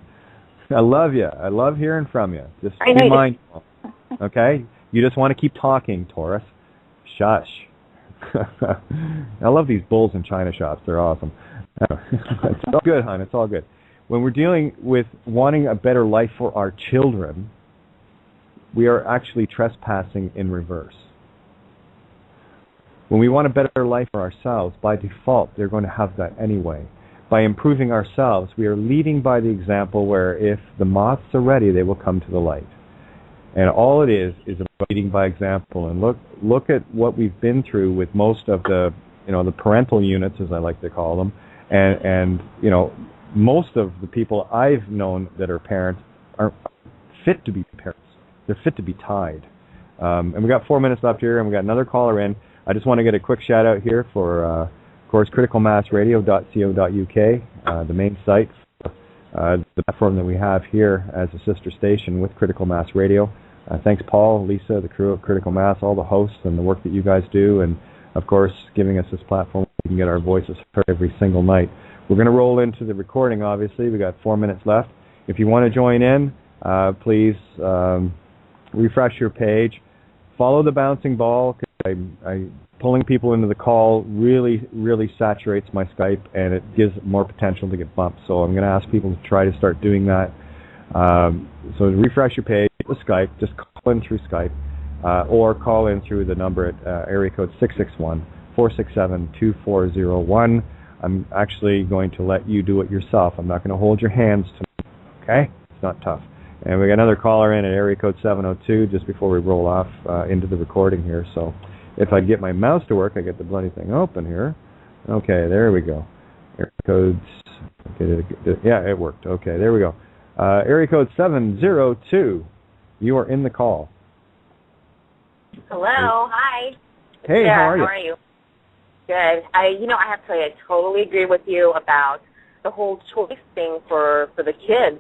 A: I love you. I love hearing from you. Just be mindful. Okay? You just want to keep talking, Taurus. Shush. I love these bulls in china shops. They're awesome. It's all good, hon. It's all good. When we're dealing with wanting a better life for our children, we are actually trespassing in reverse. When we want a better life for ourselves, by default, they're going to have that anyway. By improving ourselves, we are leading by the example where if the moths are ready, they will come to the light. And all it is about leading by example. And look at what we've been through with most of the parental units, as I like to call them, and most of the people I've known that are parents aren't fit to be parents. They're fit to be tied. And we got 4 minutes left here, and we got another caller in. I just want to get a quick shout out here for, of course, criticalmassradio.co.uk, the main site, the platform that we have here as a sister station with Critical Mass Radio. Thanks, Paul, Lisa, the crew of Critical Mass, all the hosts, and the work that you guys do, and of course, giving us this platform we can get our voices heard every single night. We're going to roll into the recording, obviously. We got 4 minutes left. If you want to join in, please refresh your page. Follow the bouncing ball. Pulling people into the call really, really saturates my Skype, and it gives more potential to get bumped. So I'm going to ask people to try to start doing that. So refresh your page, the Skype, just call in through Skype, or call in through the number at area code 661-467-2401. I'm actually going to let you do it yourself. I'm not going to hold your hands to me, okay? It's not tough. And we got another caller in at area code 702 just before we roll off into the recording here. So if I get my mouse to work, I get the bloody thing open here. Okay, there we go. Area codes. Okay, yeah, it worked. Okay, there we go. Area code 702. You are in the call.
F: Hello. Hi.
A: Hey,
F: Sarah,
A: how are you?
F: How are you? Good. I have to tell you, I totally agree with you about the whole choice thing for the kids.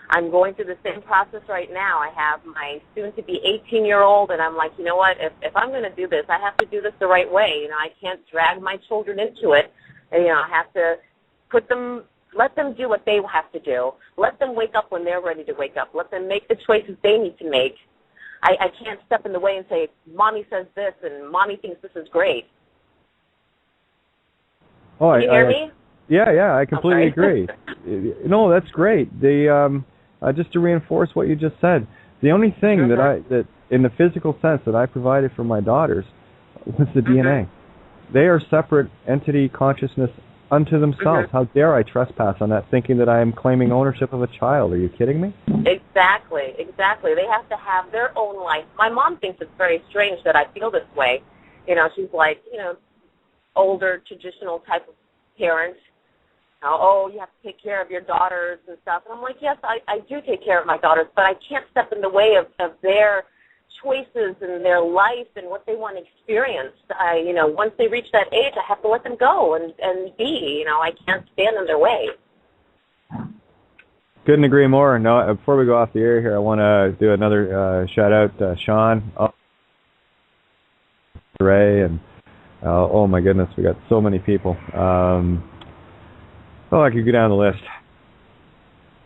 F: I'm going through the same process right now. I have my soon-to-be 18-year-old, and I'm like, you know what? If I'm going to do this, I have to do this the right way. I can't drag my children into it. And, I have to let them do what they have to do. Let them wake up when they're ready to wake up. Let them make the choices they need to make. I can't step in the way and say, Mommy says this, and Mommy thinks this is great.
A: Oh,
F: Can you hear me?
A: Yeah, I completely agree. No, that's great. Just to reinforce what you just said, the only thing that in the physical sense that I provided for my daughters was the DNA. They are separate entity consciousness unto themselves. How dare I trespass on that, thinking that I am claiming ownership of a child? Are you kidding me?
F: Exactly. They have to have their own life. My mom thinks it's very strange that I feel this way. She's like, older, traditional type of parent. Oh, you have to take care of your daughters and stuff. And I'm like, yes, I do take care of my daughters, but I can't step in the way of their choices and their life and what they want to experience. Once they reach that age, I have to let them go and be. I can't stand in their way.
A: Couldn't agree more. No, before we go off the air here, I want to do another shout out, Sean, Ray, and oh my goodness, we got so many people. I could go down the list,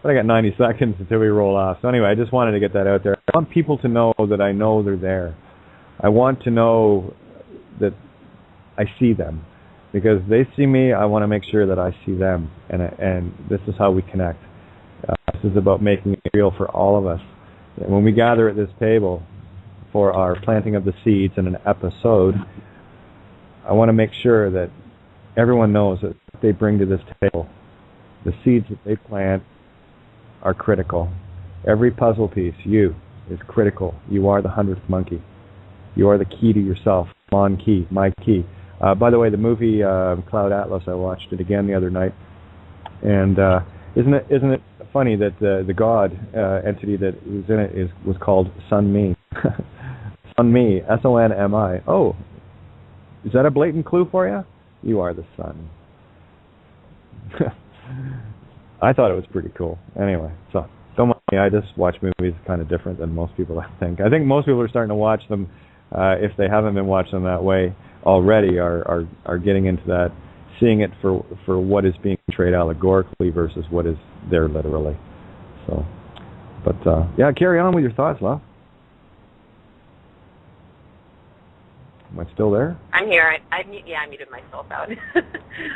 A: but I got 90 seconds until we roll off. So anyway, I just wanted to get that out there. I want people to know that I know they're there. I want to know that I see them, because they see me. I want to make sure that I see them, and this is how we connect. This is about making it real for all of us. And when we gather at this table for our planting of the seeds in an episode, I want to make sure that everyone knows that what they bring to this table, the seeds that they plant, are critical. Every puzzle piece, is critical. You are the 100th monkey. You are the key to yourself. On key, my key. By the way, the movie Cloud Atlas, I watched it again the other night, and isn't it funny that the God entity that was in it was called Sun Me. Sun Me, SONMI. Oh, is that a blatant clue for you? You are the sun. I thought it was pretty cool. Anyway, so don't mind me. I just watch movies kind of different than most people, I think. I think most people are starting to watch them, if they haven't been watching them that way already, are getting into that, seeing it for what is being portrayed allegorically versus what is there literally. So, but yeah, carry on with your thoughts, love. Am I still there?
F: I'm here. I muted myself out.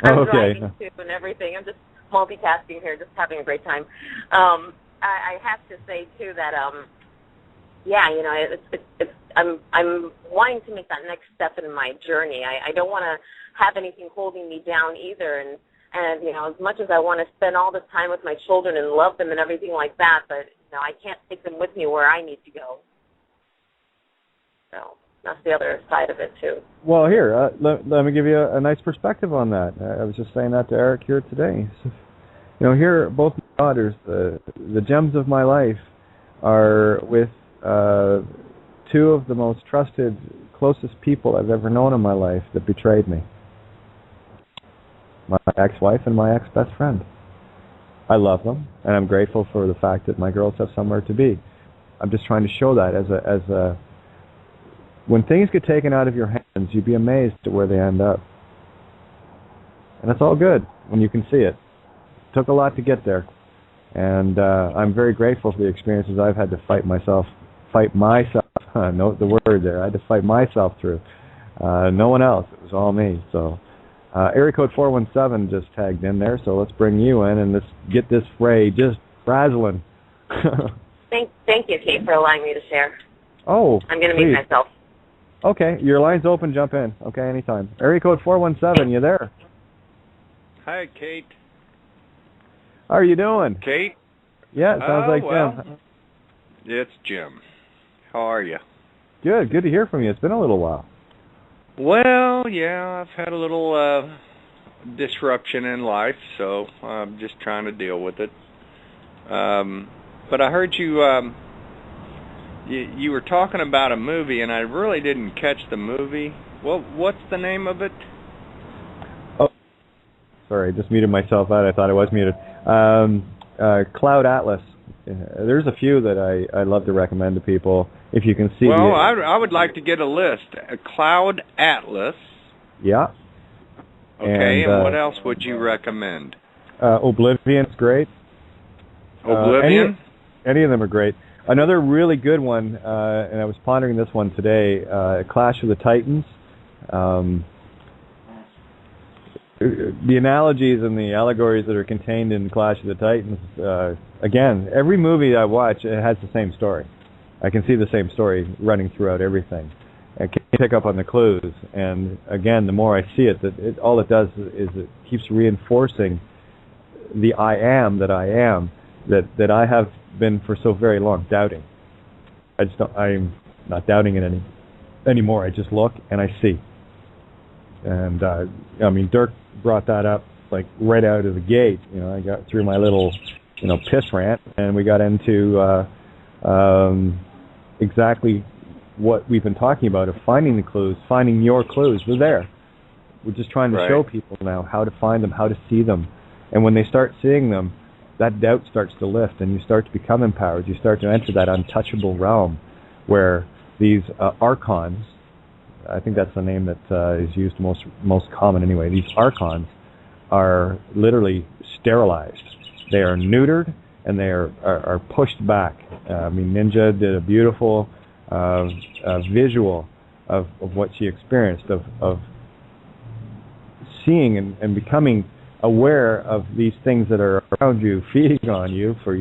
F: I'm driving too and everything. I'm just multitasking here, just having a great time. I have to say too that I'm wanting to make that next step in my journey. I don't want to have anything holding me down either, and as much as I want to spend all this time with my children and love them and everything like that, but I can't take them with me where I need to go. So that's the other side of it too. Well,
A: here, let me give you a nice perspective on that. I was just saying that to Eric here today. So, here, both my daughters, the gems of my life, are with two of the most trusted, closest people I've ever known in my life that betrayed me. My ex-wife and my ex-best friend. I love them, and I'm grateful for the fact that my girls have somewhere to be. I'm just trying to show that as a when things get taken out of your hands, you'd be amazed at where they end up. And it's all good when you can see it. It took a lot to get there. And I'm very grateful for the experiences I've had to fight myself. Note the word there. I had to fight myself through. No one else. It was all me. So area code 417 just tagged in there. So let's bring you in and let's get this fray just razzling.
F: Thank you, Kate, for allowing me to share.
A: Oh,
F: I'm going to mute myself.
A: Okay, your line's open. Jump in. Okay, anytime. Area code 417, you there?
G: Hi, Kate.
A: How are you doing?
G: Kate?
A: Yeah, it sounds like Jim.
G: It's Jim. How are you?
A: Good to hear from you. It's been a little while.
G: Well, yeah, I've had a little disruption in life, so I'm just trying to deal with it. But I heard you were talking about a movie, and I really didn't catch the movie. Well, what's the name of it?
A: Oh, sorry, I just muted myself out. I thought I was muted. Cloud Atlas. There's a few that I love to recommend to people. If you can see.
G: Well, I would like to get a list. Cloud Atlas.
A: Yeah.
G: Okay, and what else would you recommend?
A: Oblivion's great.
G: Oblivion?
A: Any of them are great. Another really good one, and I was pondering this one today, Clash of the Titans. The analogies and the allegories that are contained in Clash of the Titans, again, every movie I watch, it has the same story. I can see the same story running throughout everything. and can pick up on the clues. And again, the more I see it, all it does is it keeps reinforcing the I am that I have been for so very long doubting. I'm not doubting it anymore. I just look and I see. And I mean, Dirk brought that up like right out of the gate. You know, I got through my little, piss rant, and we got into exactly what we've been talking about, of finding the clues, finding your clues. They're there. We're just trying to show people now how to find them, how to see them. And when they start seeing them, that doubt starts to lift, and you start to become empowered. You start to enter that untouchable realm where these archons, I think that's the name that is used most common anyway, these archons are literally sterilized. They are neutered, and they are pushed back. I mean, Ninja did a beautiful visual of what she experienced, of seeing and becoming aware of these things that are around you, feeding on you for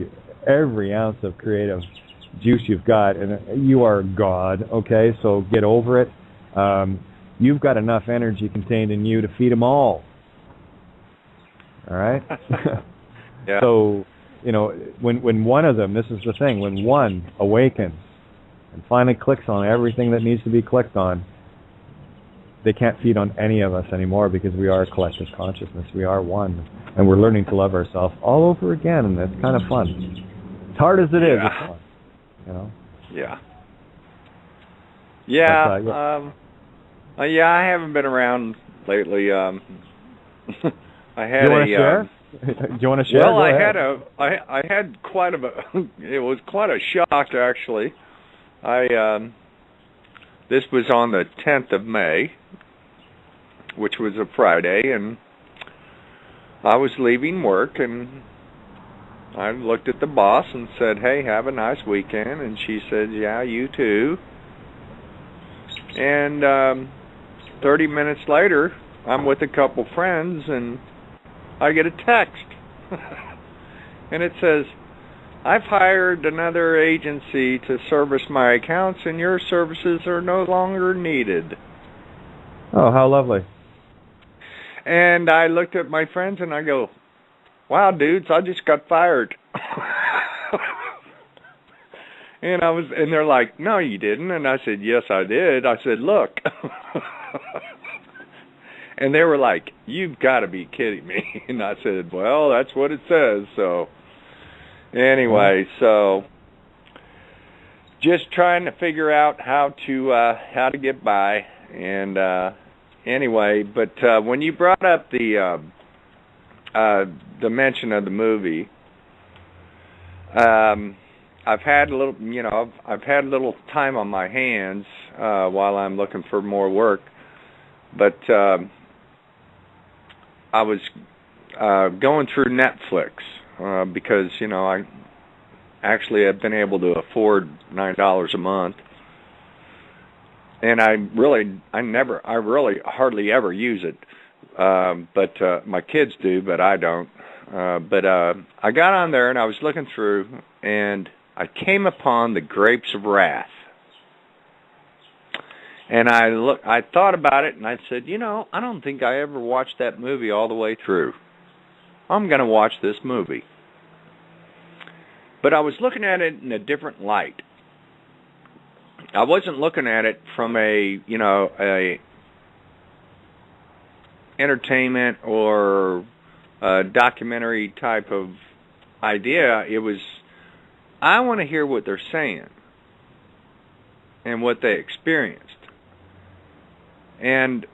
A: every ounce of creative juice you've got. And you are God, okay? So get over it. You've got enough energy contained in you to feed them all. All right?
G: Yeah.
A: So, when one of them, this is the thing, when one awakens and finally clicks on everything that needs to be clicked on, they can't feed on any of us anymore, because we are a collective consciousness. We are one. And we're learning to love ourselves all over again, and it's kind of fun. As hard as it is, it's fun.
G: Yeah. Yeah. But, I haven't been around lately. I had
A: Do you want to share?
G: Well, I had quite it was quite a shock, actually. This was on the 10th of May, which was a Friday, and I was leaving work, and I looked at the boss and said, "Hey, have a nice weekend." And she said, "Yeah, you too." And 30 minutes later, I'm with a couple friends, and I get a text. And it says, "I've hired another agency to service my accounts, and your services are no longer needed."
A: Oh, how lovely.
G: And I looked at my friends and I go, "Wow, dudes, I just got fired." And they're like, "No, you didn't." And I said, "Yes, I did." I said, "Look." And they were like, "You've got to be kidding me." And I said, "Well, that's what it says." So anyway, so just trying to figure out how to get by. And anyway, but when you brought up the mention of the movie, I've had a little time on my hands while I'm looking for more work, but I was going through Netflix because I actually have been able to afford $9 a month, and I really hardly ever use it, but my kids do, but I don't. But I got on there and I was looking through, and I came upon The Grapes of Wrath. And I thought about it, and I said, I don't think I ever watched that movie all the way through. I'm going to watch this movie. But I was looking at it in a different light. I wasn't looking at it from a entertainment or documentary type of idea. It was, I want to hear what they're saying and what they experienced. And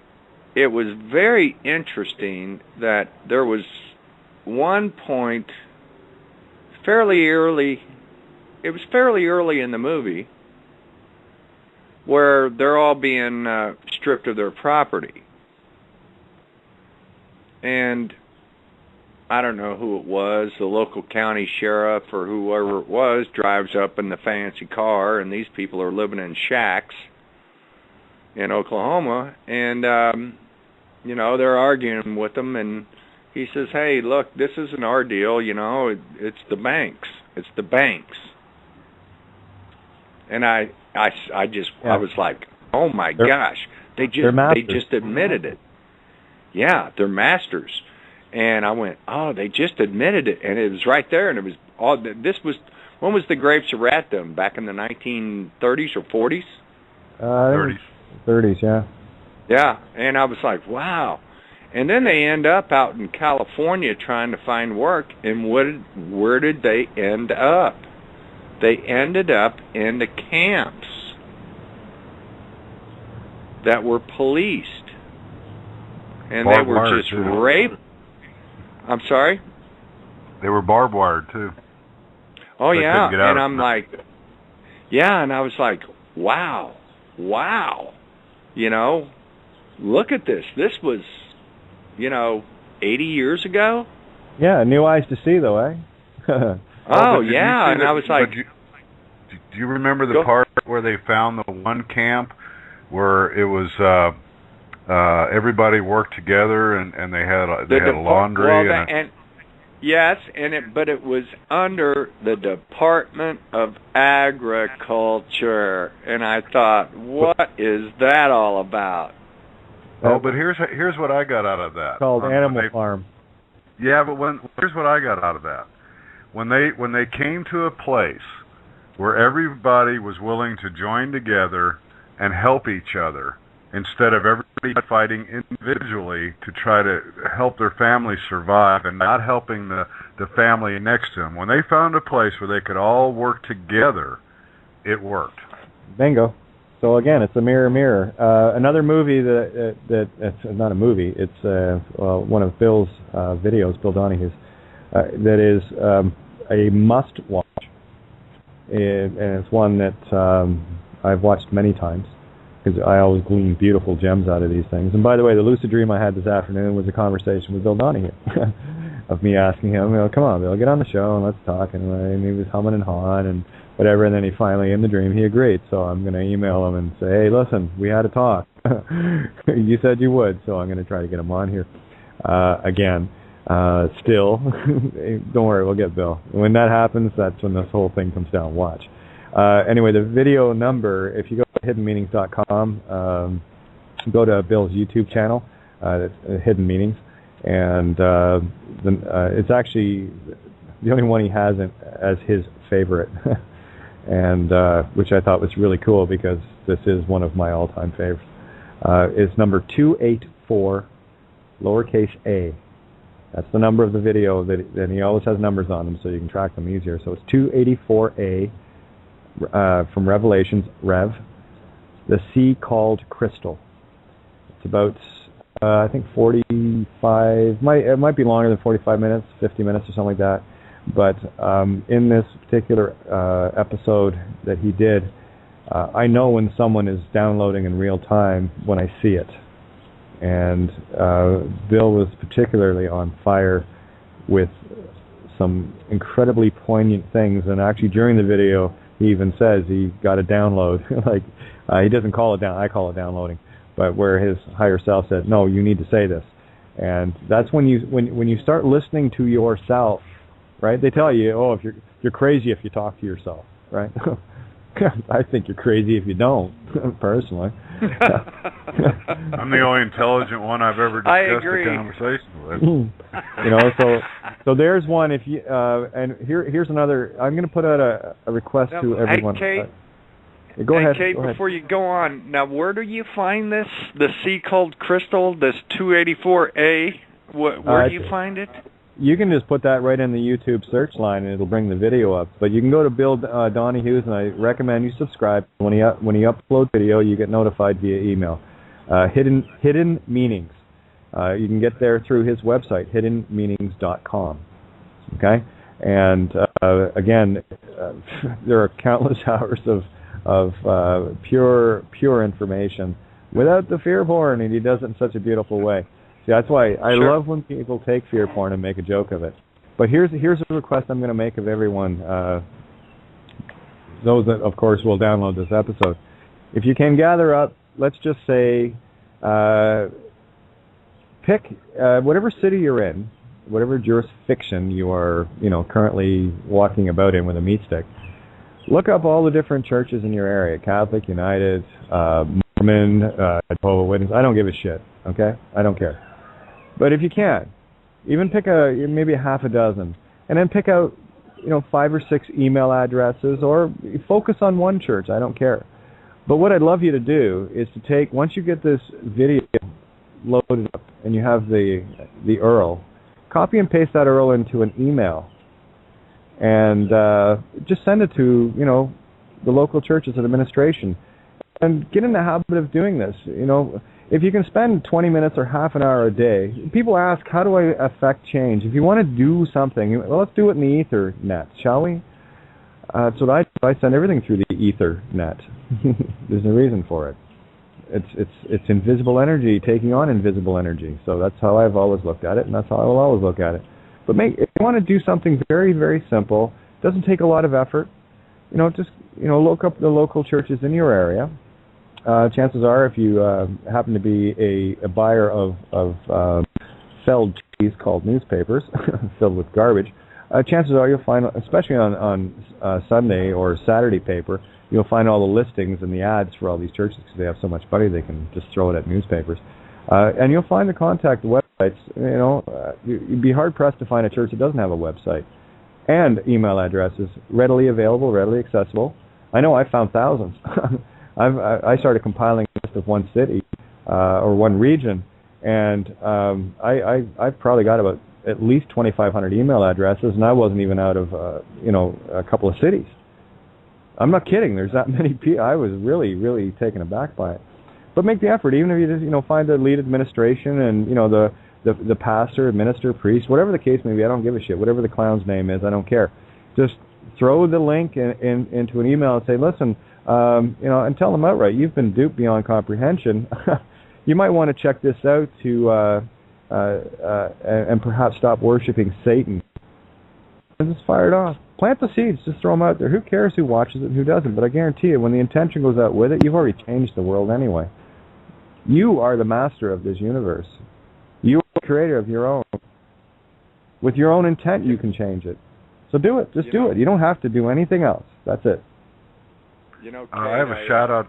G: it was very interesting that there was one point fairly early in the movie where they're all being stripped of their property. And I don't know who it was, the local county sheriff or whoever it was, drives up in the fancy car, and these people are living in shacks in Oklahoma, and they're arguing with them, and he says, "Hey, look, this isn't our deal, it's the banks. It's the banks." And I was like, oh my gosh, they just admitted it. Yeah, they're masters. And I went, oh, they just admitted it, and it was right there, and it was all. When was the grapes of rat done? Back in the 1930s or 40s?
A: 30s. 30s, yeah.
G: Yeah, and I was like, wow. And then they end up out in California trying to find work, and where did they end up? They ended up in the camps that were policed, and they were just raped. I'm sorry?
E: They were barbed wired, too.
G: Oh, yeah, and I'm like, yeah, and I was like, wow, look at this. This was, 80 years ago?
A: Yeah, new eyes to see, though, eh?
G: Oh, yeah, and I was like...
E: Do you remember the part where they found the one camp where it was everybody worked together and they had a laundry
G: but it was under the Department of Agriculture, and I thought, what is that all about?
E: Oh, but here's what I got out of that.
A: Called Animal Farm.
E: Yeah, but here's what I got out of that. When they came to a place where everybody was willing to join together and help each other, instead of everybody fighting individually to try to help their family survive and not helping the family next to them. When they found a place where they could all work together, it worked.
A: Bingo. So again, it's a mirror, mirror. Another movie that it's not a movie. It's one of Bill's videos, Bill Donahue's, that is a must-watch. And it's one that I've watched many times, because I always glean beautiful gems out of these things. And by the way, the lucid dream I had this afternoon was a conversation with Bill Donahue, of me asking him, come on, Bill, get on the show and let's talk. And he was humming and hawing and whatever. And then he finally, in the dream, he agreed. So I'm going to email him and say, hey, listen, we had a talk. You said you would, so I'm going to try to get him on here again. Still, don't worry, we'll get Bill. When that happens, that's when this whole thing comes down. Watch. Anyway, the video number, if you go to hiddenmeanings.com, go to Bill's YouTube channel, Hidden Meanings, and it's actually the only one he has as his favorite, and which I thought was really cool because this is one of my all-time favorites. It's number 284, lowercase a. That's the number of the video, and he always has numbers on them so you can track them easier. So it's 284A. From Revelations, Rev, the sea called crystal. It's about, I think 45, it might be longer than 45 minutes, 50 minutes or something like that. But in this particular episode that he did, I know when someone is downloading in real time when I see it. And Bill was particularly on fire with some incredibly poignant things. And actually during the video, he even says he got a download. He doesn't call it down. I call it downloading. But where his higher self said, "No, you need to say this." And that's when you start listening to yourself, right? They tell you, "Oh, if you're crazy if you talk to yourself," right? I think you're crazy if you don't, personally.
E: I'm the only intelligent one I've ever discussed a conversation with. So there's one. If you and here's another. I'm going to put out a request to everyone.
G: Hey, Kate,
A: go ahead.
G: Kate, before you go on, now where do you find this? The sea called crystal, this 284A. Where do you find it?
A: You can just put that right in the YouTube search line, and it'll bring the video up. But you can go to Bill Donahue's, and I recommend you subscribe. When he uploads video, you get notified via email. Hidden Meanings. You can get there through his website, hiddenmeanings.com. Okay, and again, there are countless hours of pure information without the fear porn, and he does it in such a beautiful way. See, that's why I love when people take fear porn and make a joke of it. But here's a request I'm going to make of everyone, those that, of course, will download this episode. If you can gather up, let's just say, pick whatever city you're in, whatever jurisdiction you are, currently walking about in with a meat stick. Look up all the different churches in your area: Catholic, United, Mormon, Jehovah's Witness. I don't give a shit. Okay, I don't care. But if you can, even pick maybe a half a dozen, and then pick out 5 or 6 email addresses, or focus on one church. I don't care. But what I'd love you to do is to take, once you get this video loaded up and you have the URL, copy and paste that URL into an email, and just send it to the local churches and administration, and get in the habit of doing this. If you can spend 20 minutes or half an hour a day, people ask, how do I affect change? If you want to do something, well, let's do it in the Ethernet, shall we? So I send everything through the Ethernet. There's a reason for it. It's invisible energy taking on invisible energy. So that's how I've always looked at it, and that's how I will always look at it. But if you want to do something very, very simple, doesn't take a lot of effort, just look up the local churches in your area. Chances are, if you happen to be a buyer of felled trees called newspapers, filled with garbage, chances are you'll find, especially on Sunday or Saturday paper, you'll find all the listings and the ads for all these churches because they have so much money they can just throw it at newspapers. And you'll find the contact websites. You'd be hard pressed to find a church that doesn't have a website and email addresses readily available, readily accessible. I know I found thousands. I started compiling a list of one city or one region, and I've probably got about at least 2,500 email addresses, and I wasn't even out of a couple of cities. I'm not kidding. There's that many people. I was really, really taken aback by it. But make the effort, even if you just find the lead administration and the pastor, minister, priest, whatever the case may be. I don't give a shit. Whatever the clown's name is, I don't care. Just throw the link into an email and say, listen, and tell them outright, you've been duped beyond comprehension. You might want to check this out and perhaps stop worshiping Satan. And just fire it off. Plant the seeds. Just throw them out there. Who cares who watches it and who doesn't? But I guarantee you, when the intention goes out with it, you've already changed the world anyway. You are the master of this universe. You are the creator of your own. With your own intent, you can change it. So do it. Just do it. You don't have to do anything else. That's it.
G: Kate,
E: I have a shout out.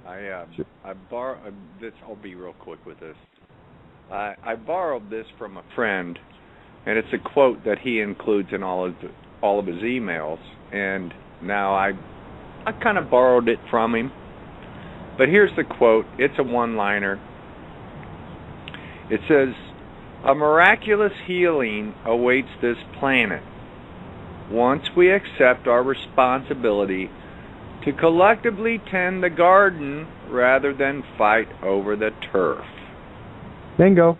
G: I borrowed this. I'll be real quick with this. I borrowed this from a friend, and it's a quote that he includes in all of his emails. And now I kind of borrowed it from him. But here's the quote. It's a one-liner. It says, "A miraculous healing awaits this planet once we accept our responsibility to collectively tend the garden rather than fight over the turf."
A: Bingo.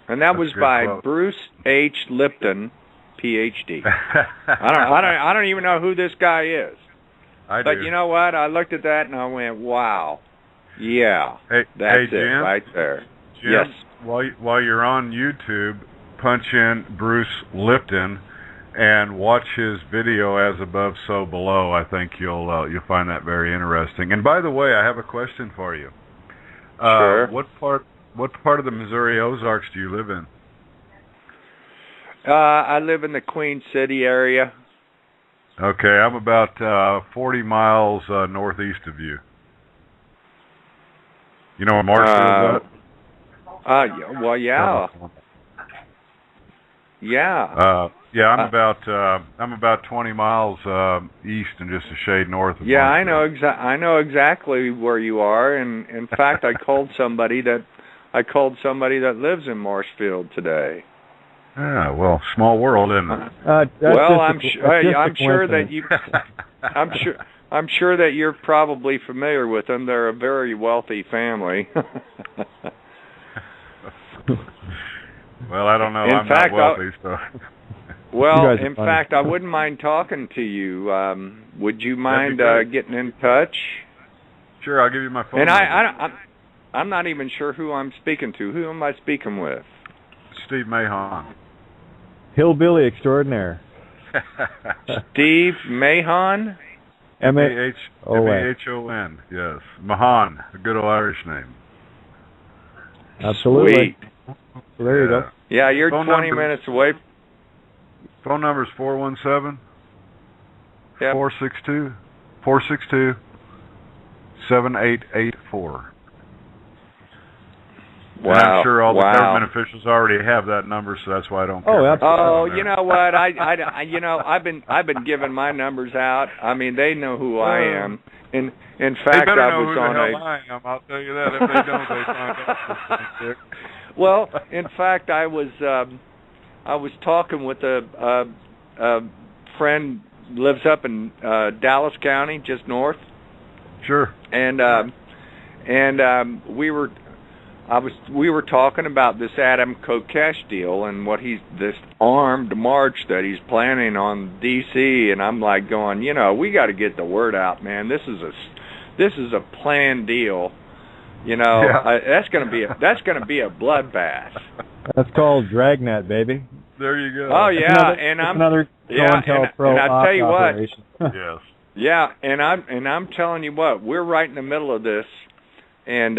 G: And that was by
E: quote.
G: Bruce H. Lipton, Ph.D. I don't even know who this guy is. But you know what? I looked at that and I went, "Wow, yeah, that's
E: Jim,
G: it right there."
E: Jim,
G: yes.
E: While you're on YouTube, punch in Bruce Lipton and watch his video "As Above, So Below." I think you'll find that very interesting. And by the way, I have a question for you.
G: Sure.
E: What part of the Missouri Ozarks do you live in?
G: I live in the Queen City area.
E: Okay, I'm about 40 miles northeast of you. You know where Marshfield is at?
G: Well, yeah. Yeah.
E: I'm about 20 miles east and just a shade north of.
G: Yeah,
E: Marshfield.
G: I know exactly where you are, and in fact, I called somebody that lives in Marshfield today.
E: Ah, well, small world, isn't it?
G: I'm sure that you. I'm sure that you're probably familiar with them. They're a very wealthy family.
E: Well, I don't know.
G: I'm not wealthy,
E: so.
G: Well, in fact, I wouldn't mind talking to you. Would you mind getting in touch?
E: Sure, I'll give you my phone
G: and
E: number.
G: I'm not even sure who I'm speaking to. Who am I speaking with?
E: Steve Mahon.
A: Hillbilly extraordinaire.
G: Steve Mahon?
E: M-A-H-O-N, yes. Mahon, a good old Irish name.
A: Absolutely.
G: Sweet.
A: So there you go.
G: Yeah, you're 20 minutes away.
E: Phone number is 417
G: Yep.
E: 462 7884.
G: Wow.
E: And I'm sure all the government officials already have that number, so that's why I don't care.
A: Oh, absolutely.
G: Oh, you know what? I've been giving my numbers out. I mean, they know who I am. In fact,
E: they better
G: I
E: know
G: was
E: who
G: on
E: the hell I am. I'll tell you that. If they don't, they find out.
G: Well, in fact, I was talking with a friend lives up in Dallas County, just north.
E: Sure.
G: And we were talking about this Adam Kokesh deal and this armed march that he's planning on D.C. And I'm like going, we got to get the word out, man. This is a planned deal. That's going to be a bloodbath.
A: That's called Dragnet, baby.
E: There you go.
G: Oh yeah,
A: and I
G: tell you
A: operation.
G: what.
E: Yes.
G: Yeah, and I'm telling you what, we're right in the middle of this, and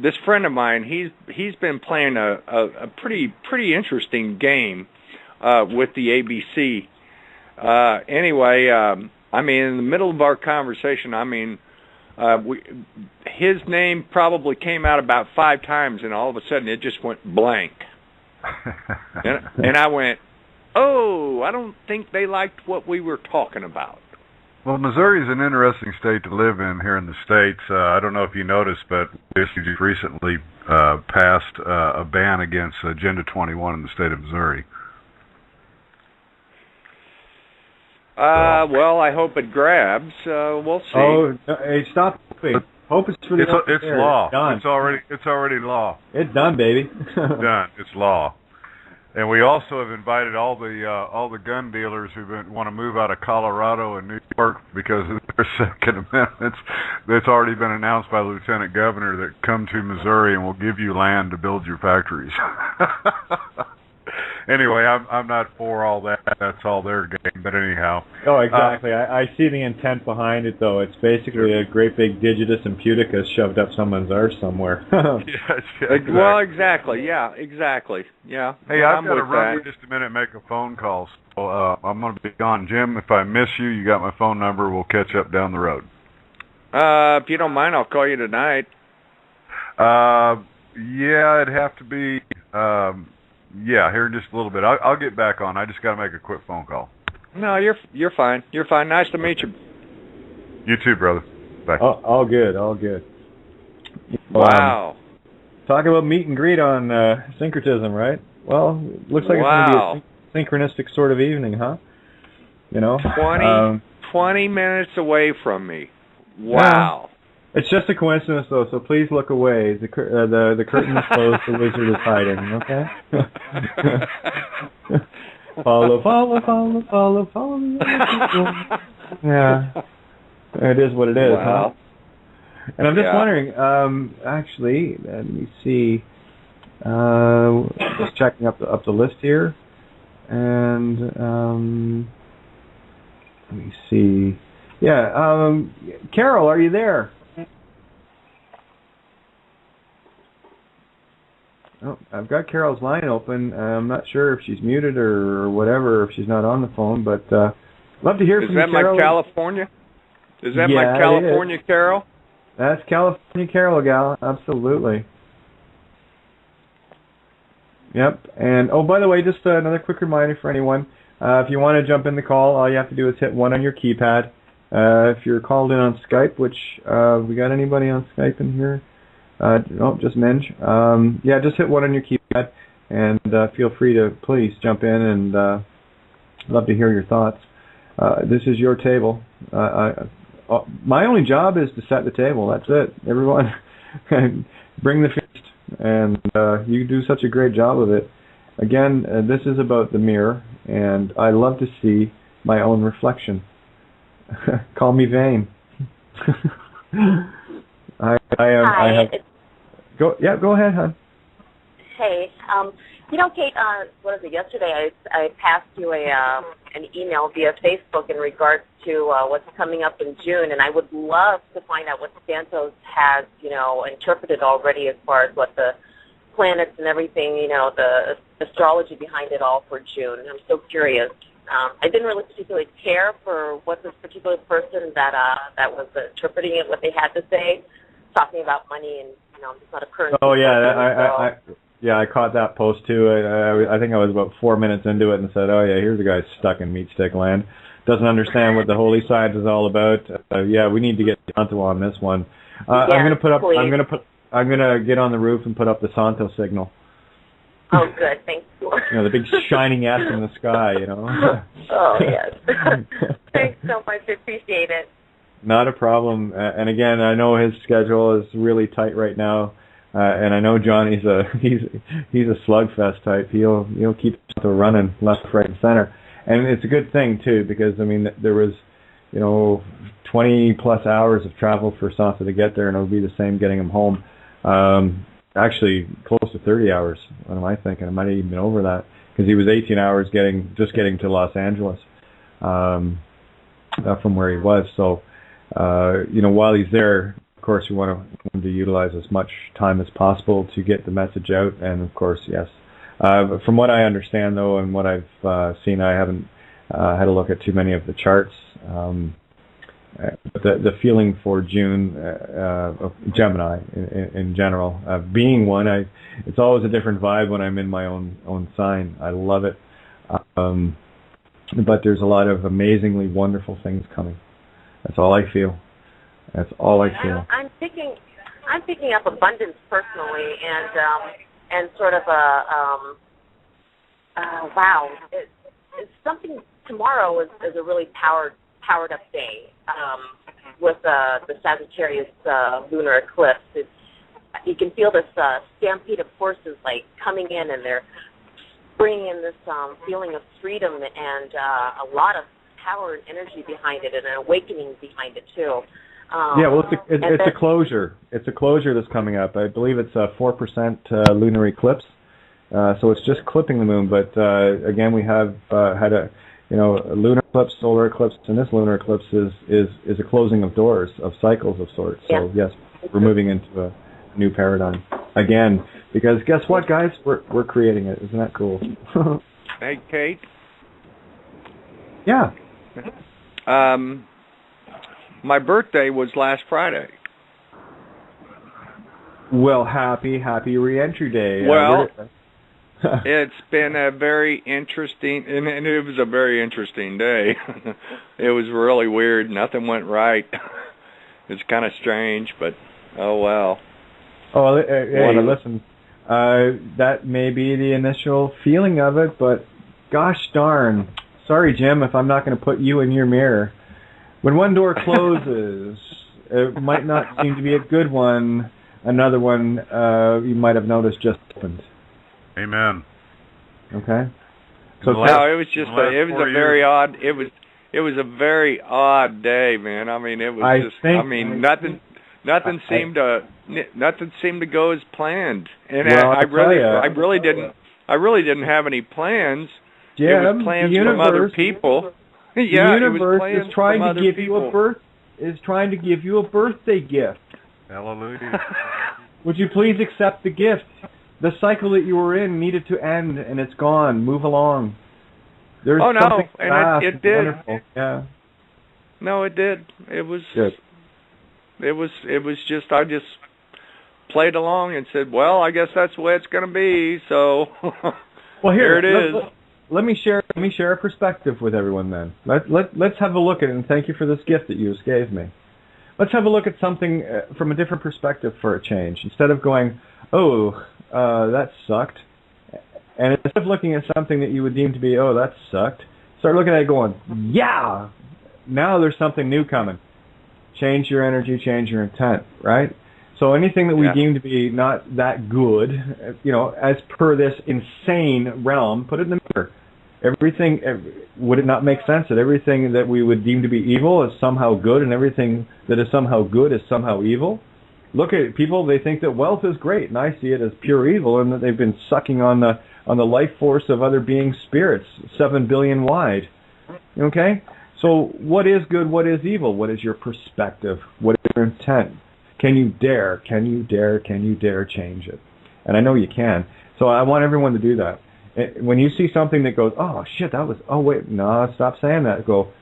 G: this friend of mine, he's been playing a pretty interesting game with the ABC. Anyway, I mean, in the middle of our conversation, I mean, his name probably came out about 5 times, and all of a sudden it just went blank. and I went, oh, I don't think they liked what we were talking about.
E: Well, Missouri is an interesting state to live in here in the States. I don't know if you noticed, but we just recently passed a ban against Agenda 21 in the state of Missouri.
G: Well, I hope it grabs. We'll see.
A: Oh, hey, stop. Hope it's for the
E: It's law.
A: Done.
E: It's already law.
A: It's done, baby.
E: Done. It's law. And we also have invited all the gun dealers who want to move out of Colorado and New York because of their Second Amendments. That's already been announced by the Lieutenant Governor that come to Missouri and we'll give you land to build your factories. Anyway, I'm not for all that. That's all their game. But anyhow.
A: Oh, exactly. I see the intent behind it, though. It's basically a great big digitus and puticus shoved up someone's arse somewhere.
E: Yes, exactly.
G: Well, exactly. Yeah, exactly. Yeah.
E: Hey, I've got to run for just a minute and make a phone call. So I'm going to be gone. Jim, if I miss you, you got my phone number. We'll catch up down the road.
G: If you don't mind, I'll call you tonight.
E: Yeah, it'd have to be... yeah, here in just a little bit. I'll get back on. I just got to make a quick phone call.
G: No, you're fine. You're fine. Nice to meet you.
E: You too, brother. Bye.
A: All good. All good.
G: Wow.
A: Talking about meet and greet on Syncretism, right? Well, looks like it's going to be a synchronistic sort of evening, huh?
G: 20 minutes away from me. Wow.
A: It's just a coincidence, though, so please look away. The curtain is closed, the wizard is hiding, okay? Follow me. Yeah. It is what it is,
G: wow.
A: Huh? And I'm just wondering, actually, let me see. Just checking up the list here. And, let me see. Yeah, Carol, are you there? Oh, I've got Carol's line open. I'm not sure if she's muted or whatever, if she's not on the phone, but love to hear from you, Carol.
G: Is that my California? Is that my California Carol?
A: That's California Carol, gal. Absolutely. Yep. And, oh, by the way, just another quick reminder for anyone. If you want to jump in the call, all you have to do is hit 1 on your keypad. If you're called in on Skype, which we got anybody on Skype in here? No, just Minge. Yeah, just hit 1 on your keypad, and feel free to please jump in and love to hear your thoughts. This is your table. My only job is to set the table. That's it. Everyone, bring the feast, and you do such a great job of it. Again, this is about the mirror, and I love to see my own reflection. Call me vain. I have. Go ahead, hon.
F: Hey, Kate, what was it? Yesterday, I passed you an email via Facebook in regards to what's coming up in June, and I would love to find out what Santos has, interpreted already as far as what the planets and everything, the astrology behind it all for June. I'm so curious. I didn't really particularly care for what this particular person that was interpreting it, what they had to say, talking about money and, I'm just not a currency.
A: Oh, yeah, I caught that post too. I think I was about 4 minutes into it and said, oh yeah, here's a guy stuck in meat stick land. Doesn't understand what the holy side is all about. Yeah, we need to get Santo on this one. I'm gonna get on the roof and put up the Santo signal.
F: Oh, good, thank you.
A: The big shining S in the sky,
F: Oh, yes. Thanks so much. I appreciate it.
A: Not a problem. And again, I know his schedule is really tight right now. And I know John, he's a slugfest type. He'll keep Santo running left, right, and center. And it's a good thing too, because there was 20 plus hours of travel for Santo to get there, and it'll be the same getting him home. Actually, close to 30 hours. What am I thinking? I might have even been over that, because he was 18 hours getting to Los Angeles from where he was. So, while he's there, of course, we want him to utilize as much time as possible to get the message out. And of course, yes. From what I understand, though, and what I've seen, I haven't had a look at too many of the charts. But the feeling for June, Gemini in general, being one, it's always a different vibe when I'm in my own sign. I love it. But there's a lot of amazingly wonderful things coming. That's all I feel. That's all I feel.
F: I'm picking up abundance personally, and sort of wow. It's something. Tomorrow is a really powered up day with the Sagittarius lunar eclipse. You can feel this stampede of forces like coming in, and they're bringing in this feeling of freedom and a lot of power and energy behind it, and an awakening behind it too.
A: Yeah, well, it's a closure. It's a closure that's coming up. I believe it's a 4% lunar eclipse, so it's just clipping the moon. But again, we have had a lunar eclipse, solar eclipse, and this lunar eclipse is a closing of doors, of cycles of sorts. So yes, we're moving into a new paradigm again. Because guess what, guys? We're creating it. Isn't that cool?
G: Hey, Kate.
A: Yeah.
G: My birthday was last Friday.
A: Well, happy re-entry day.
G: Well, it's been a very interesting, and it was a very interesting day. It was really weird. Nothing went right. It's kind of strange, but oh well.
A: Oh, hey, listen, that may be the initial feeling of it, but gosh darn. Sorry, Jim, if I'm not going to put you in your mirror. When one door closes, it might not seem to be a good one. Another one you might have noticed just opened.
E: Amen.
A: Okay. So
G: no, it was just it was a very odd. It was a very odd day, man. I mean, it was nothing seemed to go as planned. And
A: well,
G: I really didn't have any plans.
A: Jim,
G: it was plans from other people. Yeah,
A: the universe
G: it was
A: is trying
G: to
A: give you a birthday gift.
E: Hallelujah.
A: Would you please accept the gift? The cycle that you were in needed to end, and it's gone. Move along. There's something fast
G: it did.
A: Wonderful. Yeah.
G: No, it did. It was
A: good.
G: It was just I just played along and said, well, I guess that's the way it's going to be. So
A: well, here
G: it is.
A: Let me share a perspective with everyone then. Let's have a look at it, and thank you for this gift that you just gave me. Let's have a look at something from a different perspective for a change. Instead of going, oh, that sucked, and instead of looking at something that you would deem to be, oh, that sucked, start looking at it going, yeah, now there's something new coming. Change your energy, change your intent, right? So anything that we deem to be not that good, as per this insane realm, put it in the mirror. Everything, would it not make sense that everything that we would deem to be evil is somehow good, and everything that is somehow good is somehow evil? Look at people; they think that wealth is great, and I see it as pure evil, and that they've been sucking on the life force of other being spirits, 7 billion wide. Okay, so what is good? What is evil? What is your perspective? What is your intent? Can you dare change it? And I know you can. So I want everyone to do that. when you see something that goes, oh shit, that was, oh wait, no, stop saying that. Go,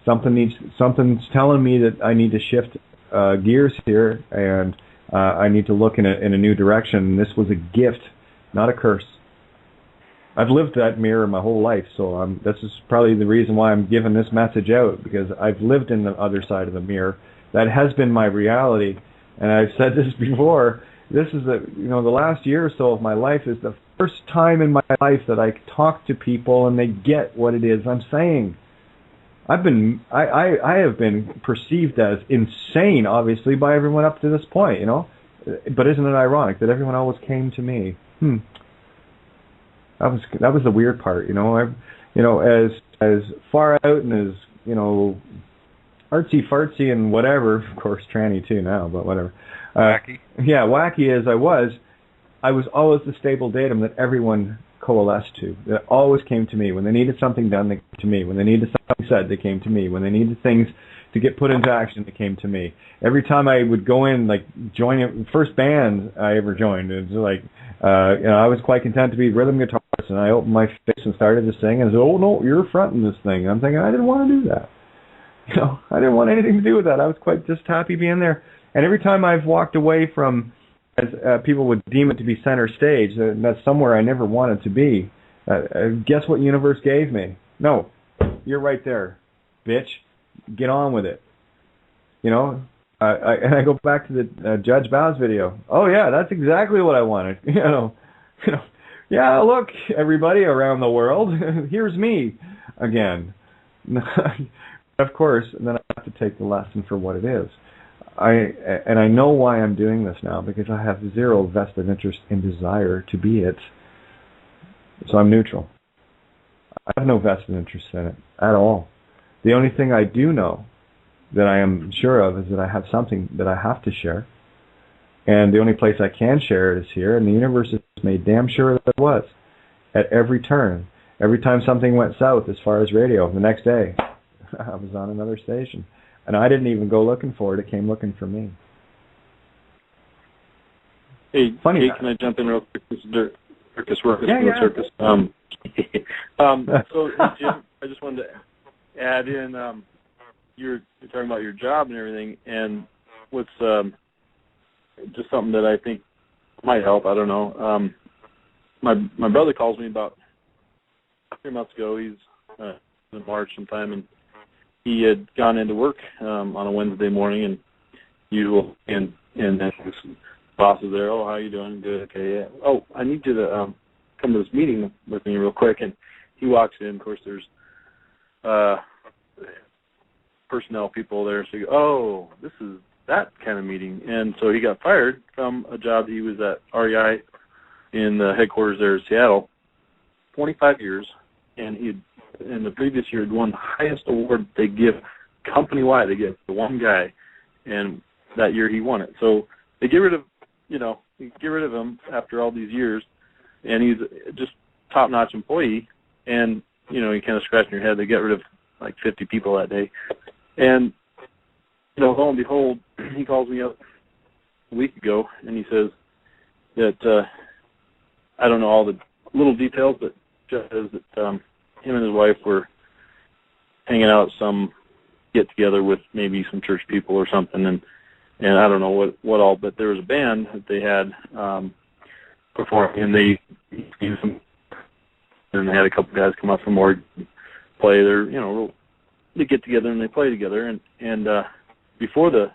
A: something's telling me that I need to shift gears here, and I need to look in a new direction. This was a gift, not a curse. I've lived that mirror my whole life, so this is probably the reason why I'm giving this message out, because I've lived in the other side of the mirror. That has been my reality, and I've said this before. This is the last year or so of my life is the first time in my life that I talk to people and they get what it is I'm saying. I have been perceived as insane, obviously, by everyone up to this point, But isn't it ironic that everyone always came to me? That was the weird part, as far out and as artsy fartsy and whatever. Of course, tranny too now, but whatever.
E: Wacky.
A: Yeah, wacky as I was always the stable datum that everyone coalesced to. That always came to me when they needed something done. They came to me when they needed something said. They came to me when they needed things to get put into action. They came to me. Every time I would go in, like join the first band I ever joined, it was like I was quite content to be rhythm guitarist, and I opened my face and started to sing, and I said, "Oh no, you're fronting this thing." And I'm thinking I didn't want to do that. I didn't want anything to do with that. I was quite just happy being there. And every time I've walked away from, as people would deem it to be center stage, that's somewhere I never wanted to be. Guess what universe gave me? No, you're right there, bitch. Get on with it. And I go back to the Judge Bow's video. Oh yeah, that's exactly what I wanted. Yeah, look, everybody around the world, here's me again. Of course, then I have to take the lesson for what it is. I know why I'm doing this now, because I have zero vested interest in desire to be it. So I'm neutral. I have no vested interest in it at all. The only thing I do know that I am sure of is that I have something that I have to share. And the only place I can share it is here, and the universe has made damn sure that it was. At every turn, every time something went south as far as radio, the next day, I was on another station. And I didn't even go looking for it. It came looking for me.
B: Hey,
A: Funny.
B: Can I jump in real quick? This is Circus Workers
A: Yeah.
B: Circus. So, Jim, I just wanted to add in, you're talking about your job and everything, and what's just something that I think might help. I don't know. My brother calls me about 3 months ago. He's in March sometime, and he had gone into work on a Wednesday morning, and then his boss is there. Oh, how you doing? Good. Okay. Yeah. Oh, I need you to come to this meeting with me real quick. And he walks in. Of course, there's personnel people there. So, oh, this is that kind of meeting. And so he got fired from a job he was at REI in the headquarters there in Seattle, 25 years, and he had, in the previous year, had won the highest award they give company-wide. They give to one guy, and that year he won it. So they get rid of him after all these years, and he's just top-notch employee. And you kind of scratching your head. They get rid of like 50 people that day, and lo and behold, he calls me up a week ago, and he says that I don't know all the little details, but just says that him and his wife were hanging out at some get-together with maybe some church people or something, and I don't know what all, but there was a band that they had performing, and they had a couple guys come up from Oregon, play. They get together and they play together, and before the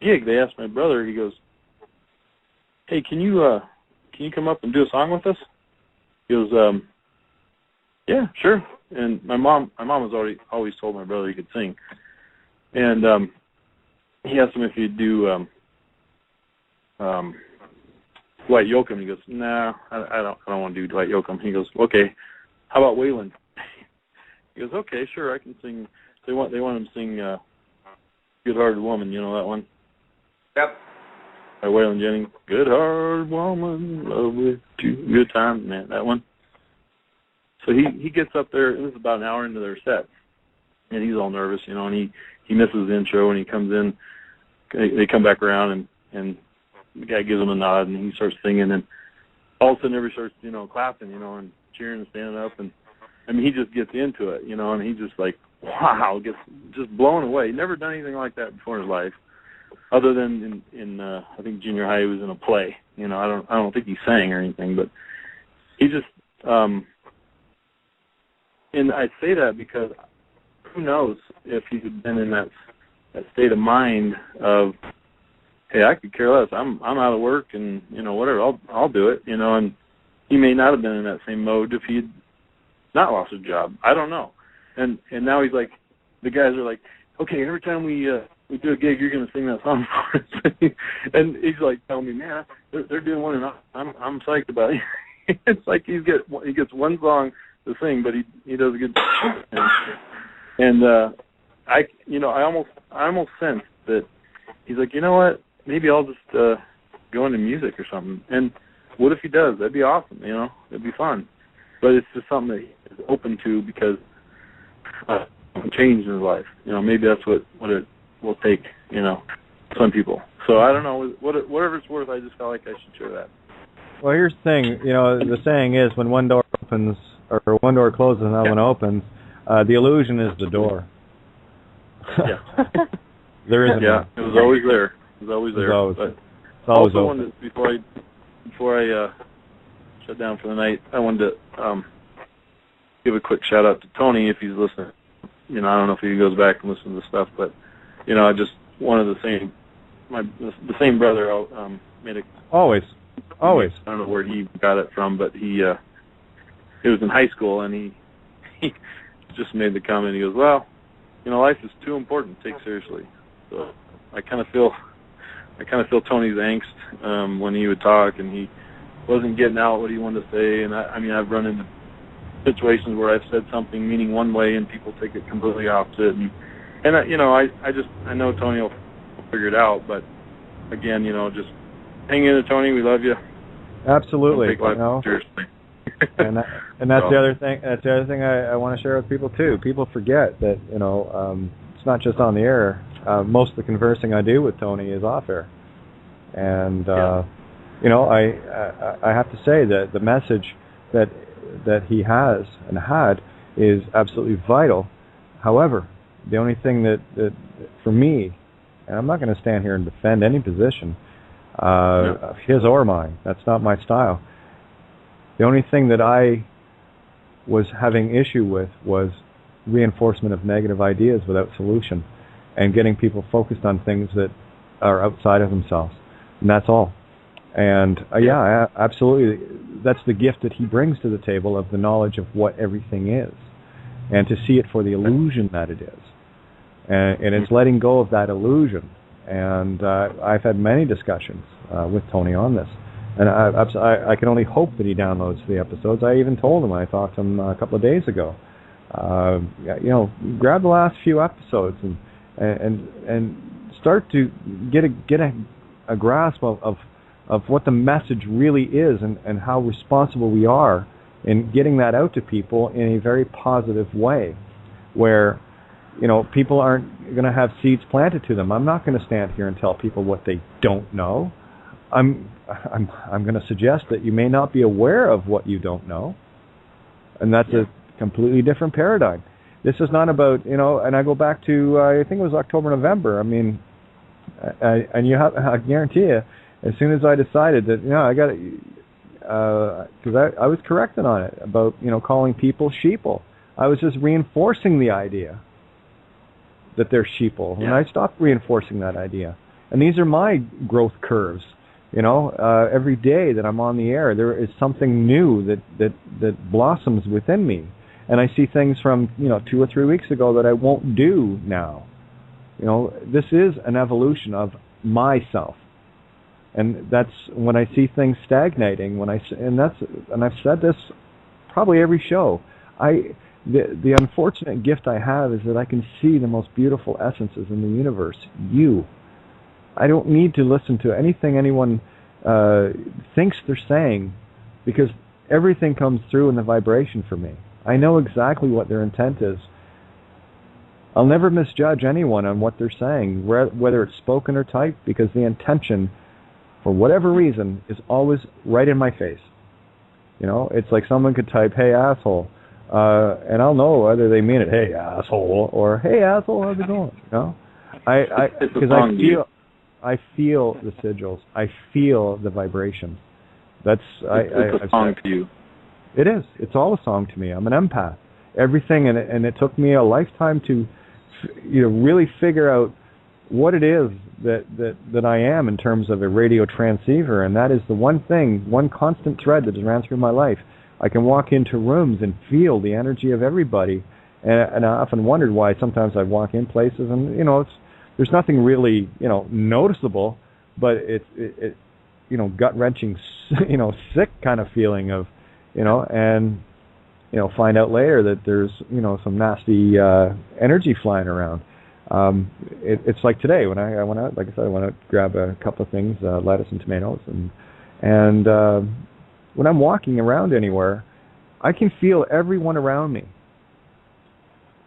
B: gig, they asked my brother. He goes, "Hey, can you come up and do a song with us?" He goes, "Yeah, sure." And my mom was always told my brother he could sing, and he asked him if he'd do Dwight Yoakam. He goes, "No, I don't want to do Dwight Yoakam." He goes, "Okay, how about Waylon?" He goes, "Okay, sure, I can sing." They want him to sing "Good-Hearted Woman." You know that one?
G: Yep.
B: By Waylon Jennings. Good-hearted woman, love with you, good time, man, that one. So he gets up there, and this is about an hour into their set, and he's all nervous, and he misses the intro, and he comes in. They come back around, and the guy gives him a nod, and he starts singing, and all of a sudden everybody starts, clapping, and cheering and standing up, and I mean, he just gets into it, and he just like, wow, gets just blown away. He'd never done anything like that before in his life, other than in I think junior high he was in a play. I don't think he sang or anything, but he just and I say that because who knows if he had been in that state of mind of, hey, I could care less. I'm out of work and whatever. I'll do it. And he may not have been in that same mode if he'd not lost his job. I don't know. And now he's like, the guys are like, okay, every time we do a gig, you're going to sing that song for us. And he's like telling me, man, they're doing one, and I'm psyched about it. It's like he gets one song to sing, but he does a good job. And I almost sense that he's like, you know what? Maybe I'll just go into music or something. And what if he does? That'd be awesome. It'd be fun. But it's just something that he's open to because change in his life. Maybe that's what it will take. Some people. So I don't know. Whatever it's worth, I just felt like I should share that.
A: Well, here's the thing. The saying is, when one door opens or one door closes, another one opens. The illusion is the door.
B: Yeah.
A: There isn't.
B: Yeah, it was always there. It was always there. But
A: it's always
B: also
A: open.
B: before I shut down for the night, I wanted to give a quick shout out to Tony if he's listening. I don't know if he goes back and listens to stuff, but I just wanted to say the same brother made a
A: always.
B: I don't know where he got it from, but he was in high school and he just made the comment. He goes, well, life is too important to take seriously. So I kind of feel Tony's angst when he would talk and he wasn't getting out what he wanted to say. And I've run into situations where I've said something meaning one way and people take it completely opposite. And I know Tony will figure it out. But again, just hang in there, Tony. We love you.
A: Absolutely.
B: Don't take life seriously.
A: and that's the other thing. That's the other thing I want to share with people too. People forget that it's not just on the air. Most of the conversing I do with Tony is off air, and I have to say that the message that he has and had is absolutely vital. However, the only thing that for me, and I'm not going to stand here and defend any position, his or mine. That's not my style. The only thing that I was having issue with was reinforcement of negative ideas without solution and getting people focused on things that are outside of themselves. And that's all. And absolutely, that's the gift that he brings to the table of the knowledge of what everything is and to see it for the illusion that it is. And it's letting go of that illusion. And I've had many discussions with Tony on this. And I can only hope that he downloads the episodes. I even told him, I talked to him a couple of days ago, grab the last few episodes and start to get a grasp of what the message really is and how responsible we are in getting that out to people in a very positive way, where people aren't going to have seeds planted to them. I'm not going to stand here and tell people what they don't know. I'm going to suggest that you may not be aware of what you don't know, and that's a completely different paradigm. This is not about, and I go back to, I think it was October, November. I guarantee you, as soon as I decided that, I got it, because I was corrected on it about, calling people sheeple. I was just reinforcing the idea that they're sheeple, and I stopped reinforcing that idea. And these are my growth curves. Every day that I'm on the air, there is something new that blossoms within me, and I see things from 2 or 3 weeks ago that I won't do now. This is an evolution of myself, and that's when I see things stagnating. And I've said this probably every show. The unfortunate gift I have is that I can see the most beautiful essences in the universe. I don't need to listen to anything anyone thinks they're saying, because everything comes through in the vibration for me. I know exactly what their intent is. I'll never misjudge anyone on what they're saying, whether it's spoken or typed, because the intention, for whatever reason, is always right in my face. You know, it's like someone could type, "Hey asshole," and I'll know whether they mean it, "Hey asshole," or "Hey asshole, how's it going?" You know, because I feel the sigils, I feel the vibrations. That's
B: it's a song to you.
A: It is. It's all a song to me. I'm an empath. Everything, and it took me a lifetime to, really figure out what it is that I am in terms of a radio transceiver, and that is the one thing, one constant thread that has ran through my life. I can walk into rooms and feel the energy of everybody, and I often wondered why sometimes I walk in places and there's nothing really noticeable, but it's gut wrenching, sick kind of feeling of, and find out later that there's some nasty energy flying around. It's like today when I went out, like I said, I went out to grab a couple of things, lettuce and tomatoes, and when I'm walking around anywhere, I can feel everyone around me.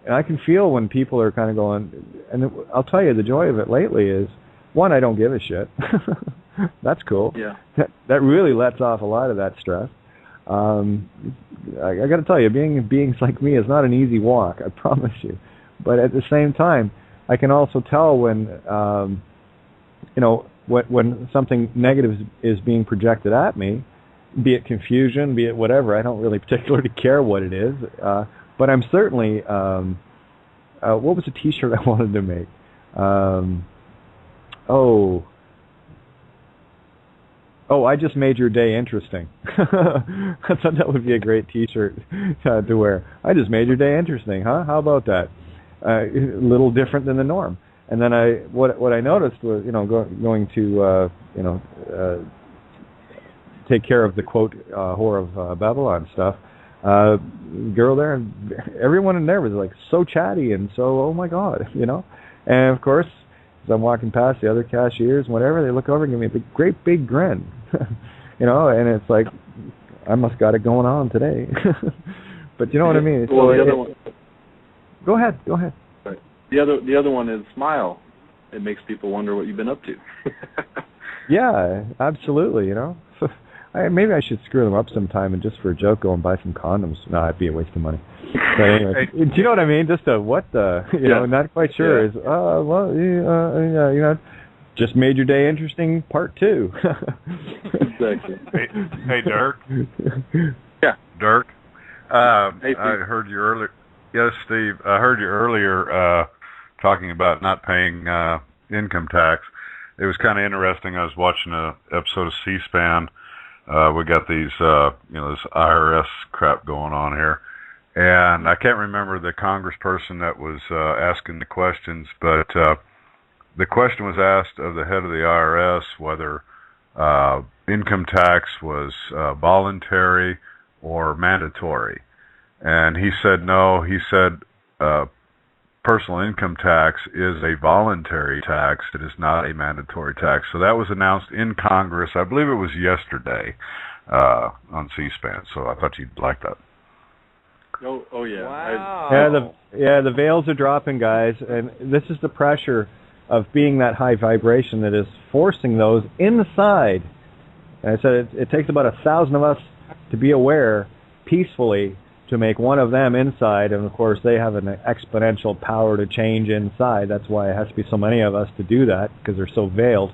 A: And I can feel when people are kind of going, and I'll tell you, the joy of it lately is, one, I don't give a shit. That's cool.
B: Yeah.
A: That really lets off a lot of that stress. I got to tell you, being beings like me is not an easy walk, I promise you. But at the same time, I can also tell when, when something negative is being projected at me, be it confusion, be it whatever. I don't really particularly care what it is. But I'm certainly, what was the T-shirt I wanted to make? I just made your day interesting. I thought that would be a great T-shirt to wear. I just made your day interesting, huh? How about that? A little different than the norm. And then what I noticed was, going to, take care of the quote whore of Babylon stuff. Girl there, and everyone in there was like so chatty and so, oh my God, And of course, as I'm walking past the other cashiers, whatever, they look over and give me a great big grin, and it's like, I must got it going on today. But you know what I mean?
B: Well, the other one.
A: Go ahead.
B: Right. The other one is smile. It makes people wonder what you've been up to.
A: Yeah, absolutely. Maybe I should screw them up sometime and just for a joke go and buy some condoms. No, it'd be a waste of money. But anyway, do you know what I mean? Just not quite sure.
E: Yeah.
A: Just made your day interesting. Part 2.
B: Exactly.
E: Hey, Dirk.
B: Yeah,
E: Dirk.
B: Hey, Steve.
E: I heard you earlier. Yes, Steve. I heard you earlier talking about not paying income tax. It was kind of interesting. I was watching an episode of C-SPAN. We got these, this IRS crap going on here. And I can't remember the congressperson that was asking the questions, but the question was asked of the head of the IRS whether income tax was voluntary or mandatory. And he said no. He said personal income tax is a voluntary tax. It is not a mandatory tax. So that was announced in Congress. I believe it was yesterday on C-SPAN. So I thought you'd like that.
B: Oh yeah.
F: Wow.
A: The veils are dropping, guys, and this is the pressure of being that high vibration that is forcing those inside. And I said it takes about 1,000 of us to be aware peacefully to make one of them inside, and of course they have an exponential power to change inside. That's why it has to be so many of us to do that, because they're so veiled.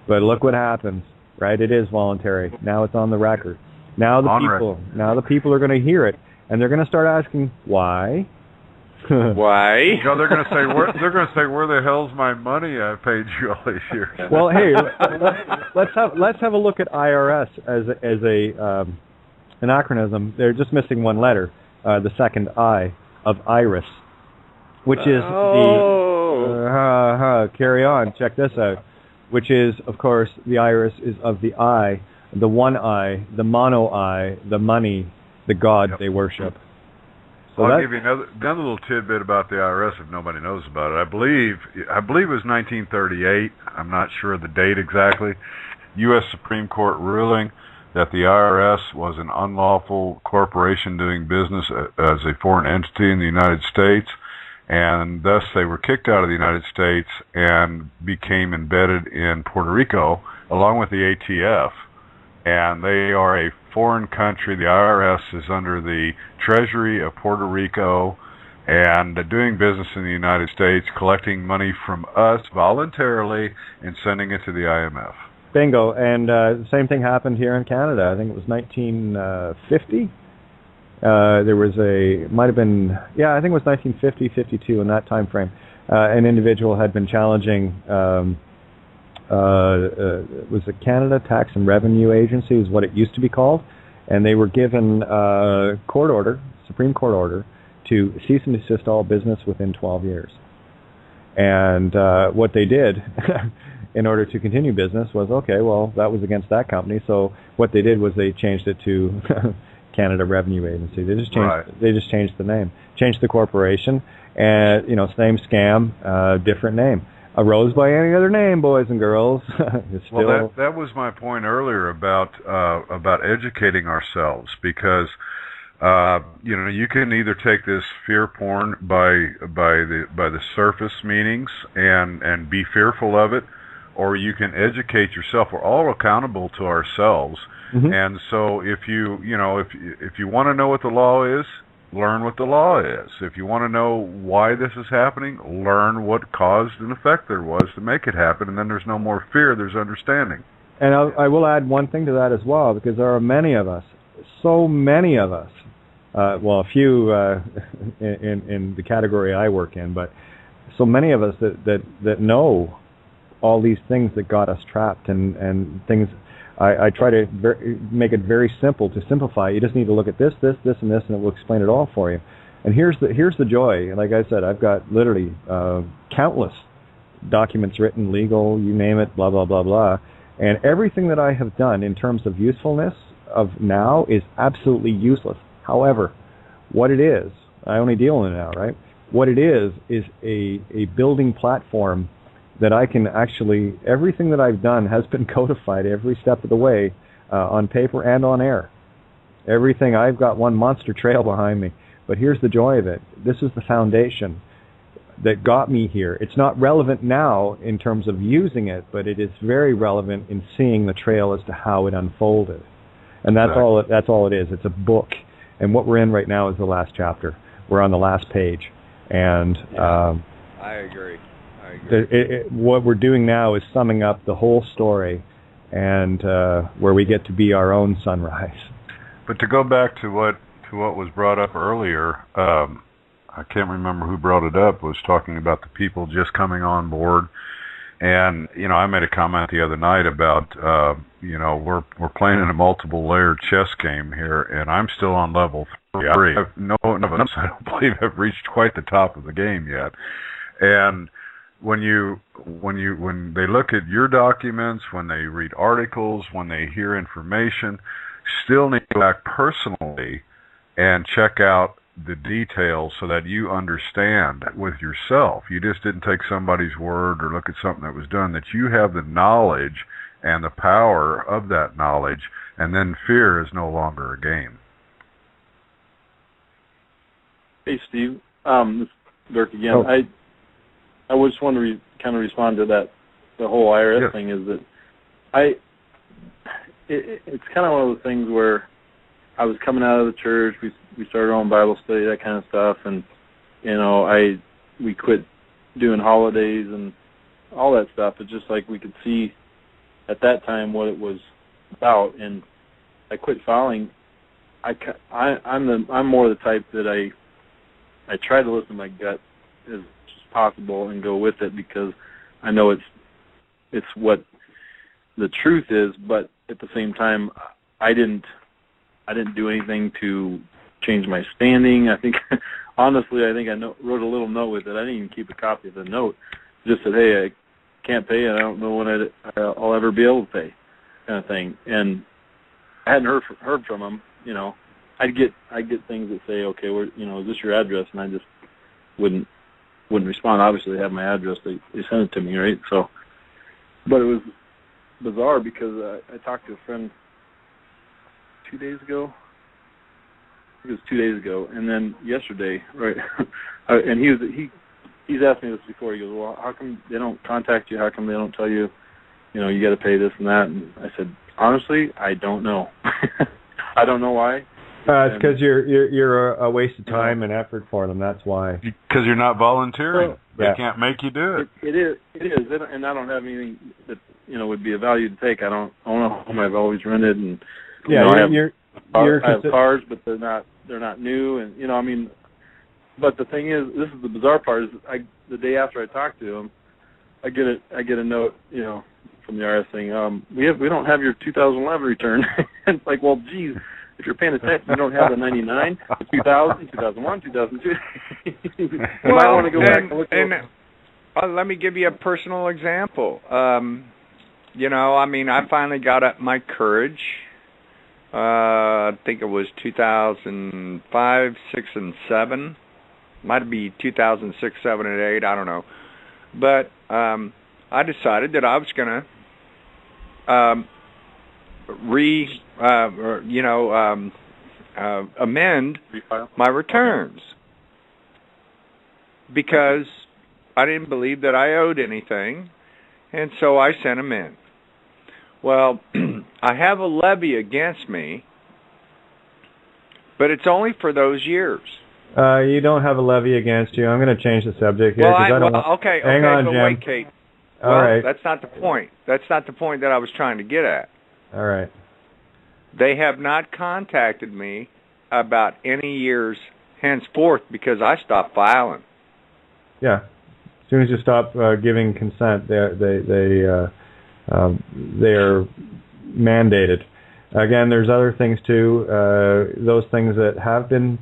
A: But look what happens, right? It is voluntary. Now it's on the record. Now the people are going to hear it, and they're going to start asking why.
G: Why?
E: They're going to say, where the hell's my money I paid you all these years?
A: Well, hey, let's have a look at IRS as a anachronism. They're just missing one letter, the second I of iris, which is carry on. Check this out. Which is, of course, the iris is of the eye, the one eye, the mono eye, the money, the God they worship. So
E: I'll give you another little tidbit about the IRS if nobody knows about it. I believe it was 1938. I'm not sure of the date exactly. U.S. Supreme Court ruling that the IRS was an unlawful corporation doing business as a foreign entity in the United States, and thus they were kicked out of the United States and became embedded in Puerto Rico along with the ATF, and they are a foreign country. The IRS is under the Treasury of Puerto Rico and doing business in the United States, collecting money from us voluntarily and sending it to the IMF.
A: Bingo. And the same thing happened here in Canada. I think it was 1950. There was I think it was 1950, 52 in that time frame. An individual had been challenging, was it Canada Tax and Revenue Agency is what it used to be called, and they were given Supreme Court order, to cease and desist all business within 12 years. And what they did in order to continue business was, okay, well, that was against that company, so what they did was they changed it to Canada Revenue Agency. They just changed the name, changed the corporation, and same scam, different name. Arose by any other name, boys and girls.
E: Well, that was my point earlier about educating ourselves, because you can either take this fear porn by the surface meanings and be fearful of it, or you can educate yourself. We're all accountable to ourselves, and so if you want to know what the law is, learn what the law is. If you want to know why this is happening, learn what cause and effect there was to make it happen, and then there's no more fear, there's understanding.
A: And I will add one thing to that as well, because there are many of us, so many of us, a few in the category I work in, but so many of us that know all these things that got us trapped and things. I try to make it very simple to simplify. You just need to look at this, and this, and it will explain it all for you. And here's the joy. Like I said, I've got literally countless documents written, legal, you name it, blah, blah, blah, blah. And everything that I have done in terms of usefulness of now is absolutely useless. However, what it is, I only deal in it now, right? What it is a building platform that I can actually, everything that I've done has been codified every step of the way on paper and on air. Everything, I've got one monster trail behind me. But here's the joy of it. This is the foundation that got me here. It's not relevant now in terms of using it, but it is very relevant in seeing the trail as to how it unfolded. And that's all it is. It's a book. And what we're in right now is the last chapter. We're on the last page. And
G: I agree.
A: What we're doing now is summing up the whole story, and where we get to be our own sunrise.
E: But to go back to what was brought up earlier, I can't remember who brought it up, was talking about the people just coming on board. And I made a comment the other night about we're playing in a multiple layered chess game here, and I'm still on level 3. I don't believe I've reached quite the top of the game yet. And when they look at your documents, when they read articles, when they hear information, still need to go back personally and check out the details so that you understand with yourself. You just didn't take somebody's word or look at something that was done, that you have the knowledge and the power of that knowledge, and then fear is no longer a game.
B: Hey, Steve. This is Dirk again. Oh. I just want to kind of respond to that. The whole IRS thing is that it's kind of one of those things where I was coming out of the church. We started our own Bible study, that kind of stuff, and we quit doing holidays and all that stuff. It's just like we could see at that time what it was about, and I quit following. I'm more the type that I try to listen to my gut as possible and go with it, because I know it's what the truth is, but at the same time I didn't do anything to change my standing. I think honestly I wrote a little note with it. I didn't even keep a copy of the note. Just said, hey, I can't pay, and I don't know when I'll ever be able to pay, kind of thing. And I hadn't heard from them. I'd get things that say, okay, is this your address? And I just wouldn't respond. Obviously, they have my address. They sent it to me, right? So, but it was bizarre because I talked to a friend 2 days ago. I think it was 2 days ago, and then yesterday, right? And he's asked me this before. He goes, well, how come they don't contact you? How come they don't tell you, you got to pay this and that? And I said, honestly, I don't know. I don't know why.
A: It's because you're a waste of time and effort for them. That's why.
E: Because you're not volunteering.
B: Well,
E: they can't make you do it.
B: It is, and I don't have anything that would be a value to take. I don't own a home. I've always rented, and I have cars, but they're not new, and But the thing is, this is the bizarre part. Is the day after I talk to him, I get a note, from the IRS saying, we don't have your 2011 return. And it's like, well, geez, if you're paying attention, you don't have the 99, the 2000, 2001, 2002. You might want to go back and look at it.
G: Let me give you a personal example. I finally got up my courage. I think it was 2005, 6, and 7. Might be 2006, 7, and 8. I don't know. But I decided that I was going to amend my returns because I didn't believe that I owed anything, and so I sent them in. Well, I have a levy against me, but it's only for those years.
A: You don't have a levy against you. I'm going to change the subject here.
G: Hang
A: on,
G: but
A: Jim.
G: Wait, Kate.
A: All right.
G: That's not the point. That's not the point that I was trying to get at.
A: All right.
G: They have not contacted me about any years henceforth because I stopped filing.
A: Yeah. As soon as you stop giving consent, they are mandated. Again, there's other things too. Those things that have been,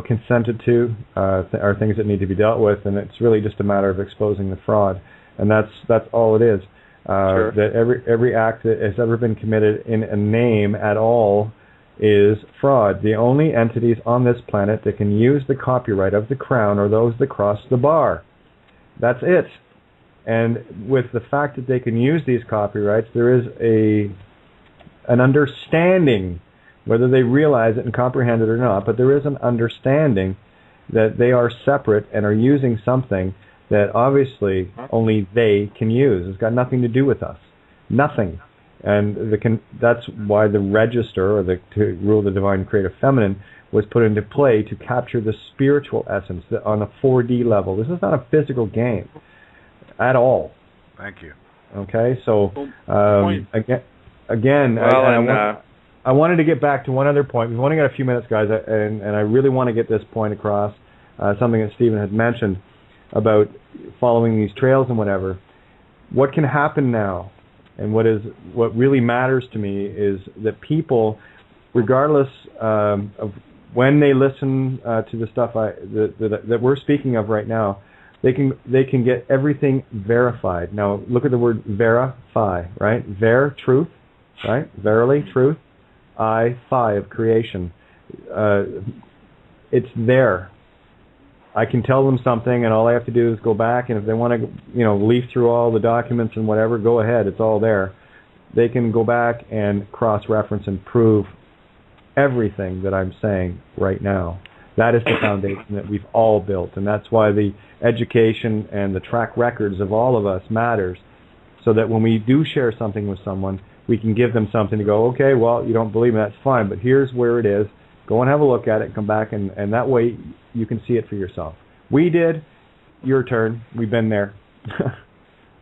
A: consented to are things that need to be dealt with, and it's really just a matter of exposing the fraud, and that's all it is.
G: Sure.
A: That every act that has ever been committed in a name at all is fraud. The only entities on this planet that can use the copyright of the crown are those that cross the bar. That's it. And with the fact that they can use these copyrights, there is an understanding, whether they realize it and comprehend it or not, but there is an understanding that they are separate and are using something that obviously only they can use. It's got nothing to do with us. Nothing. And that's why the register, or to rule the divine creative feminine, was put into play to capture the spiritual essence on a 4D level. This is not a physical game at all.
E: Thank you.
A: Okay, so again, I wanted to get back to one other point. We've only got a few minutes, guys, and I really want to get this point across, something that Stephen had mentioned about following these trails and whatever. What can happen now, and what really matters to me, is that people, regardless of when they listen to the stuff that we're speaking of right now, they can get everything verified. Now, look at the word verify, right? Ver, truth, right? Verily, truth. I, phi, of creation. It's there. I can tell them something, and all I have to do is go back, and if they want to, leaf through all the documents and whatever, go ahead. It's all there. They can go back and cross-reference and prove everything that I'm saying right now. That is the foundation that we've all built, and that's why the education and the track records of all of us matters, so that when we do share something with someone, we can give them something to go, okay, well, you don't believe me, that's fine, but here's where it is. Go and have a look at it, come back, and that way you can see it for yourself. We did. Your turn. We've been there.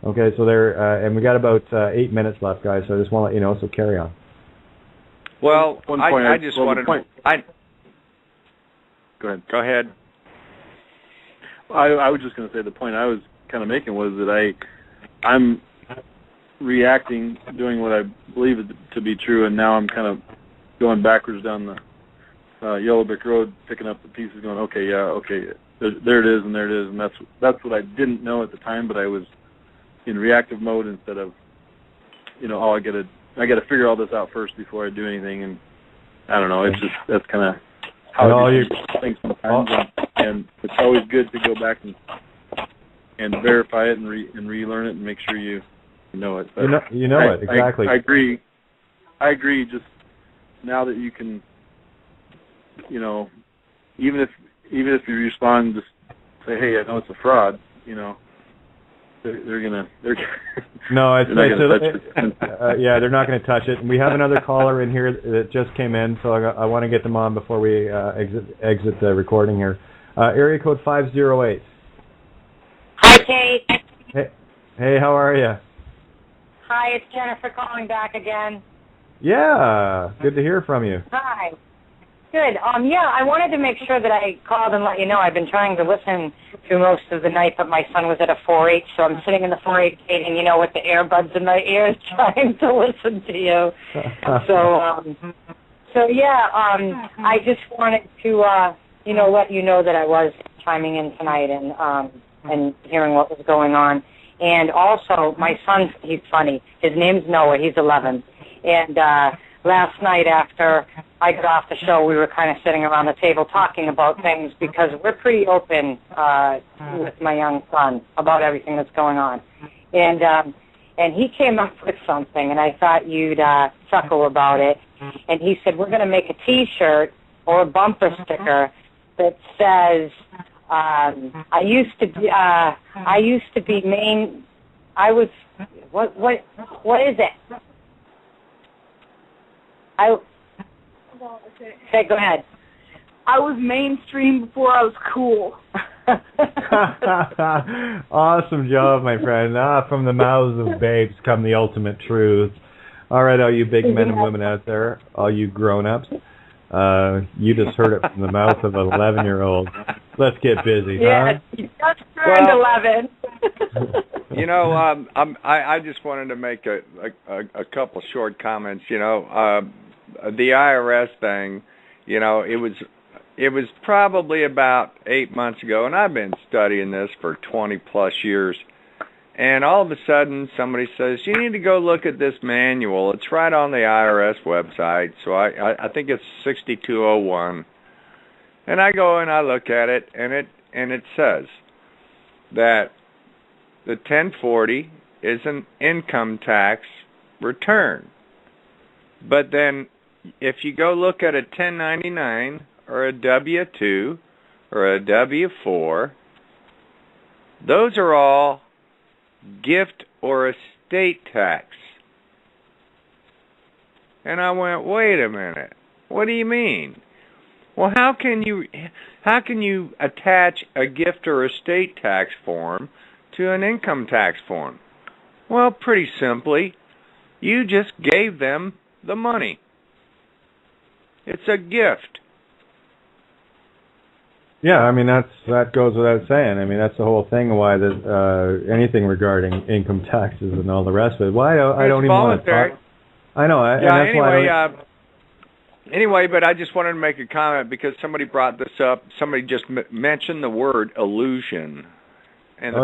A: Okay, so there, and we got about 8 minutes left, guys, so I just want to let you know, so carry on.
G: Well,
B: One point
G: I just wanted to... Go ahead.
B: I was just going to say the point I was kind of making was that I'm reacting, doing what I believe to be true, and now I'm kind of going backwards down the yellow brick road, picking up the pieces, going, okay, there it is, and that's what I didn't know at the time, but I was in reactive mode instead of, I got to figure all this out first before I do anything, and I don't know, it's just that's kind of how I do things sometimes, and it's always good to go back and verify it and relearn it and make sure you know it. But
A: you know it exactly.
B: I agree. Just now that you can, even if you respond, just say, hey, I know it's a fraud. they're gonna.
A: No, it's
B: they're not gonna touch it.
A: yeah, they're not going to touch it. And we have another caller in here that just came in, so I want to get them on before we exit the recording here. Area code 508.
H: Hi, Kate.
A: Hey, how are you?
H: Hi, it's Jennifer calling back again.
A: Yeah, good to hear from you.
H: Hi. Good. Yeah, I wanted to make sure that I called and let you know I've been trying to listen to most of the night, but my son was at a 4-H, so I'm sitting in the 4-H gate and, with the earbuds in my ears trying to listen to you. So yeah, I just wanted to, let you know that I was chiming in tonight and hearing what was going on. And also, my son, he's funny. His name's Noah. He's 11. And last night after I got off the show, we were kind of sitting around the table talking about things because we're pretty open with my young son about everything that's going on. And he came up with something, and I thought you'd chuckle about it. And he said, we're going to make a T-shirt or a bumper sticker that says, I used to be Maine. I was what is it? Say, go ahead.
I: I was mainstream before I was cool.
A: Awesome job, my friend. From the mouths of babes come the ultimate truth. All right, all you big men and women out there, all you grown-ups, you just heard it from the mouth of an 11-year-old. Let's get busy,
H: huh? Yeah, you just turned 11.
G: I just wanted to make a couple short comments. The IRS thing, it was probably about 8 months ago, and I've been studying this for 20 plus years. And all of a sudden, somebody says, you need to go look at this manual. It's right on the IRS website. So I think it's 6201. And I go and I look at it, and it says that the 1040 is an income tax return. But then if you go look at a 1099 or a W-2 or a W-4, those are all gift or estate tax. And I went, wait a minute. What do you mean? Well, how can you attach a gift or estate tax form to an income tax form? Well, pretty simply, you just gave them the money. It's a gift.
A: Yeah, I mean that goes without saying. I mean that's the whole thing. Why anything regarding income taxes and all the rest of it. Why I don't even want to talk. I know.
G: Yeah.
A: And that's
G: anyway, but I just wanted to make a comment because somebody brought this up. Somebody just mentioned the word illusion, and the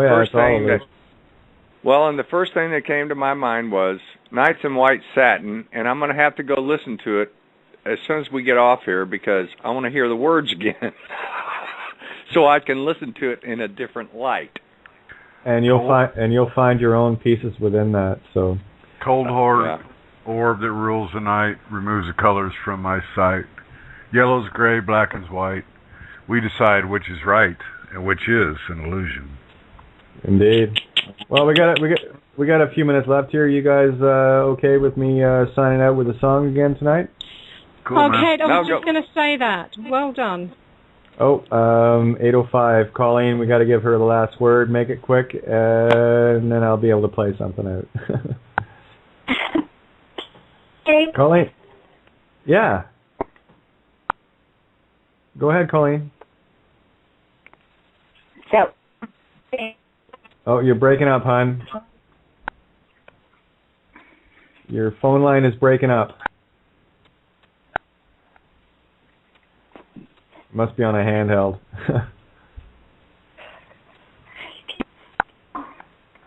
G: first thing that came to my mind was Knights in White Satin, and I'm going to have to go listen to it as soon as we get off here because I want to hear the words again. So I can listen to it in a different light.
A: And you'll find your own pieces within that. So
E: Cold Horde, orb that rules the night, removes the colors from my sight. Yellow's gray, black is white. We decide which is right and which is an illusion.
A: Indeed. Well, we got a few minutes left here. You guys okay with me signing out with a song again tonight?
E: Cool,
C: okay,
E: man.
C: I was just going to say that. Well done.
A: 805. Colleen, we got to give her the last word. Make it quick, and then I'll be able to play something out.
D: Hey.
A: Colleen? Yeah. Go ahead, Colleen. Oh, you're breaking up, hon. Your phone line is breaking up. Must be on a handheld.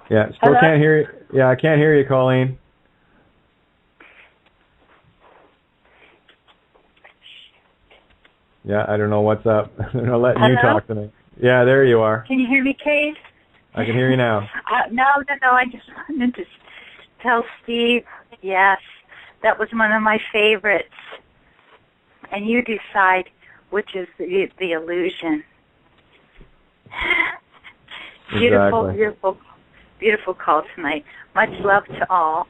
A: Yeah, still can't hear you. Yeah, I can't hear you, Colleen. Yeah, I don't know what's up. I'm letting you talk to me. Yeah, there you are.
D: Can you hear me, Kate?
A: I can hear you now.
D: No. I just wanted to tell Steve, yes, that was one of my favorites. And you decide which is the illusion. Beautiful,
A: Exactly.
J: beautiful call tonight. Much love to all.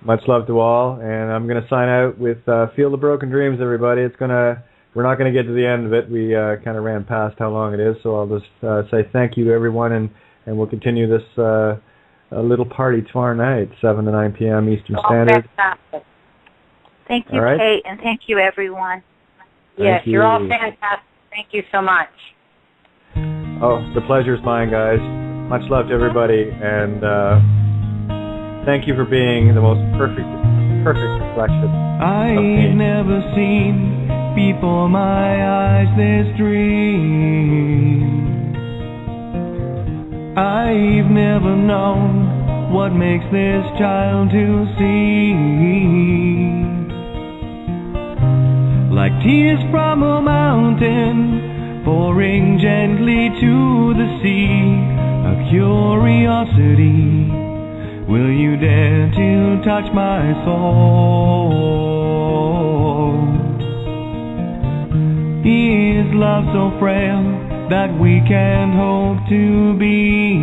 A: Much love to all, and I'm going to sign out with Feel the Broken Dreams, everybody. We're not going to get to the end of it. We kind of ran past how long it is, so I'll just say thank you to everyone, and we'll continue this little party tomorrow night, 7 to 9 p.m. Eastern Standard.
D: Fantastic.
J: Thank you,
A: right.
J: Kate, and thank you, everyone.
H: Yes,
A: Thank you.
H: you're all fantastic. Thank you so much.
A: Oh, the pleasure's mine, guys. Much love to everybody, and thank you for being the most perfect reflection of me.
K: I've never seen before my eyes this dream. I've never known what makes this child to see. Like tears from a mountain pouring gently to the sea, a curiosity. Will you dare to touch my soul? Is love so frail that we can't hope to be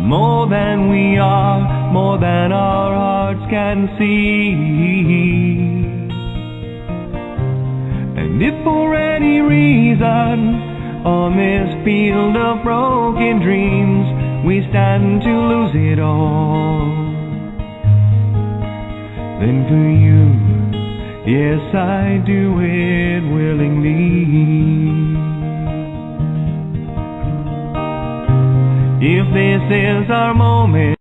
K: more than we are, more than our hearts can see? And if for any reason on this field of broken dreams we stand to lose it all, then for you, yes, I do it willingly. If this is our moment,